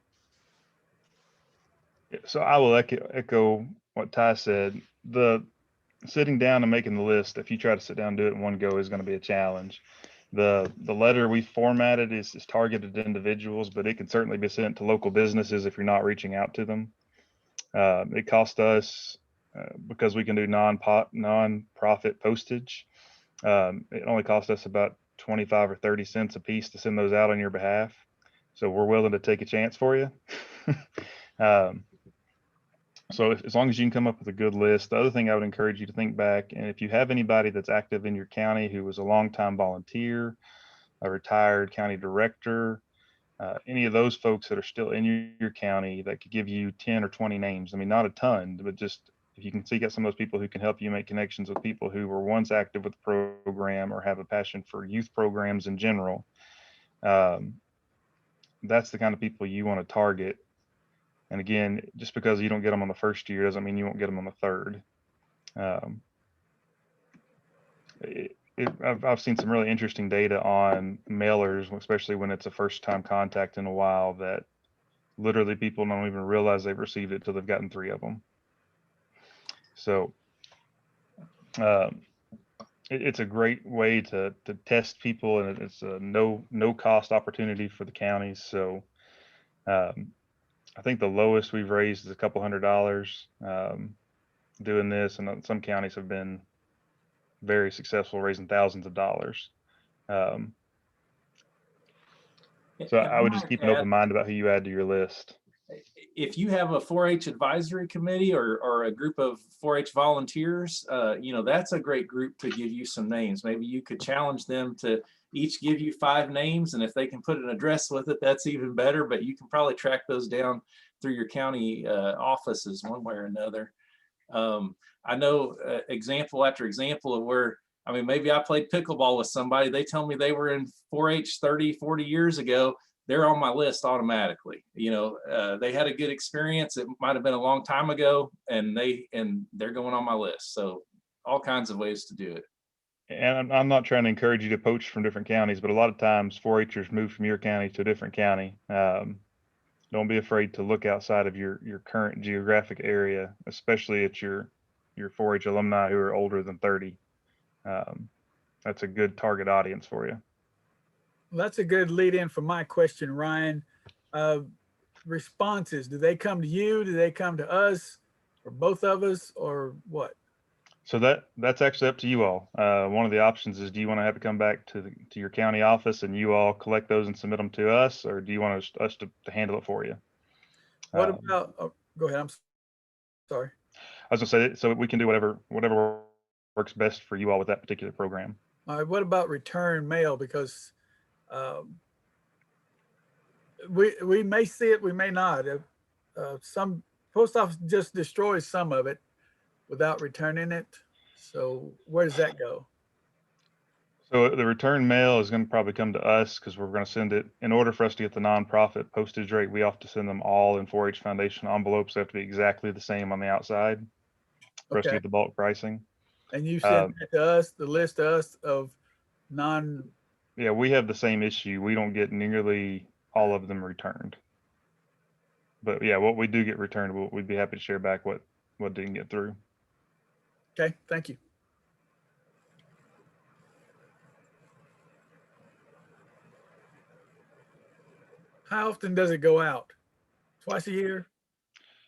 So I will echo what Ty said. The sitting down and making the list, if you try to sit down and do it in one go, is going to be a challenge. The letter we formatted is targeted to individuals, but it can certainly be sent to local businesses if you're not reaching out to them. It costs us, because we can do non-profit postage, it only costs us about 25 or 30 cents a piece to send those out on your behalf. So we're willing to take a chance for you. So as long as you can come up with a good list. The other thing I would encourage you to think back, and if you have anybody that's active in your county who was a longtime volunteer, a retired county director, any of those folks that are still in your county that could give you 10 or 20 names. I mean, not a ton, but just if you can seek out some of those people who can help you make connections with people who were once active with the program or have a passion for youth programs in general. That's the kind of people you want to target. And again, just because you don't get them on the first year doesn't mean you won't get them on the third. I've seen some really interesting data on mailers, especially when it's a first time contact in a while, that literally people don't even realize they've received it till they've gotten 3 of them. So It's a great way to test people, and it's a no cost opportunity for the counties. So I think the lowest we've raised is a couple $100 doing this, and some counties have been very successful raising thousands of dollars. So I would just keep an open mind about who you add to your list. If you have a 4-H advisory committee or a group of 4-H volunteers, that's a great group to give you some names. Maybe you could challenge them to each give you 5 names, and if they can put an address with it, that's even better. But you can probably track those down through your county offices one way or another. I know example after example of where, maybe I played pickleball with somebody. They tell me they were in 4-H 30, 40 years ago. They're on my list automatically. They had a good experience. It might've been a long time ago, and they're going on my list. So all kinds of ways to do it. And I'm not trying to encourage you to poach from different counties, but a lot of times 4-Hers move from your county to a different county. Don't be afraid to look outside of your current geographic area, especially at your 4-H alumni who are older than 30. That's a good target audience for you. Well, that's a good lead in for my question, Ryan. Responses, do they come to you? Do they come to us, or both of us, or what? So that's actually up to you all. One of the options is, do you want to have it come back to your county office and you all collect those and submit them to us, or do you want us to handle it for you? What about, go ahead, I'm sorry. I was gonna say, so we can do whatever works best for you all with that particular program. All right, what about return mail? Because we may see it, we may not. Some post office just destroys some of it without returning it. So where does that go? So the return mail is going to probably come to us, because we're going to send it, in order for us to get the nonprofit postage rate, we have to send them all in 4-H Foundation envelopes. They have to be exactly the same on the outside for us to get the bulk pricing. And you send that to us, the list to us of Yeah, we have the same issue. We don't get nearly all of them returned. But yeah, what we do get returned, we'd be happy to share back what didn't get through. Okay, thank you. How often does it go out? Twice a year?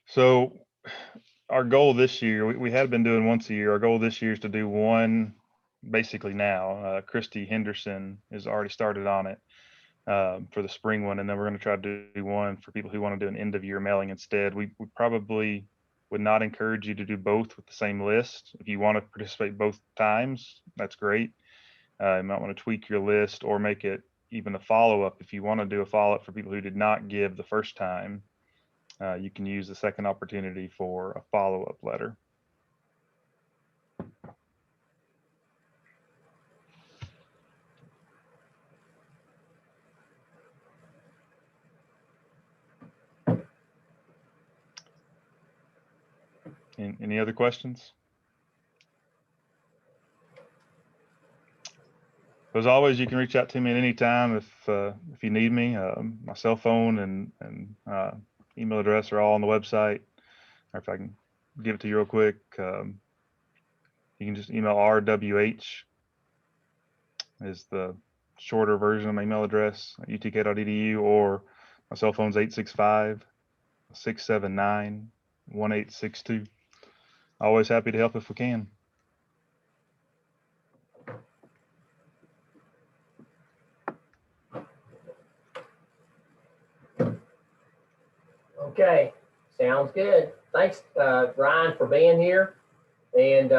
So our goal this year, we had been doing once a year. Our goal this year is to do one basically now. Christy Henderson has already started on it for the spring one. And then we're going to try to do one for people who want to do an end of year mailing instead. We probably would not encourage you to do both with the same list. If you want to participate both times, that's great. You might want to tweak your list or make it even a follow-up. If you want to do a follow-up for people who did not give the first time, you can use the second opportunity for a follow-up letter. Any other questions? As always, you can reach out to me at any time if you need me. My cell phone and email address are all on the website. Or if I can give it to you real quick, you can just email RWH is the shorter version of my email address at utk.edu, or my cell phone's 865-679-1862. Always happy to help if we can. Okay, sounds good. Thanks, Ryan, for being here. And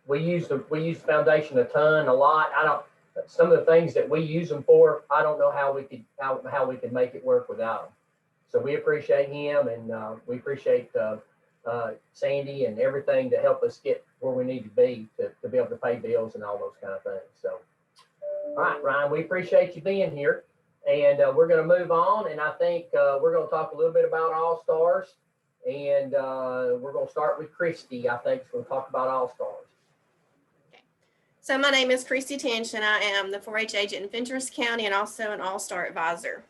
we use the foundation a lot. Some of the things that we use them for, I don't know how we could make it work without them. So we appreciate him, and we appreciate Sandy and everything to help us get where we need to be to be able to pay bills and all those kind of things. So, all right, Ryan, we appreciate you being here. And we're going to move on, and I think we're going to talk a little bit about All-Stars, and we're going to start with Christy. I think is going to talk about All-Stars. So my name is Christy Tinch, and I am the 4-H agent in Fentress County and also an All-Star advisor.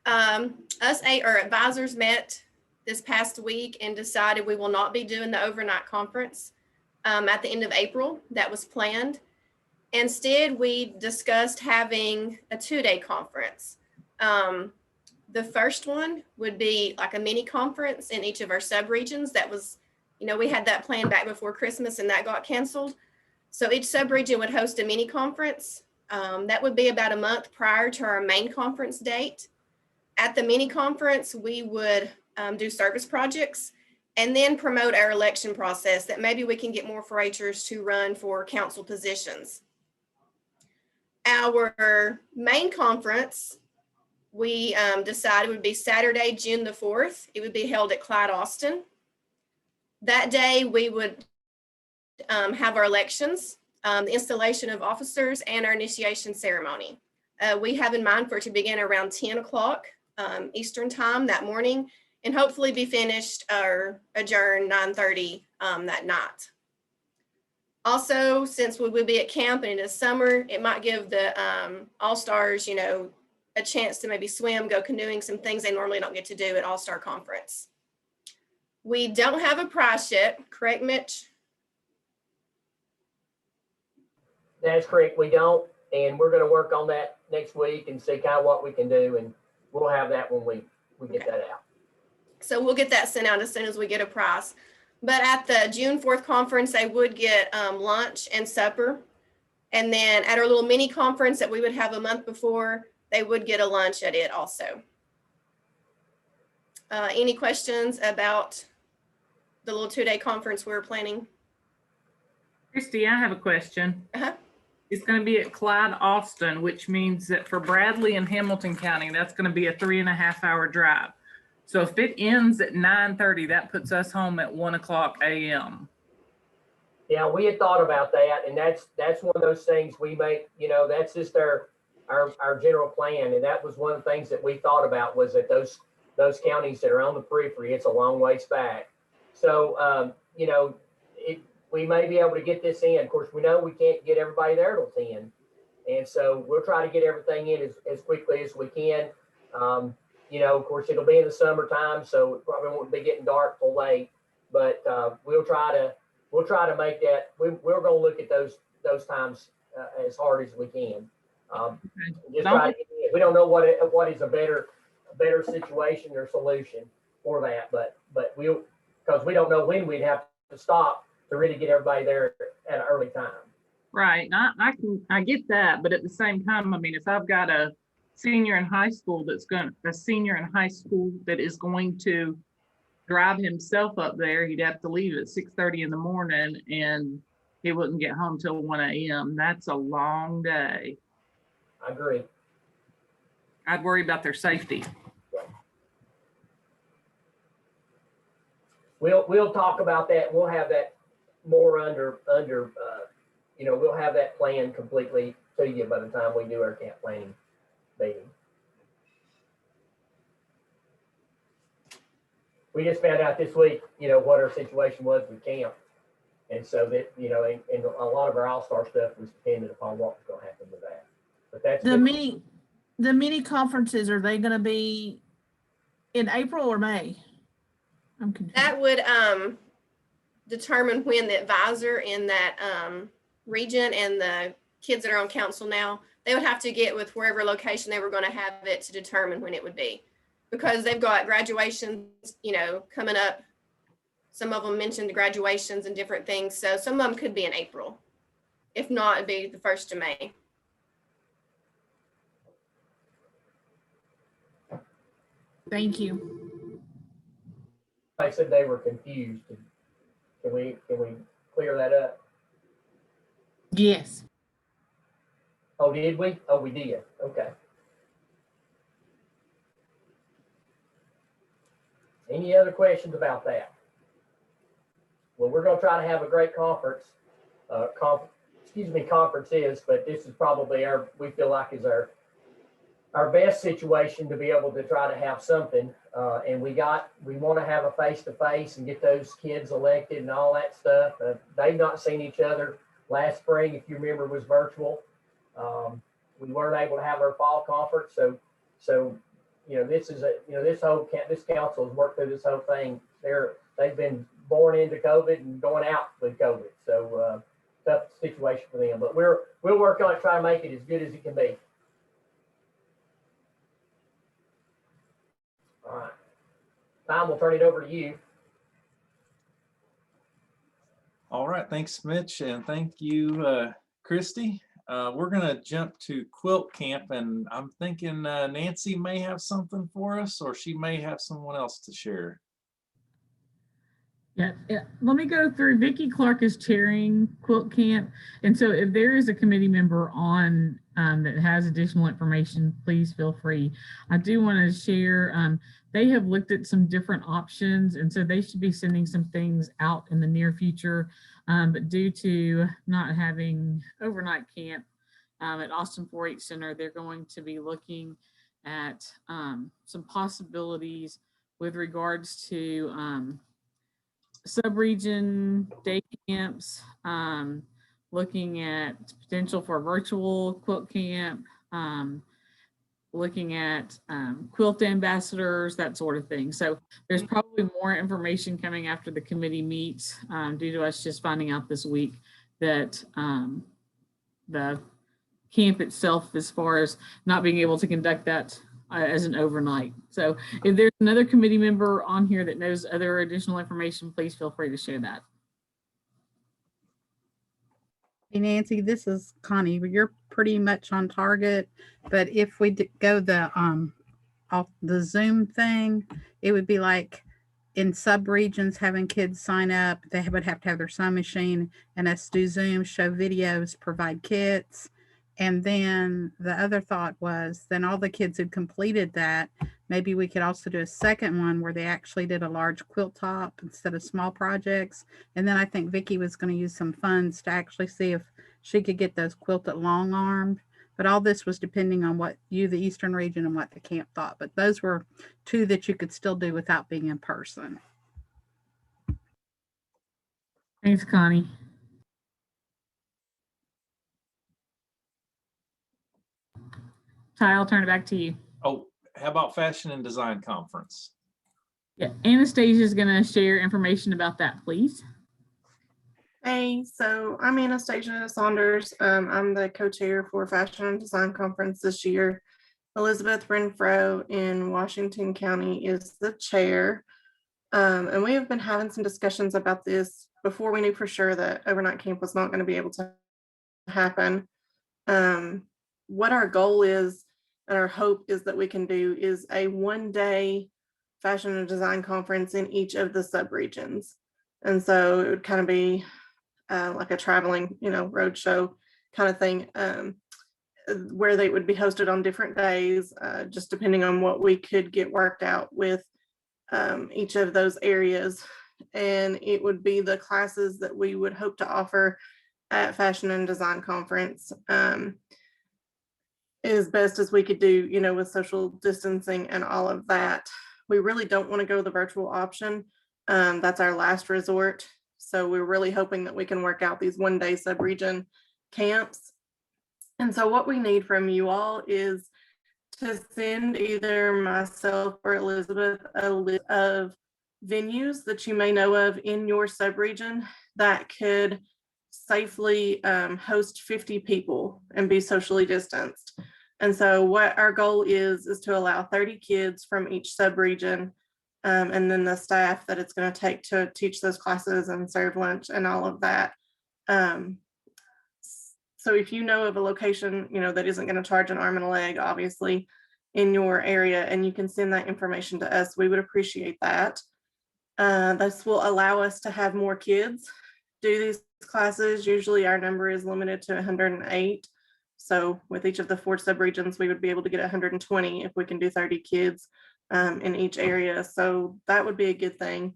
Us advisors met this past week and decided we will not be doing the overnight conference. at the end of April that was planned. Instead, we discussed having a 2-day conference. The first one would be like a mini conference in each of our subregions. That was, we had that planned back before Christmas and that got canceled. So each subregion would host a mini conference. That would be about a month prior to our main conference date. At the mini conference, we would do service projects and then promote our election process that maybe we can get more 4-Hers to run for council positions. Our main conference, we decided would be Saturday, June the 4th. It would be held at Clyde Austin. That day, we would have our elections, the installation of officers, and our initiation ceremony. We have in mind for it to begin around 10 o'clock Eastern time that morning, and hopefully be finished or adjourned 9:30 that night. Also, since we would be at camp and it is summer, it might give the All-Stars, a chance to maybe swim, go canoeing, some things they normally don't get to do at All-Star Conference. We don't have a prize yet, correct, Mitch? That's correct, we don't, and we're gonna work on that next week and see kind of what we can do, and we'll have that when we get that out. So we'll get that sent out as soon as we get a prize. But at the June 4th conference, they would get lunch and supper. And then at our little mini conference that we would have a month before, they would get a lunch at it also. Any questions about the little 2-day conference we're planning? Christy, I have a question. It's going to be at Clyde Austin, which means that for Bradley and Hamilton County, that's going to be a 3.5-hour drive. So if it ends at 9:30, that puts us home at 1:00 a.m. Yeah, we had thought about that, and that's one of those things we make, that's just our general plan. And that was one of the things that we thought about, was that those counties that are on the periphery, it's a long ways back. So, we may be able to get this in. Of course, we know we can't get everybody there till 10. And so we'll try to get everything in as quickly as we can. Of course, it'll be in the summertime, so it probably won't be getting dark till late, but we'll try to make that. We're going to look at those times as hard as we can. Just try to get in. We don't know what is a better situation or solution for that, but because we don't know when we'd have to stop to really get everybody there at an early time. Right. I get that, but at the same time, if I've got a senior in high school that is going to drive himself up there, he'd have to leave at 6:30 in the morning and he wouldn't get home till 1 a.m. That's a long day. I agree. I'd worry about their safety. We'll talk about that. We'll have that more under we'll have that plan completely to you by the time we do our camp planning meeting. We just found out this week, what our situation was with camp. And so that, and a lot of our All-Star stuff was dependent upon what was going to happen with that. But that's the mini conferences, are they going to be in April or May? I'm confused. That would determine when the advisor in that region and the kids that are on council now, they would have to get with wherever location they were going to have it to determine when it would be, because they've got graduations, coming up. Some of them mentioned graduations and different things. So some of them could be in April. If not, it'd be the 1st of May. Thank you. I said they were confused. Can we clear that up? Yes. Oh, did we? Oh, we did. Okay. Any other questions about that? Well, we're going to try to have a great conference. Conferences, but this is probably we feel like is our best situation to be able to try to have something. And we want to have a face-to-face and get those kids elected and all that stuff. They've not seen each other. Last spring, if you remember, was virtual. We weren't able to have our fall conference. So this is this council has worked through this whole thing. They've been born into COVID and going out with COVID. So tough situation for them. But we'll work on it, try to make it as good as it can be. All right. Tom, we'll turn it over to you. All right, thanks, Mitch, and thank you, Christy. We're gonna jump to quilt camp, and I'm thinking Nancy may have something for us, or she may have someone else to share. Yeah, let me go through. Vicki Clark is chairing quilt camp, and so if there is a committee member on that has additional information, please feel free. I do want to share. They have looked at some different options, and so they should be sending some things out in the near future. But due to not having overnight camp at Austin 4-H Center, they're going to be looking at some possibilities with regards to sub-region day camps, looking at potential for virtual quilt camp, looking at quilt ambassadors, that sort of thing. So there's probably more information coming after the committee meets due to us just finding out this week that the camp itself, as far as not being able to conduct that as an overnight. So if there's another committee member on here that knows other additional information, please feel free to share that. Hey Nancy, this is Connie. You're pretty much on target, but if we go the off the Zoom thing, it would be like in sub-regions having kids sign up. They would have to have their sewing machine and us do Zoom, show videos, provide kits. And then the other thought was then all the kids who completed that, maybe we could also do a second one where they actually did a large quilt top instead of small projects. And then I think Vicki was going to use some funds to actually see if she could get those quilted long armed. But all this was depending on what you, the Eastern region, and what the camp thought. But those were two that you could still do without being in person. Thanks, Connie. Ty, I'll turn it back to you. Oh, how about Fashion and Design Conference? Yeah, Anastasia is going to share information about that, please. Hey, so I'm Anastasia Saunders. I'm the co-chair for Fashion and Design Conference this year. Elizabeth Renfro in Washington County is the chair. And we have been having some discussions about this before we knew for sure that overnight camp was not going to be able to happen. What our goal is and our hope is that we can do is a one-day fashion and design conference in each of the sub-regions. And so it would kind of be like a traveling, road show kind of thing, where they would be hosted on different days, just depending on what we could get worked out with each of those areas. And it would be the classes that we would hope to offer at Fashion and Design Conference. As best as we could do, with social distancing and all of that. We really don't want to go the virtual option. That's our last resort. So we're really hoping that we can work out these one-day sub-region camps. And so what we need from you all is to send either myself or Elizabeth a list of venues that you may know of in your sub-region that could safely host 50 people and be socially distanced. And so what our goal is to allow 30 kids from each sub-region and then the staff that it's going to take to teach those classes and serve lunch and all of that. So if you know of a location, that isn't going to charge an arm and a leg, obviously, in your area, and you can send that information to us, we would appreciate that. This will allow us to have more kids do these classes. Usually our number is limited to 108. So with each of the 4 sub-regions, we would be able to get 120 if we can do 30 kids in each area. So that would be a good thing.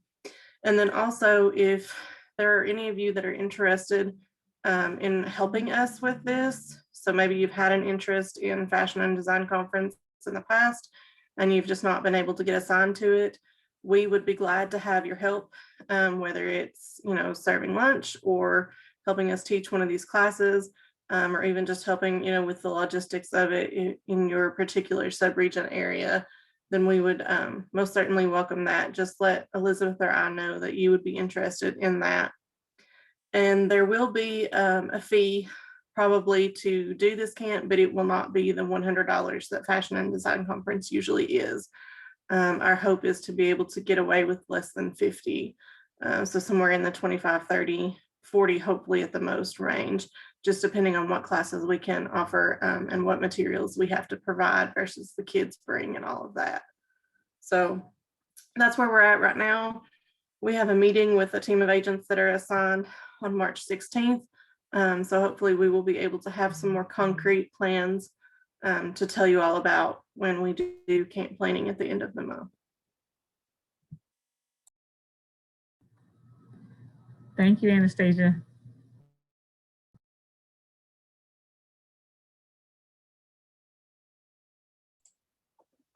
And then also, if there are any of you that are interested in helping us with this, so maybe you've had an interest in Fashion and Design Conference in the past, and you've just not been able to get assigned to it, we would be glad to have your help, whether it's, serving lunch or helping us teach one of these classes, or even just helping, with the logistics of it in your particular sub-region area. then we would most certainly welcome that. Just let Elizabeth or I know that you would be interested in that. And there will be a fee probably to do this camp, but it will not be the $100 that Fashion and Design Conference usually is. Our hope is to be able to get away with less than 50. So somewhere in the 25, 30, 40, hopefully at the most range, just depending on what classes we can offer and what materials we have to provide versus the kids bring and all of that. So that's where we're at right now. We have a meeting with a team of agents that are assigned on March 16th. So hopefully we will be able to have some more concrete plans to tell you all about when we do camp planning at the end of the month. Thank you, Anastasia.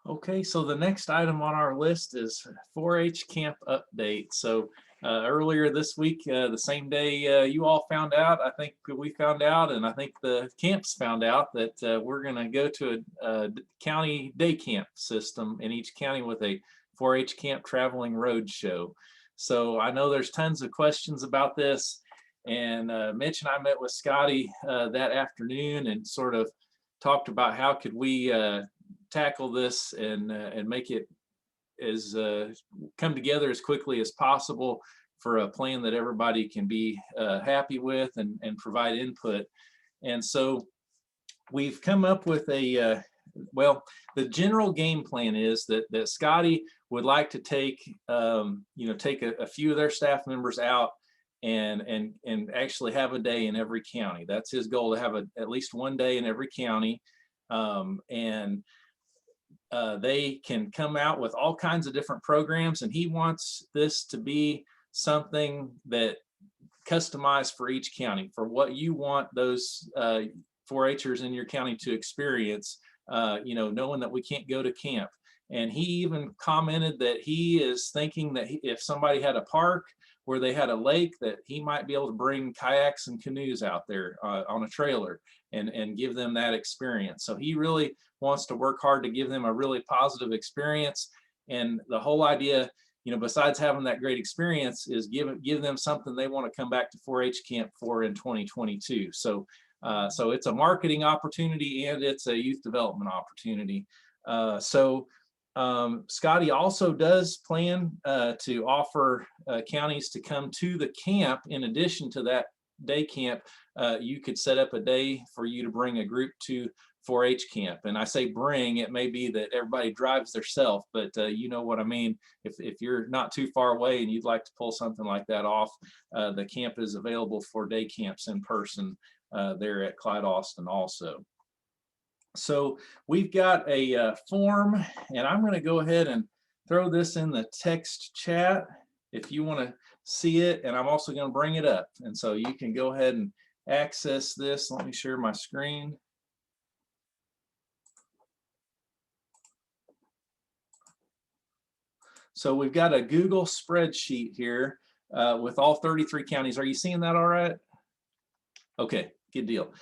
Okay, so the next item on our list is 4-H camp update. So earlier this week, the same day you all found out, I think we found out, and I think the camps found out that we're going to go to a county day camp system in each county with a 4-H camp traveling road show. So I know there's tons of questions about this, and Mitch and I met with Scotty that afternoon and sort of talked about how could we tackle this and make it as come together as quickly as possible for a plan that everybody can be happy with and provide input. And so we've come up with a well, the general game plan is that Scotty would like to take take a few of their staff members out and actually have a day in every county. That's his goal, to have at least one day in every county. They can come out with all kinds of different programs, and he wants this to be something that customized for each county, for what you want those 4-Hers in your county to experience, knowing that we can't go to camp. And he even commented that he is thinking that if somebody had a park where they had a lake, that he might be able to bring kayaks and canoes out there on a trailer and give them that experience. So he really wants to work hard to give them a really positive experience. And the whole idea, besides having that great experience, is give them something they want to come back to 4-H camp for in 2022. So it's a marketing opportunity and it's a youth development opportunity. Scotty also does plan to offer counties to come to the camp. In addition to that day camp, you could set up a day for you to bring a group to 4-H camp. And I say bring, it may be that everybody drives theirself, but you know what I mean. If you're not too far away and you'd like to pull something like that off, the camp is available for day camps in person there at Clyde Austin also. So we've got a form, and I'm going to go ahead and throw this in the text chat if you want to see it, and I'm also going to bring it up, and so you can go ahead and access this. Let me share my screen. So we've got a Google spreadsheet here with all 33 counties. Are you seeing that all right? Okay. Good deal.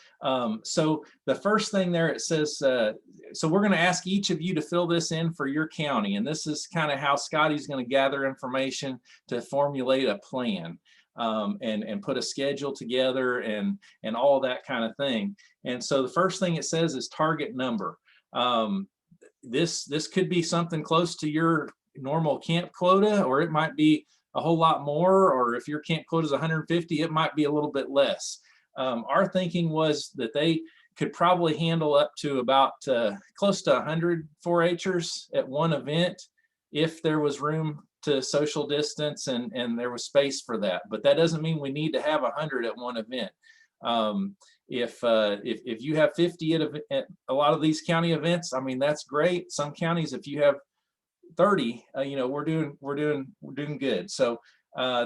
So the first thing there, it says, so we're going to ask each of you to fill this in for your county. And this is kind of how Scotty's going to gather information to formulate a plan and put a schedule together and all that kind of thing. And so the first thing it says is target number. This could be something close to your normal camp quota, or it might be a whole lot more, or if your camp quota is 150, it might be a little bit less. Our thinking was that they could probably handle up to about close to 100 4-Hers at one event if there was room to social distance and there was space for that. But that doesn't mean we need to have 100 at one event. If you have 50 at a lot of these county events, I mean, that's great. Some counties, if you have 30, we're doing good. So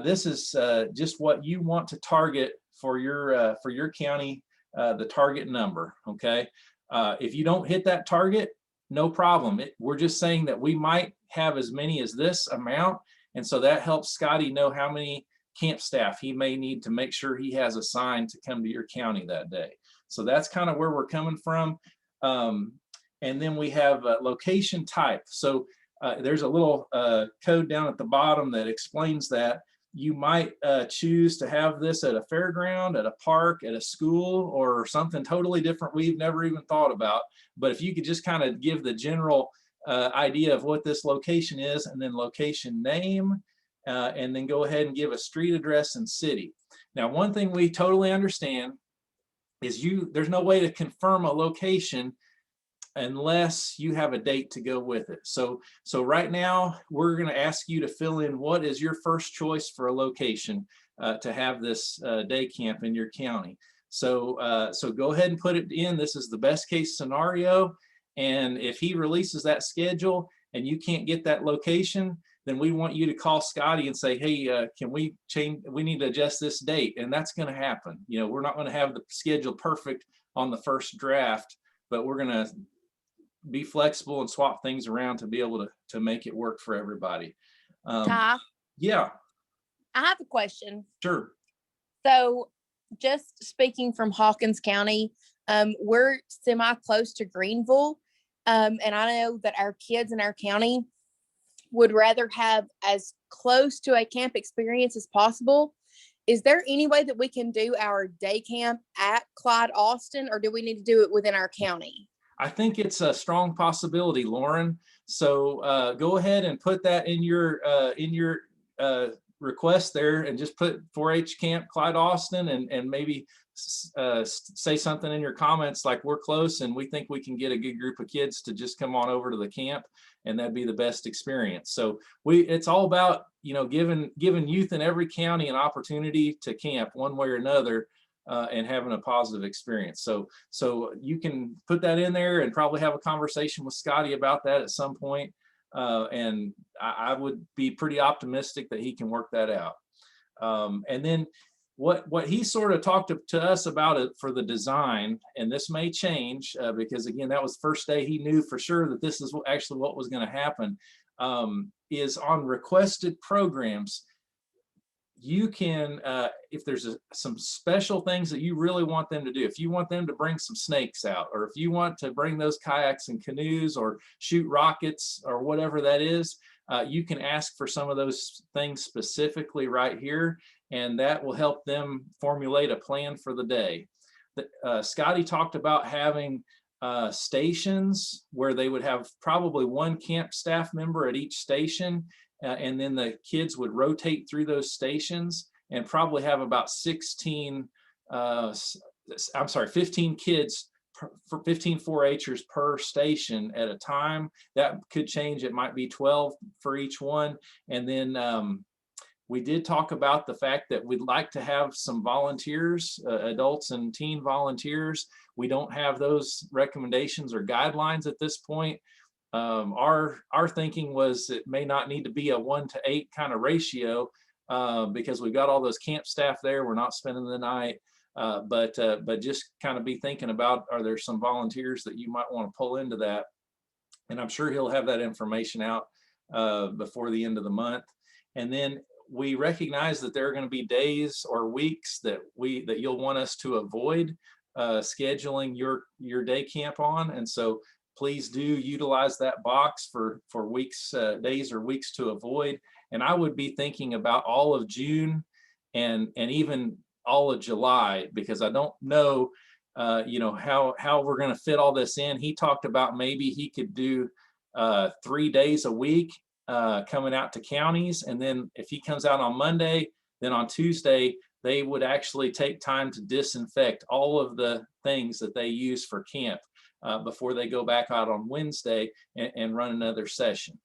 this is just what you want to target for your county, the target number. Okay, if you don't hit that target, no problem. We're just saying that we might have as many as this amount, and so that helps Scotty know how many camp staff he may need to make sure he has assigned to come to your county that day. So that's kind of where we're coming from. And then we have location type. So there's a little code down at the bottom that explains that. You might choose to have this at a fairground, at a park, at a school, or something totally different we've never even thought about. But if you could just kind of give the general idea of what this location is, and then location name, and then go ahead and give a street address and city. Now, one thing we totally understand is there's no way to confirm a location unless you have a date to go with it. So right now, we're going to ask you to fill in what is your first choice for a location to have this day camp in your county. So go ahead and put it in. This is the best case scenario. And if he releases that schedule and you can't get that location, then we want you to call Scotty and say, hey, can we change? We need to adjust this date. And that's going to happen. You know, we're not going to have the schedule perfect on the first draft, but we're going to be flexible and swap things around to be able to make it work for everybody. Ty, Yeah, I have a question. sure. So just speaking from Hawkins County, we're semi close to Greenville. And I know that our kids in our county would rather have as close to a camp experience as possible. Is there any way that we can do our day camp at Clyde Austin, or do we need to do it within our county? I think it's a strong possibility, Lauren. So go ahead and put that in your request there, and just put 4-H Camp Clyde Austin, and maybe say something in your comments like, we're close and we think we can get a good group of kids to just come on over to the camp, and that'd be the best experience. So it's all about, you know, giving youth in every county an opportunity to camp one way or another, and having a positive experience. So you can put that in there and probably have a conversation with Scotty about that at some point. And I would be pretty optimistic that he can work that out. And then what he sort of talked to us about it for the design, and this may change because again, that was the first day he knew for sure that this is actually what was going to happen, is on requested programs. You can, if there's some special things that you really want them to do, if you want them to bring some snakes out, or if you want to bring those kayaks and canoes, or shoot rockets, or whatever that is, you can ask for some of those things specifically right here, and that will help them formulate a plan for the day. Scotty talked about having stations where they would have probably one camp staff member at each station. And then the kids would rotate through those stations, and probably have about 15 kids, 15 4-Hers per station at a time. That could change. It might be 12 for each one. And then we did talk about the fact that we'd like to have some volunteers, adults and teen volunteers. We don't have those recommendations or guidelines at this point. Our thinking was it may not need to be a 1-to-8 kind of ratio, because we've got all those camp staff there. We're not spending the night, but just kind of be thinking about, are there some volunteers that you might want to pull into that? And I'm sure he'll have that information out before the end of the month. And then we recognize that there are going to be days or weeks that you'll want us to avoid scheduling your day camp on, and so please do utilize that box for weeks, days or weeks to avoid. And I would be thinking about all of June and even all of July, because I don't know, how we're going to fit all this in. He talked about maybe he could do 3 days a week coming out to counties. And then if he comes out on Monday, then on Tuesday, they would actually take time to disinfect all of the things that they use for camp before they go back out on Wednesday and run another session.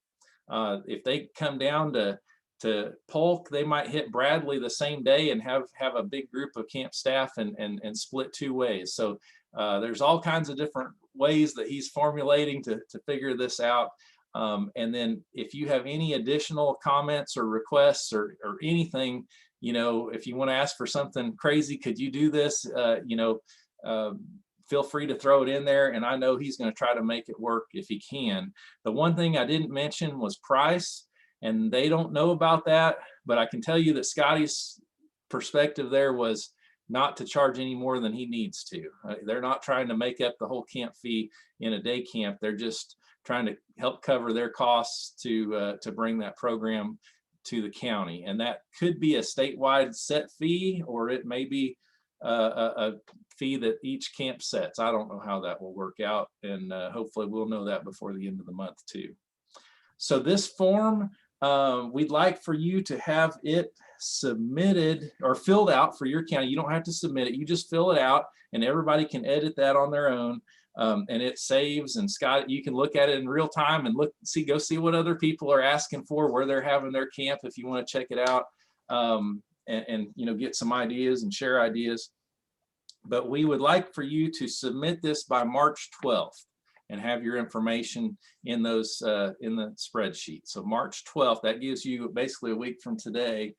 If they come down to Polk, they might hit Bradley the same day and have a big group of camp staff and split 2 ways. So there's all kinds of different ways that he's formulating to figure this out. And then if you have any additional comments or requests or anything, if you want to ask for something crazy, could you do this? Feel free to throw it in there, and I know he's going to try to make it work if he can. The one thing I didn't mention was price, and they don't know about that, but I can tell you that Scotty's perspective there was not to charge any more than he needs to. They're not trying to make up the whole camp fee in a day camp. They're just trying to help cover their costs to bring that program to the county. And that could be a statewide set fee, or it may be a fee that each camp sets. I don't know how that will work out, and hopefully we'll know that before the end of the month too. So this form, we'd like for you to have it submitted or filled out for your county. You don't have to submit it, you just fill it out, and everybody can edit that on their own. And it saves, and Scott, you can look at it in real time and go see what other people are asking for, where they're having their camp if you want to check it out, and you know, get some ideas and share ideas. But we would like for you to submit this by March 12th and have your information in those in the spreadsheet. So March 12th, that gives you basically a week from today.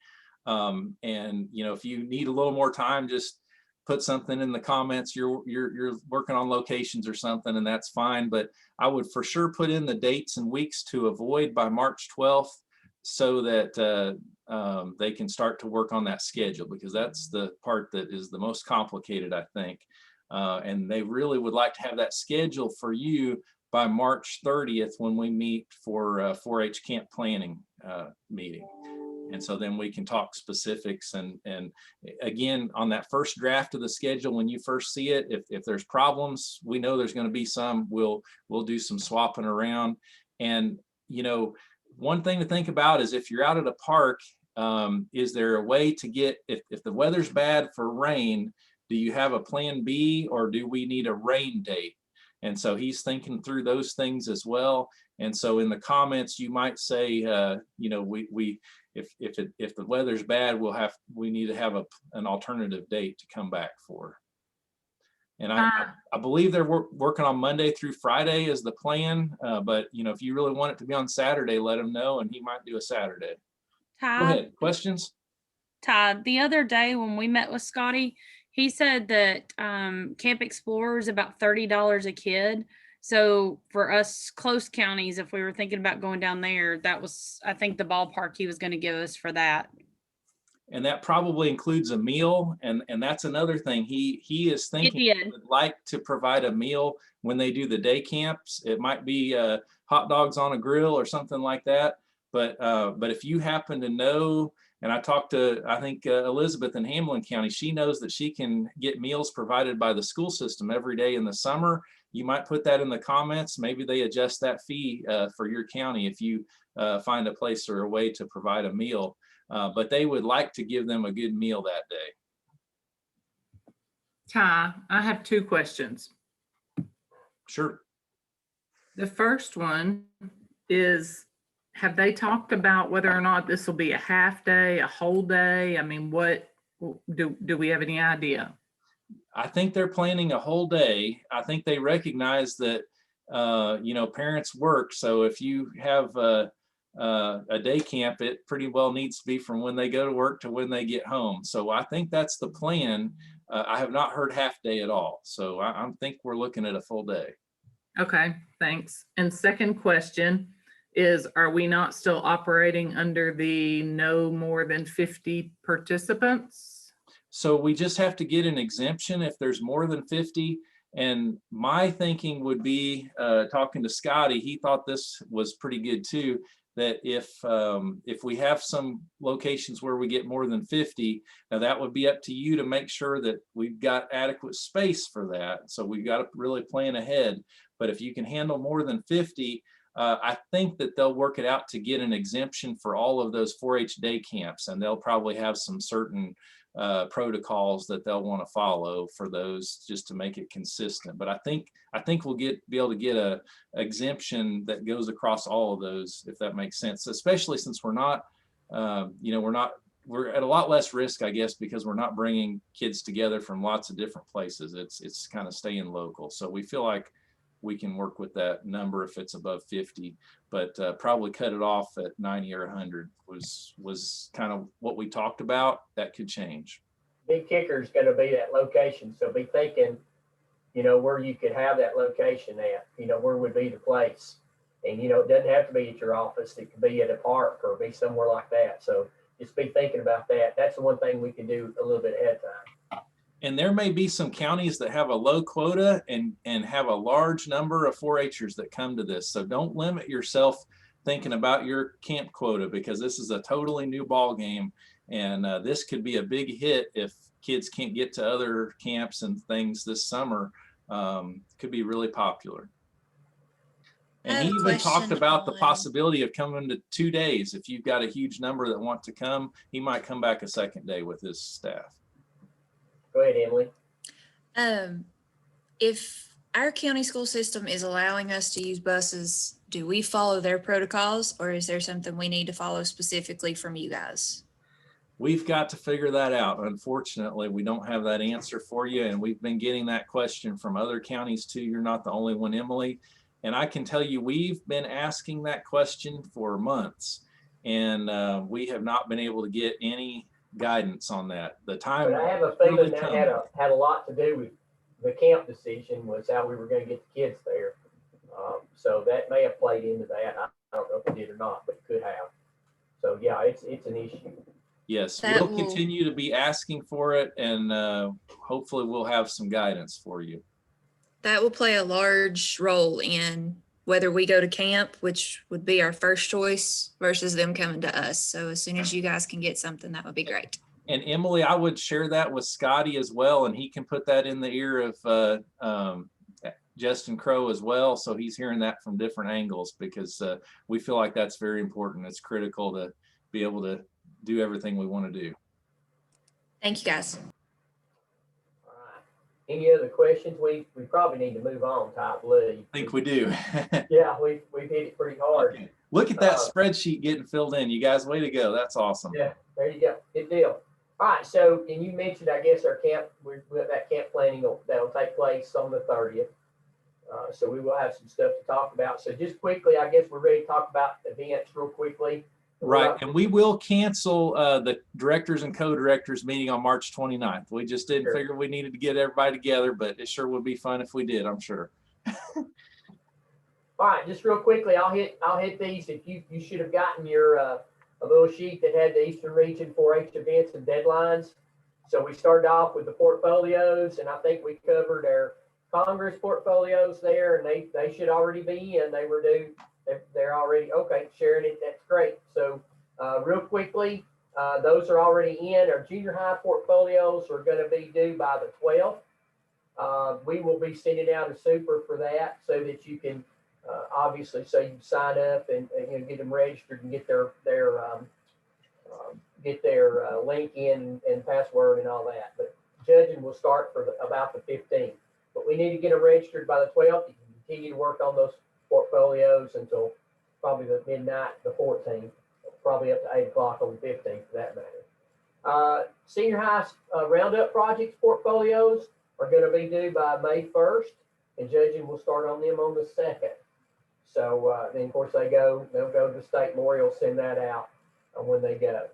And you know, if you need a little more time, just put something in the comments. You're working on locations or something, and that's fine. But I would for sure put in the dates and weeks to avoid by March 12th, so that they can start to work on that schedule, because that's the part that is the most complicated, I think. And they really would like to have that schedule for you by March 30th, when we meet for 4-H camp planning meeting. And so then we can talk specifics, and again, on that first draft of the schedule, when you first see it, if there's problems, we know there's going to be some, we'll do some swapping around. And you know, one thing to think about is, if you're out at a park, is there a way to get, if the weather's bad for rain, do you have a plan B, or do we need a rain date? And so he's thinking through those things as well. And so in the comments, you might say, you know, if the weather's bad, we need to have an alternative date to come back for. And I believe they're working on Monday through Friday is the plan. But you know, if you really want it to be on Saturday, let him know, and he might do a Saturday. Go ahead. Questions? Todd, the other day when we met with Scotty, he said that Camp Explorer is about $30 a kid. So for us close counties, if we were thinking about going down there, that was, I think, the ballpark he was going to give us for that. And that probably includes a meal. And that's another thing. He is thinking he would like to provide a meal when they do the day camps. It might be hot dogs on a grill or something like that. But if you happen to know, and I talked to, I think, Elizabeth in Hamlin County, she knows that she can get meals provided by the school system every day in the summer. You might put that in the comments. Maybe they adjust that fee for your county if you find a place or a way to provide a meal. But they would like to give them a good meal that day. Ty, I have two questions. Sure. The first one is, have they talked about whether or not this will be a half day, a whole day? I mean, what do we have any idea? I think they're planning a whole day. I think they recognize that, you know, parents work. So if you have a day camp, it pretty well needs to be from when they go to work to when they get home. So I think that's the plan. I have not heard half day at all. So I think we're looking at a full day. Okay, thanks. And second question is, are we not still operating under the no more than 50 participants? So we just have to get an exemption if there's more than 50. And my thinking would be, talking to Scotty, he thought this was pretty good too, that if we have some locations where we get more than 50, now that would be up to you to make sure that we've got adequate space for that. So we've got to really plan ahead. But if you can handle more than 50, I think that they'll work it out to get an exemption for all of those 4-H day camps, and they'll probably have some certain protocols that they'll want to follow for those, just to make it consistent. But I think we'll be able to get a exemption that goes across all of those, if that makes sense. Especially since we're not, you know, we're at a lot less risk, I guess, because we're not bringing kids together from lots of different places. It's kind of staying local. So we feel like we can work with that number if it's above 50, but probably cut it off at 90 or 100 was kind of what we talked about. That could change. Big kicker is going to be that location. So be thinking, you know, where you could have that location at, you know, where would be the place. And, you know, it doesn't have to be at your office. It could be at a park or be somewhere like that. So just be thinking about that. That's the one thing we can do a little bit ahead of time. And there may be some counties that have a low quota and have a large number of 4-Hers that come to this. So don't limit yourself thinking about your camp quota, because this is a totally new ball game. And this could be a big hit if kids can't get to other camps and things this summer. Could be really popular. And he even talked about the possibility of coming to 2 days. If you've got a huge number that want to come, he might come back a second day with his staff. Go ahead, Emily. If our county school system is allowing us to use buses, do we follow their protocols, or is there something we need to follow specifically from you guys? We've got to figure that out. Unfortunately, we don't have that answer for you. And we've been getting that question from other counties too. You're not the only one, Emily. And I can tell you, we've been asking that question for months, and we have not been able to get any guidance on that. The time. But I have a feeling that had a lot to do with the camp decision, was how we were going to get the kids there. So that may have played into that. I don't know if it did or not, but it could have. So yeah, it's an issue. Yes, we'll continue to be asking for it, and hopefully we'll have some guidance for you. That will play a large role in whether we go to camp, which would be our first choice, versus them coming to us. So as soon as you guys can get something, that would be great. And Emily, I would share that with Scotty as well, and he can put that in the ear of Justin Crow as well. So he's hearing that from different angles, because we feel like that's very important. It's critical to be able to do everything we want to do. Thank you, guys. All right. Any other questions? We probably need to move on, I believe. I think we do. Yeah, we've hit it pretty hard. Okay. Look at that spreadsheet getting filled in. You guys, way to go. That's awesome. Yeah, there you go. Good deal. All right, so, and you mentioned, I guess, our camp, that camp planning that'll take place on the 30th. So we will have some stuff to talk about. So just quickly, I guess we're ready to talk about events real quickly. Right, and we will cancel the directors and co-directors meeting on March 29th. We just didn't figure we needed to get everybody together, but it sure would be fun if we did, I'm sure. All right, just real quickly, I'll hit these. If you should have gotten your a little sheet that had the Eastern Region 4-H events and deadlines. So we started off with the portfolios, and I think we covered our Congress portfolios there, and they should already be in. They were due. They're already okay. Sharing it, that's great. So real quickly, those are already in. Our junior high portfolios are going to be due by the 12th. We will be sending out a super for that, so that you can obviously, so you can sign up and get them registered and get their link in and password and all that. But judging will start for about the 15th. But we need to get them registered by the 12th. You can continue to work on those portfolios until probably the midnight, the 14th, probably up to 8 o'clock on the 15th for that matter. Senior high roundup projects portfolios are going to be due by May 1st, and judging will start on them on the 2nd. So then of course they'll go to the state memorial, send that out when they go.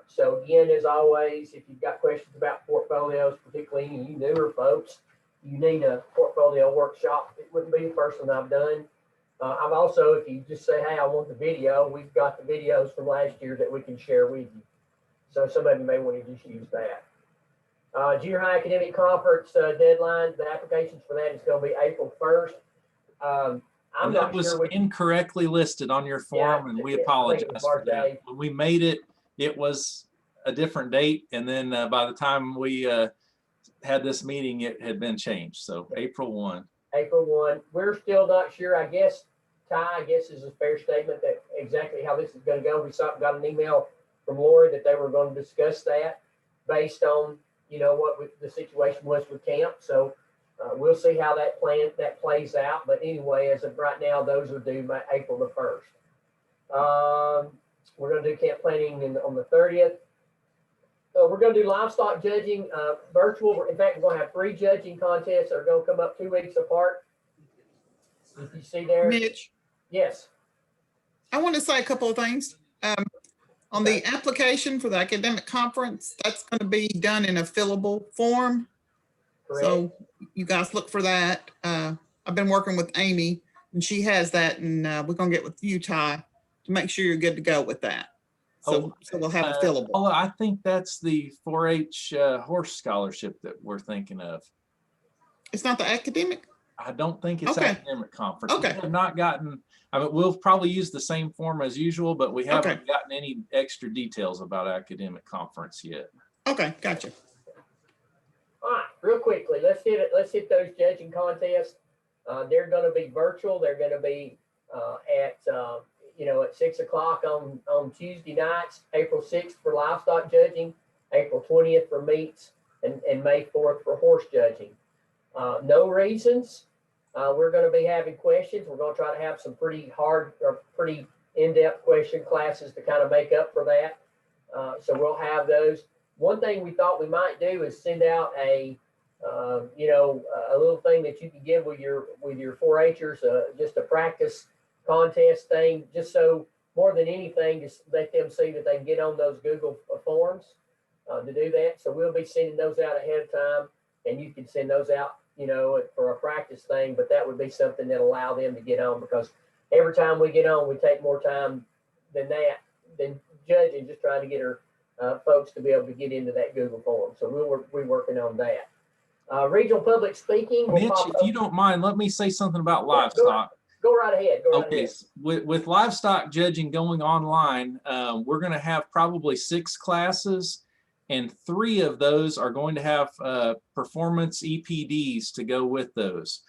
So again, as always, if you've got questions about portfolios, particularly you newer folks, you need a portfolio workshop. It wouldn't be the first one I've done. I'm also, if you just say, hey, I want the video, we've got the videos from last year that we can share with you. So some of you may want to just use that. Junior high academic conference deadline, the applications for that is going to be April 1st. I'm that not was sure incorrectly listed on your form, and we apologize for that. When we made it, it was a different date, and then by the time we had this meeting, it had been changed. So April 1. April 1. We're still not sure. I guess, Ty, I guess is a fair statement that exactly how this is going to go. We got an email from Lori that they were going to discuss that based on, what the situation was with camp. So we'll see how that plays out. But anyway, as of right now, those are due by April the 1st. We're going to do camp planning on the 30th. We're going to do livestock judging virtual. In fact, we're going to have 3 judging contests that are going to come up 2 weeks apart. If you see there. Mitch. Yes. I want to say a couple of things. On the application for the academic conference, that's going to be done in a fillable form. Correct. So you guys look for that. I've been working with Amy, and she has that, and we're going to get with you, Ty, to make sure you're good to go with that. So we'll have a fillable. Paula, I think that's the 4-H horse scholarship that we're thinking of. It's not the academic? I don't think it's Okay. academic conference. Okay. We have not gotten, I mean, we'll probably use the same form as usual, but we haven't gotten any extra details about academic conference yet. Okay, gotcha. All right, real quickly, let's hit those judging contests. They're going to be virtual. They're going to be at 6 o'clock on Tuesday nights, April 6th for livestock judging, April 20th for meats, and May 4th for horse judging. No reasons. We're going to be having questions. We're going to try to have some pretty hard or pretty in-depth question classes to kind of make up for that. So we'll have those. One thing we thought we might do is send out a little thing that you can give with your 4-Hers, just a practice contest thing, just so more than anything, just let them see that they can get on those Google forms to do that. So we'll be sending those out ahead of time, and you can send those out, for a practice thing, but that would be something that allow them to get on, because every time we get on, we take more time than judging, just trying to get our folks to be able to get into that Google form. So we're working on that. Regional public speaking. Mitch, if you don't mind, let me say something about livestock. Go right ahead. Okay, with livestock judging going online, we're going to have probably 6 classes, and 3 of those are going to have performance EPDs to go with those.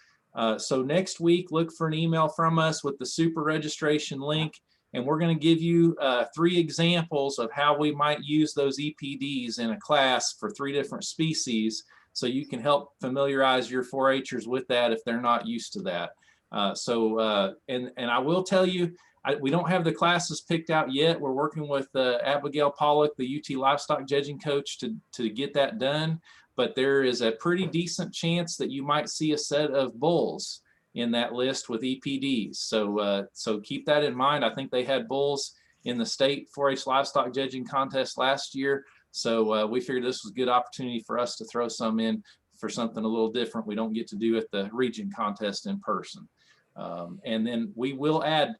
So next week, look for an email from us with the super registration link, and we're going to give you 3 examples of how we might use those EPDs in a class for 3 different species, so you can help familiarize your 4-Hers with that if they're not used to that. And I will tell you, we don't have the classes picked out yet. We're working with Abigail Pollock, the UT livestock judging coach, to get that done. But there is a pretty decent chance that you might see a set of bulls in that list with EPDs. So keep that in mind. I think they had bulls in the state 4-H livestock judging contest last year. So we figured this was a good opportunity for us to throw some in for something a little different we don't get to do at the region contest in person. And then we will add,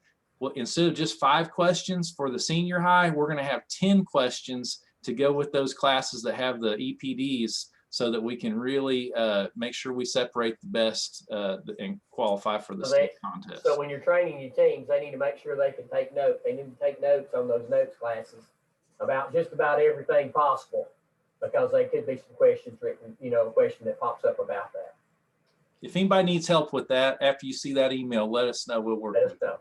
instead of just 5 questions for the senior high, we're going to have 10 questions to go with those classes that have the EPDs, so that we can really make sure we separate the best and qualify for the state contest. So when you're training your teams, they need to make sure they can take notes. They need to take notes on those notes classes about just about everything possible, because there could be some questions written, a question that pops up about that. If anybody needs help with that, after you see that email, let us know. We'll work with it. Okay.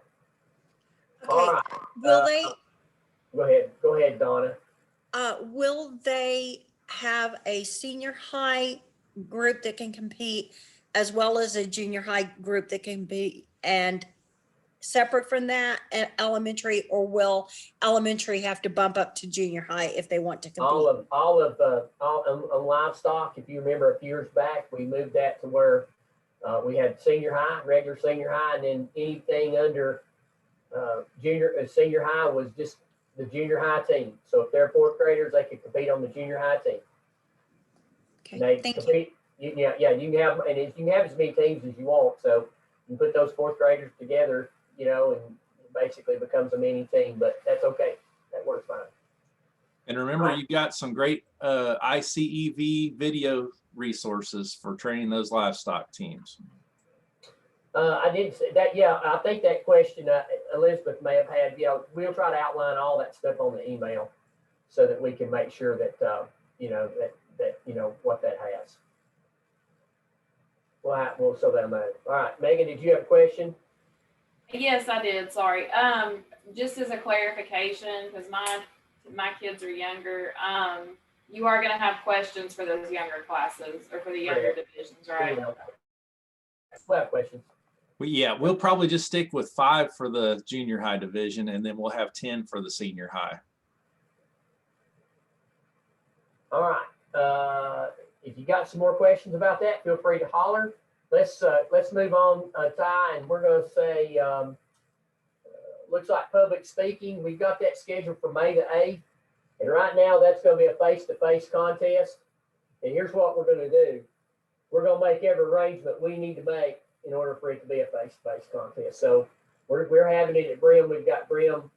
All right. Will they? Go ahead, Donna. Will they have a senior high group that can compete, as well as a junior high group that can be, and separate from that at elementary, or will elementary have to bump up to junior high if they want to compete? All on livestock, if you remember a few years back, we moved that to where we had senior high, regular senior high, and then anything under senior high was just the junior high team. So if they're 4th graders, they could compete on the junior high team. Okay, thank you. You can have, and you can have as many teams as you want. So you put those 4th graders together, and it basically becomes a mini team. But that's okay. That works fine. And remember, you got some great ICEV video resources for training those livestock teams. I didn't say that. Yeah, I think that question Elizabeth may have had. We'll try to outline all that stuff on the email, so that we can make sure that what that has. We'll so that know. All right, Megan, did you have a question? Yes, I did. Sorry. Just as a clarification, because my kids are younger, you are going to have questions for those younger classes, or for the younger divisions, right? We'll have questions. We'll probably just stick with 5 for the junior high division, and then we'll have 10 for the senior high. All right. If you got some more questions about that, feel free to holler. Let's move on, Ty, and we're going to say, looks like public speaking. We've got that scheduled for May the 8th, and right now that's going to be a face-to-face contest. And here's what we're going to do. We're going to make every arrangement we need to make in order for it to be a face-to-face contest. So we're having it at Brim. We've got Brim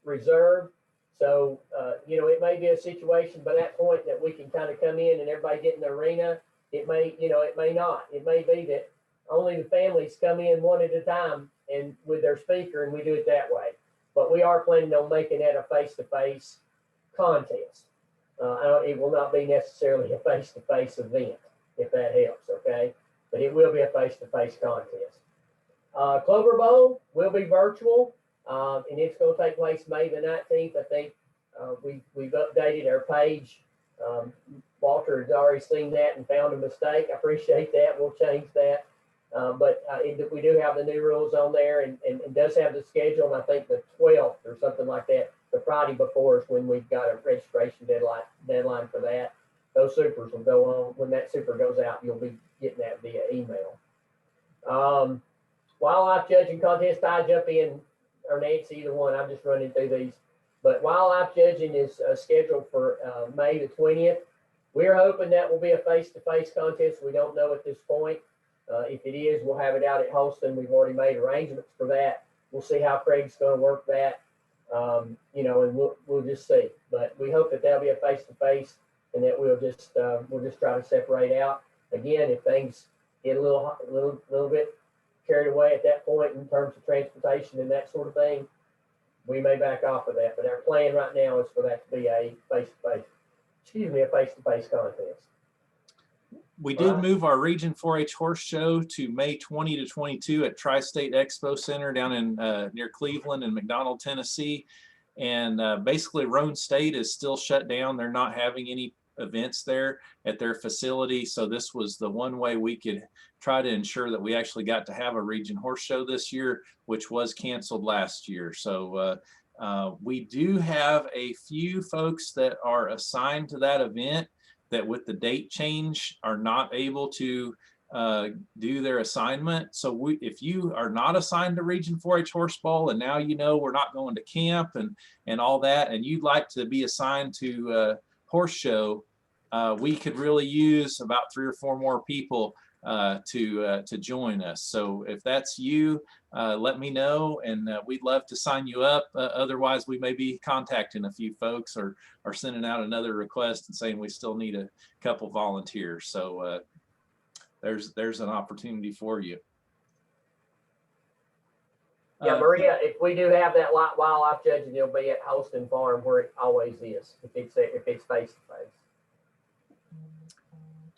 reserved. So, you know, it may be a situation by that point that we can kind of come in and everybody get in the arena. It may, you know, it may not. It may be that only the families come in one at a time and with their speaker, and we do it that way. But we are planning on making that a face-to-face contest. It will not be necessarily a face-to-face event, if that helps, okay? But it will be a face-to-face contest. Clover Bowl will be virtual, and it's going to take place May the 19th. I think we've updated our page. Walter has already seen that and found a mistake. I appreciate that. We'll change that. But we do have the new rules on there, and does have the schedule. And I think the 12th or something like that, the Friday before is when we've got a registration deadline for that. Those supers will go on. When that super goes out, you'll be getting that via email. Wildlife judging contest, I jump in, or Nancy, either one. I'm just running through these. But wildlife judging is scheduled for May the 20th. We're hoping that will be a face-to-face contest. We don't know at this point. If it is, we'll have it out at Holston. We've already made arrangements for that. We'll see how Craig's going to work that, you know, and we'll just see. But we hope that that'll be a face-to-face, and that we'll just try to separate out. Again, if things get a little bit carried away at that point in terms of transportation and that sort of thing, we may back off of that. But our plan right now is for that to be a face-to-face contest. We did move our Region 4-H Horse Show to May 20 to 22 at Tri-State Expo Center down in near Cleveland and McDonald, Tennessee. And basically Roane State is still shut down. They're not having any events there at their facility. So this was the one way we could try to ensure that we actually got to have a Region Horse Show this year, which was canceled last year. So we do have a few folks that are assigned to that event that with the date change are not able to do their assignment. So if you are not assigned to Region 4-H Horse Bowl, and now you know we're not going to camp and all that, and you'd like to be assigned to Horse Show, we could really use about 3 or 4 more people to join us. So if that's you, let me know, and we'd love to sign you up. Otherwise, we may be contacting a few folks or sending out another request and saying we still need a couple volunteers. So there's an opportunity for you. Yeah, Maria, if we do have that wildlife judging, it'll be at Holston Farm where it always is, if it's face to face.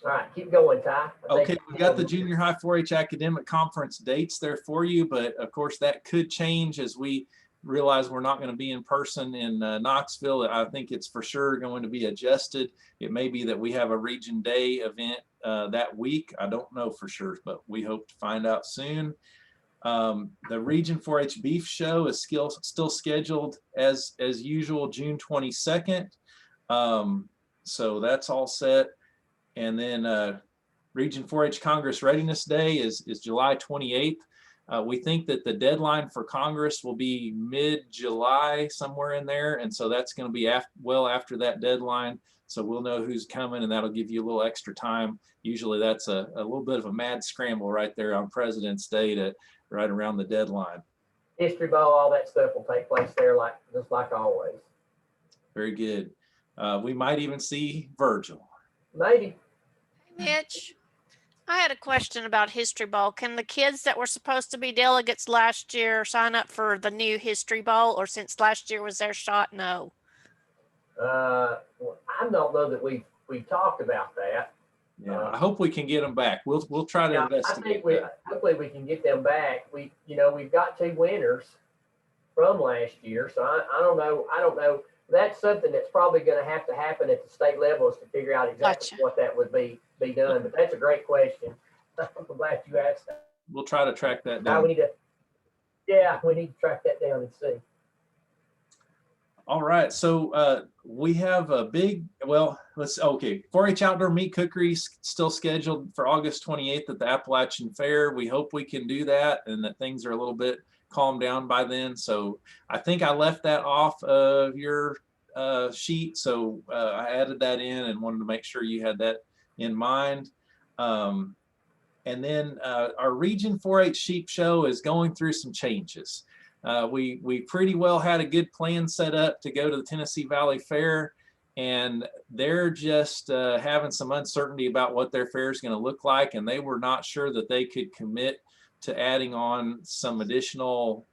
All right, keep going, Ty. Okay, we've got the Junior High 4-H Academic Conference dates there for you, but of course that could change as we realize we're not going to be in person in Knoxville. I think it's for sure going to be adjusted. It may be that we have a Region Day event that week. I don't know for sure, but we hope to find out soon. The Region 4-H Beef Show is still scheduled as usual, June 22nd. So that's all set. And then Region 4-H Congress Readiness Day is July 28th. We think that the deadline for Congress will be mid-July, somewhere in there. And so that's going to be well after that deadline. So we'll know who's coming, and that'll give you a little extra time. Usually that's a little bit of a mad scramble right there on President's Day right around the deadline. History Bowl, all that stuff will take place there just like always. Very good. We might even see Virgil. Maybe. Mitch, I had a question about History Bowl. Can the kids that were supposed to be delegates last year sign up for the new History Bowl, or since last year was their shot? No. I don't know that we talked about that. Yeah, I hope we can get them back. We'll try to investigate. I think hopefully we can get them back. We've got 2 winners from last year, so I don't know. That's something that's probably going to happen at the state level, is to figure out exactly what that would be done. But that's a great question. I'm glad you asked that. We'll try to track that down. We need to track that down and see. All right, so we have a big, 4-H Outdoor Meat Cookery still scheduled for August 28th at the Appalachian Fair. We hope we can do that and that things are a little bit calmed down by then. So I think I left that off of your sheet. So I added that in and wanted to make sure you had that in mind. And then our Region 4-H Sheep Show is going through some changes. We pretty well had a good plan set up to go to the Tennessee Valley Fair, and they're just having some uncertainty about what their fair is going to look like, and they were not sure that they could commit to adding on some additional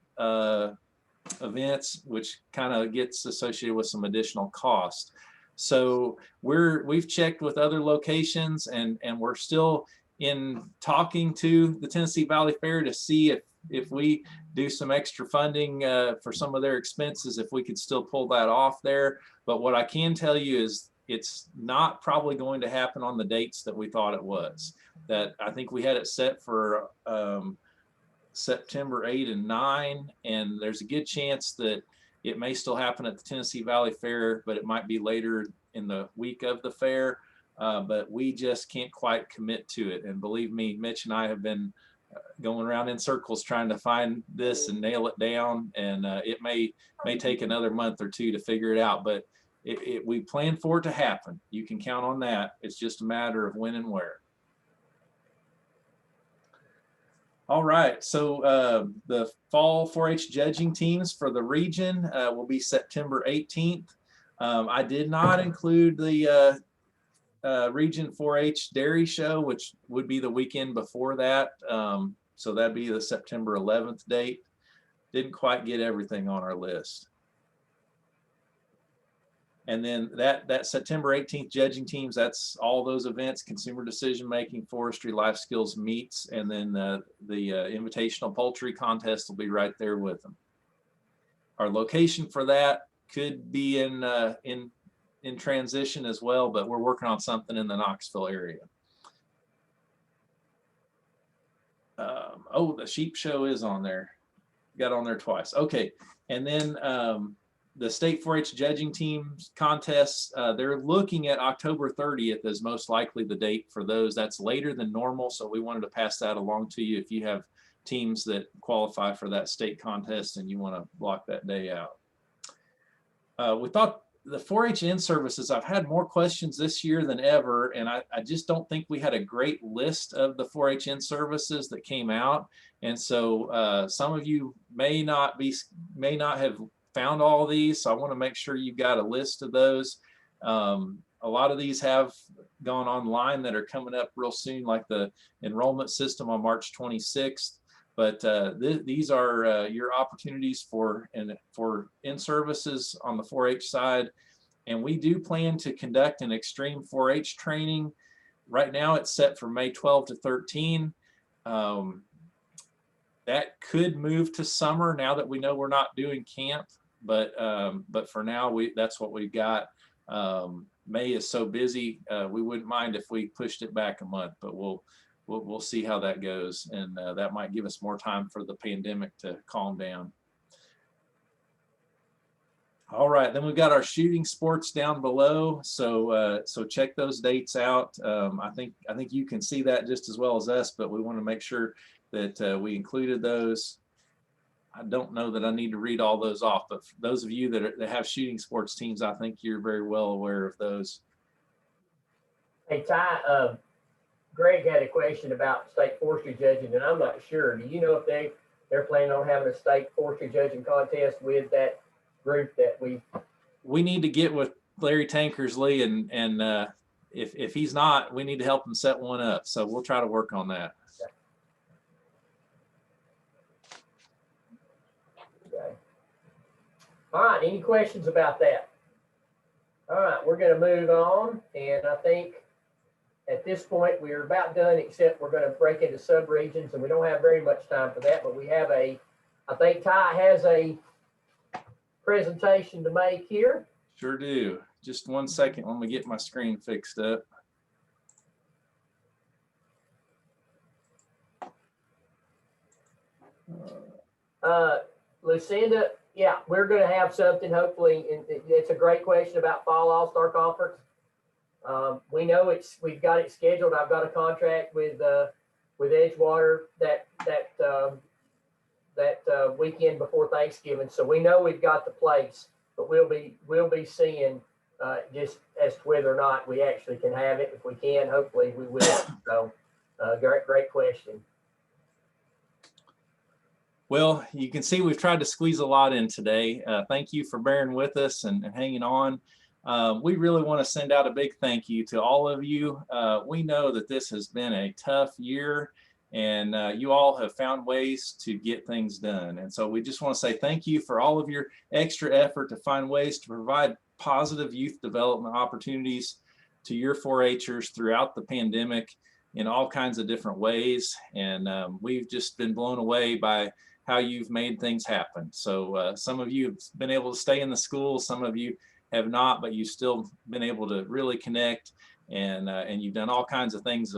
events, which kind of gets associated with some additional cost. So we've checked with other locations, and we're still in talking to the Tennessee Valley Fair to see if we do some extra funding for some of their expenses, if we could still pull that off there. But what I can tell you is it's not probably going to happen on the dates that we thought it was. That I think we had it set for September 8 and 9, and there's a good chance that it may still happen at the Tennessee Valley Fair, but it might be later in the week of the fair. But we just can't quite commit to it. And believe me, Mitch and I have been going around in circles trying to find this and nail it down. And it may take another month or two to figure it out, but we plan for it to happen. You can count on that. It's just a matter of when and where. All right, so the fall 4-H judging teams for the region will be September 18th. I did not include the Region 4-H Dairy Show, which would be the weekend before that. So that'd be the September 11th date. Didn't quite get everything on our list. And then that September 18th judging teams, that's all those events: consumer decision making, forestry, life skills meets, and then the invitational poultry contest will be right there with them. Our location for that could be in transition as well, but we're working on something in the Knoxville area. Oh, the sheep show is on there. Got on there twice. Okay, and then the state 4-H judging teams contests, they're looking at October 30th as most likely the date for those. That's later than normal, so we wanted to pass that along to you if you have teams that qualify for that state contest and you want to block that day out. We thought the 4-H in-services, I've had more questions this year than ever, and I just don't think we had a great list of the 4-H in-services that came out. And so some of you may not have found all these, so I want to make sure you've got a list of those. A lot of these have gone online that are coming up real soon, like the enrollment system on March 26th. But these are your opportunities for in-services on the 4-H side. And we do plan to conduct an extreme 4-H training. Right now it's set for May 12 to 13. That could move to summer now that we know we're not doing camp. But for now, that's what we've got. May is so busy, we wouldn't mind if we pushed it back a month, but we'll see how that goes, and that might give us more time for the pandemic to calm down. All right, then we've got our shooting sports down below, so check those dates out. I think you can see that just as well as us, but we want to make sure that we included those. I don't know that I need to read all those off, but for those of you that have shooting sports teams, I think you're very well aware of those. Hey, Ty, Greg had a question about state forestry judging, and I'm not sure. Do you know if they're planning on having a state forestry judging contest with that group that we need to get with Larry Tankersley, and if he's not, we need to help him set one up. So we'll try to work on that. All right, any questions about that? All right, we're going to move on, and I think at this point we're about done, except we're going to break into sub-regions, and we don't have very much time for that, but we have I think Ty has a presentation to make here. Sure do. Just one second, let me get my screen fixed up. Lucinda, yeah, we're going to have something hopefully. It's a great question about Fall All-Star Conference. We know we've got it scheduled. I've got a contract with Edgewater that weekend before Thanksgiving, so we know we've got the place. But we'll be seeing just as to whether or not we actually can have it. If we can, hopefully we will. So, great question. Well, you can see we've tried to squeeze a lot in today. Thank you for bearing with us and hanging on. We really want to send out a big thank you to all of you. We know that this has been a tough year, and you all have found ways to get things done. And so we just want to say thank you for all of your extra effort to find ways to provide positive youth development opportunities to your 4-Hers throughout the pandemic in all kinds of different ways. And we've just been blown away by how you've made things happen. So some of you have been able to stay in the school, some of you have not, but you've still been able to really connect, and you've done all kinds of things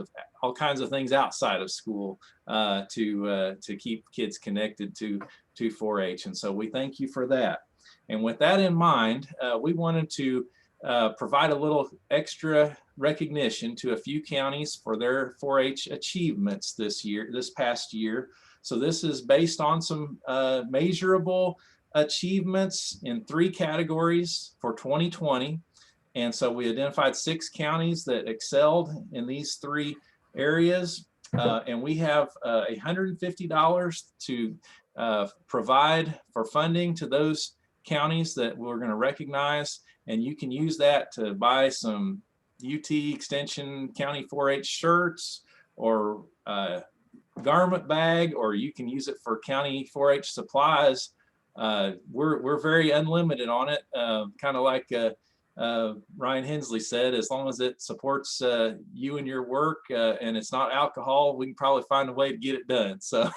outside of school to keep kids connected to 4-H. And so we thank you for that. And with that in mind, we wanted to provide a little extra recognition to a few counties for their 4-H achievements this past year. So this is based on some measurable achievements in 3 categories for 2020. And so we identified 6 counties that excelled in these 3 areas. And we have $150 to provide for funding to those counties that we're going to recognize. And you can use that to buy some UT Extension County 4-H shirts or garment bag, or you can use it for county 4-H supplies. We're very unlimited on it, kind of like Ryan Hensley said, as long as it supports you and your work and it's not alcohol, we can probably find a way to get it done. So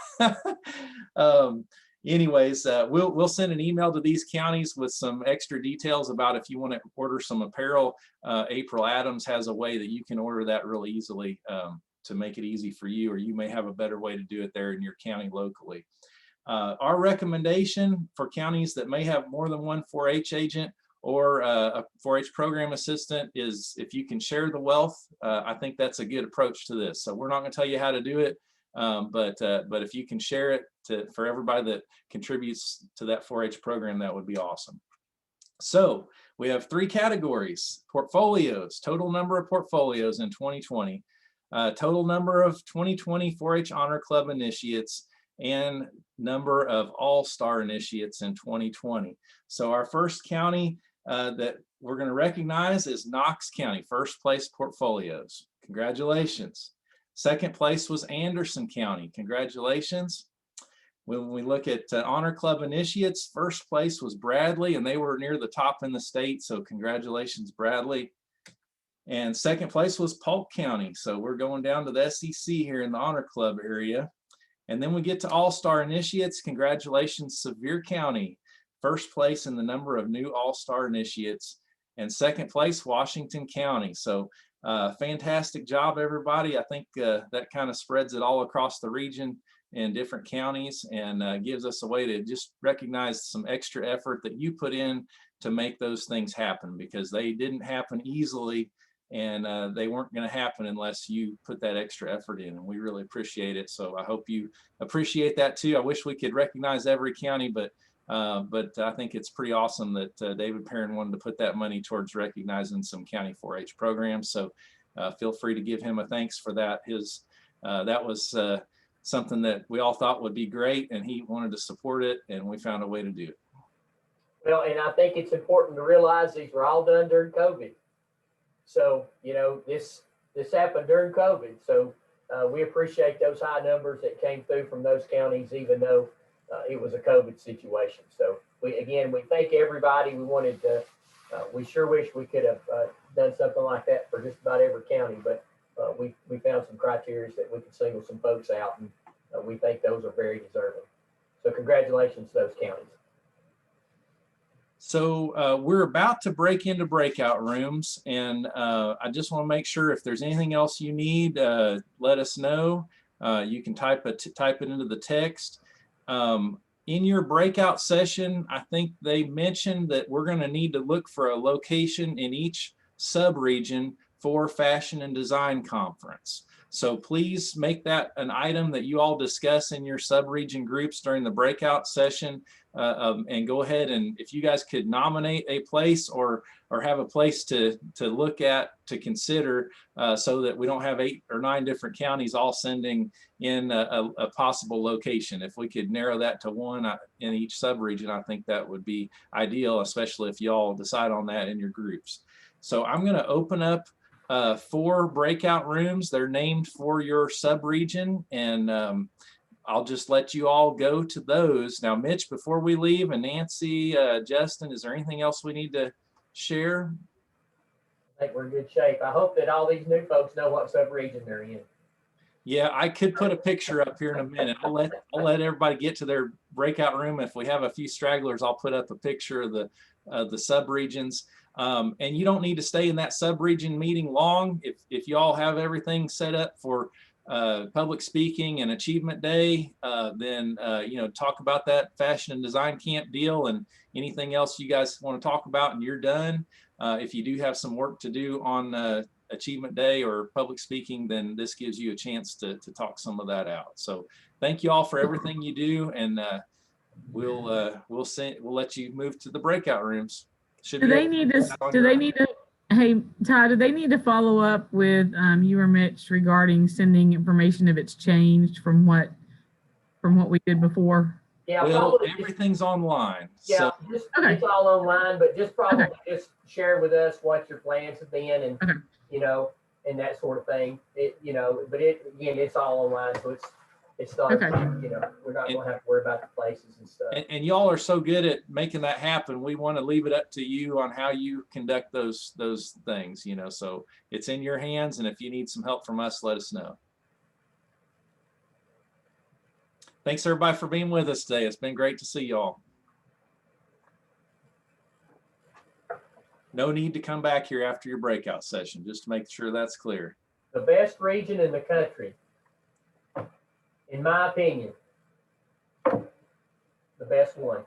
anyways, we'll send an email to these counties with some extra details about if you want to order some apparel. April Adams has a way that you can order that really easily to make it easy for you, or you may have a better way to do it there in your county locally. Our recommendation for counties that may have more than one 4-H agent or a 4-H program assistant is if you can share the wealth. I think that's a good approach to this. So we're not going to tell you how to do it, but if you can share it for everybody that contributes to that 4-H program, that would be awesome. So we have 3 categories: portfolios, total number of portfolios in 2020, total number of 2020 4-H Honor Club initiates, and number of all-star initiates in 2020. So our first county that we're going to recognize is Knox County, first place portfolios. Congratulations. Second place was Anderson County. Congratulations. When we look at Honor Club initiates, first place was Bradley, and they were near the top in the state. So congratulations, Bradley. And second place was Polk County. So we're going down to the SEC here in the Honor Club area. And then we get to all-star initiates. Congratulations, Sevier County, first place in the number of new all-star initiates, and second place, Washington County. So fantastic job, everybody. I think that kind of spreads it all across the region in different counties, and gives us a way to just recognize some extra effort that you put in to make those things happen, because they didn't happen easily, and they weren't going to happen unless you put that extra effort in, and we really appreciate it. So I hope you appreciate that too. I wish we could recognize every county, but I think it's pretty awesome that David Perrin wanted to put that money towards recognizing some county 4-H programs. So feel free to give him a thanks for that. That was something that we all thought would be great, and he wanted to support it, and we found a way to do it. Well, and I think it's important to realize these were all done during COVID. So, you know, this happened during COVID. So we appreciate those high numbers that came through from those counties, even though it was a COVID situation. So we thank everybody. We sure wish we could have done something like that for just about every county, but we found some criteria that we could single some folks out, and we think those are very deserving. So congratulations to those counties. So we're about to break into breakout rooms, and I just want to make sure if there's anything else you need, let us know. You can type it into the text. In your breakout session, I think they mentioned that we're going to need to look for a location in each sub-region for Fashion and Design Conference. So please make that an item that you all discuss in your sub-region groups during the breakout session. And go ahead, and if you guys could nominate a place or have a place to look at, to consider, so that we don't have 8 or 9 different counties all sending in a possible location. If we could narrow that to one in each sub-region, I think that would be ideal, especially if y'all decide on that in your groups. So I'm going to open up 4 breakout rooms. They're named for your sub-region, and I'll just let you all go to those. Now, Mitch, before we leave, and Nancy, Justin, is there anything else we need to share? I think we're in good shape. I hope that all these new folks know what sub-region they're in. Yeah, I could put a picture up here in a minute. I'll let everybody get to their breakout room. If we have a few stragglers, I'll put up a picture of the sub-regions. And you don't need to stay in that sub-region meeting long. If you all have everything set up for public speaking and achievement day, then talk about that fashion and design camp deal and anything else you guys want to talk about, and you're done. If you do have some work to do on achievement day or public speaking, then this gives you a chance to talk some of that out. So thank you all for everything you do, and we'll let you move to the breakout rooms. Do they need to hey Todd, do they need to follow up with you or Mitch regarding sending information if it's changed from what we did before? Yeah, well, everything's online. Yeah, So. it's all online, but just probably just share with us what your plans have been, and and that sort of thing. But again, it's all online, so it's not, we're not going to have to worry about the places and stuff. And y'all are so good at making that happen. We want to leave it up to you on how you conduct those things, so it's in your hands. And if you need some help from us, let us know. Thanks everybody for being with us today. It's been great to see y'all. No need to come back here after your breakout session, just to make sure that's clear. The best region in the country, in my opinion, the best one.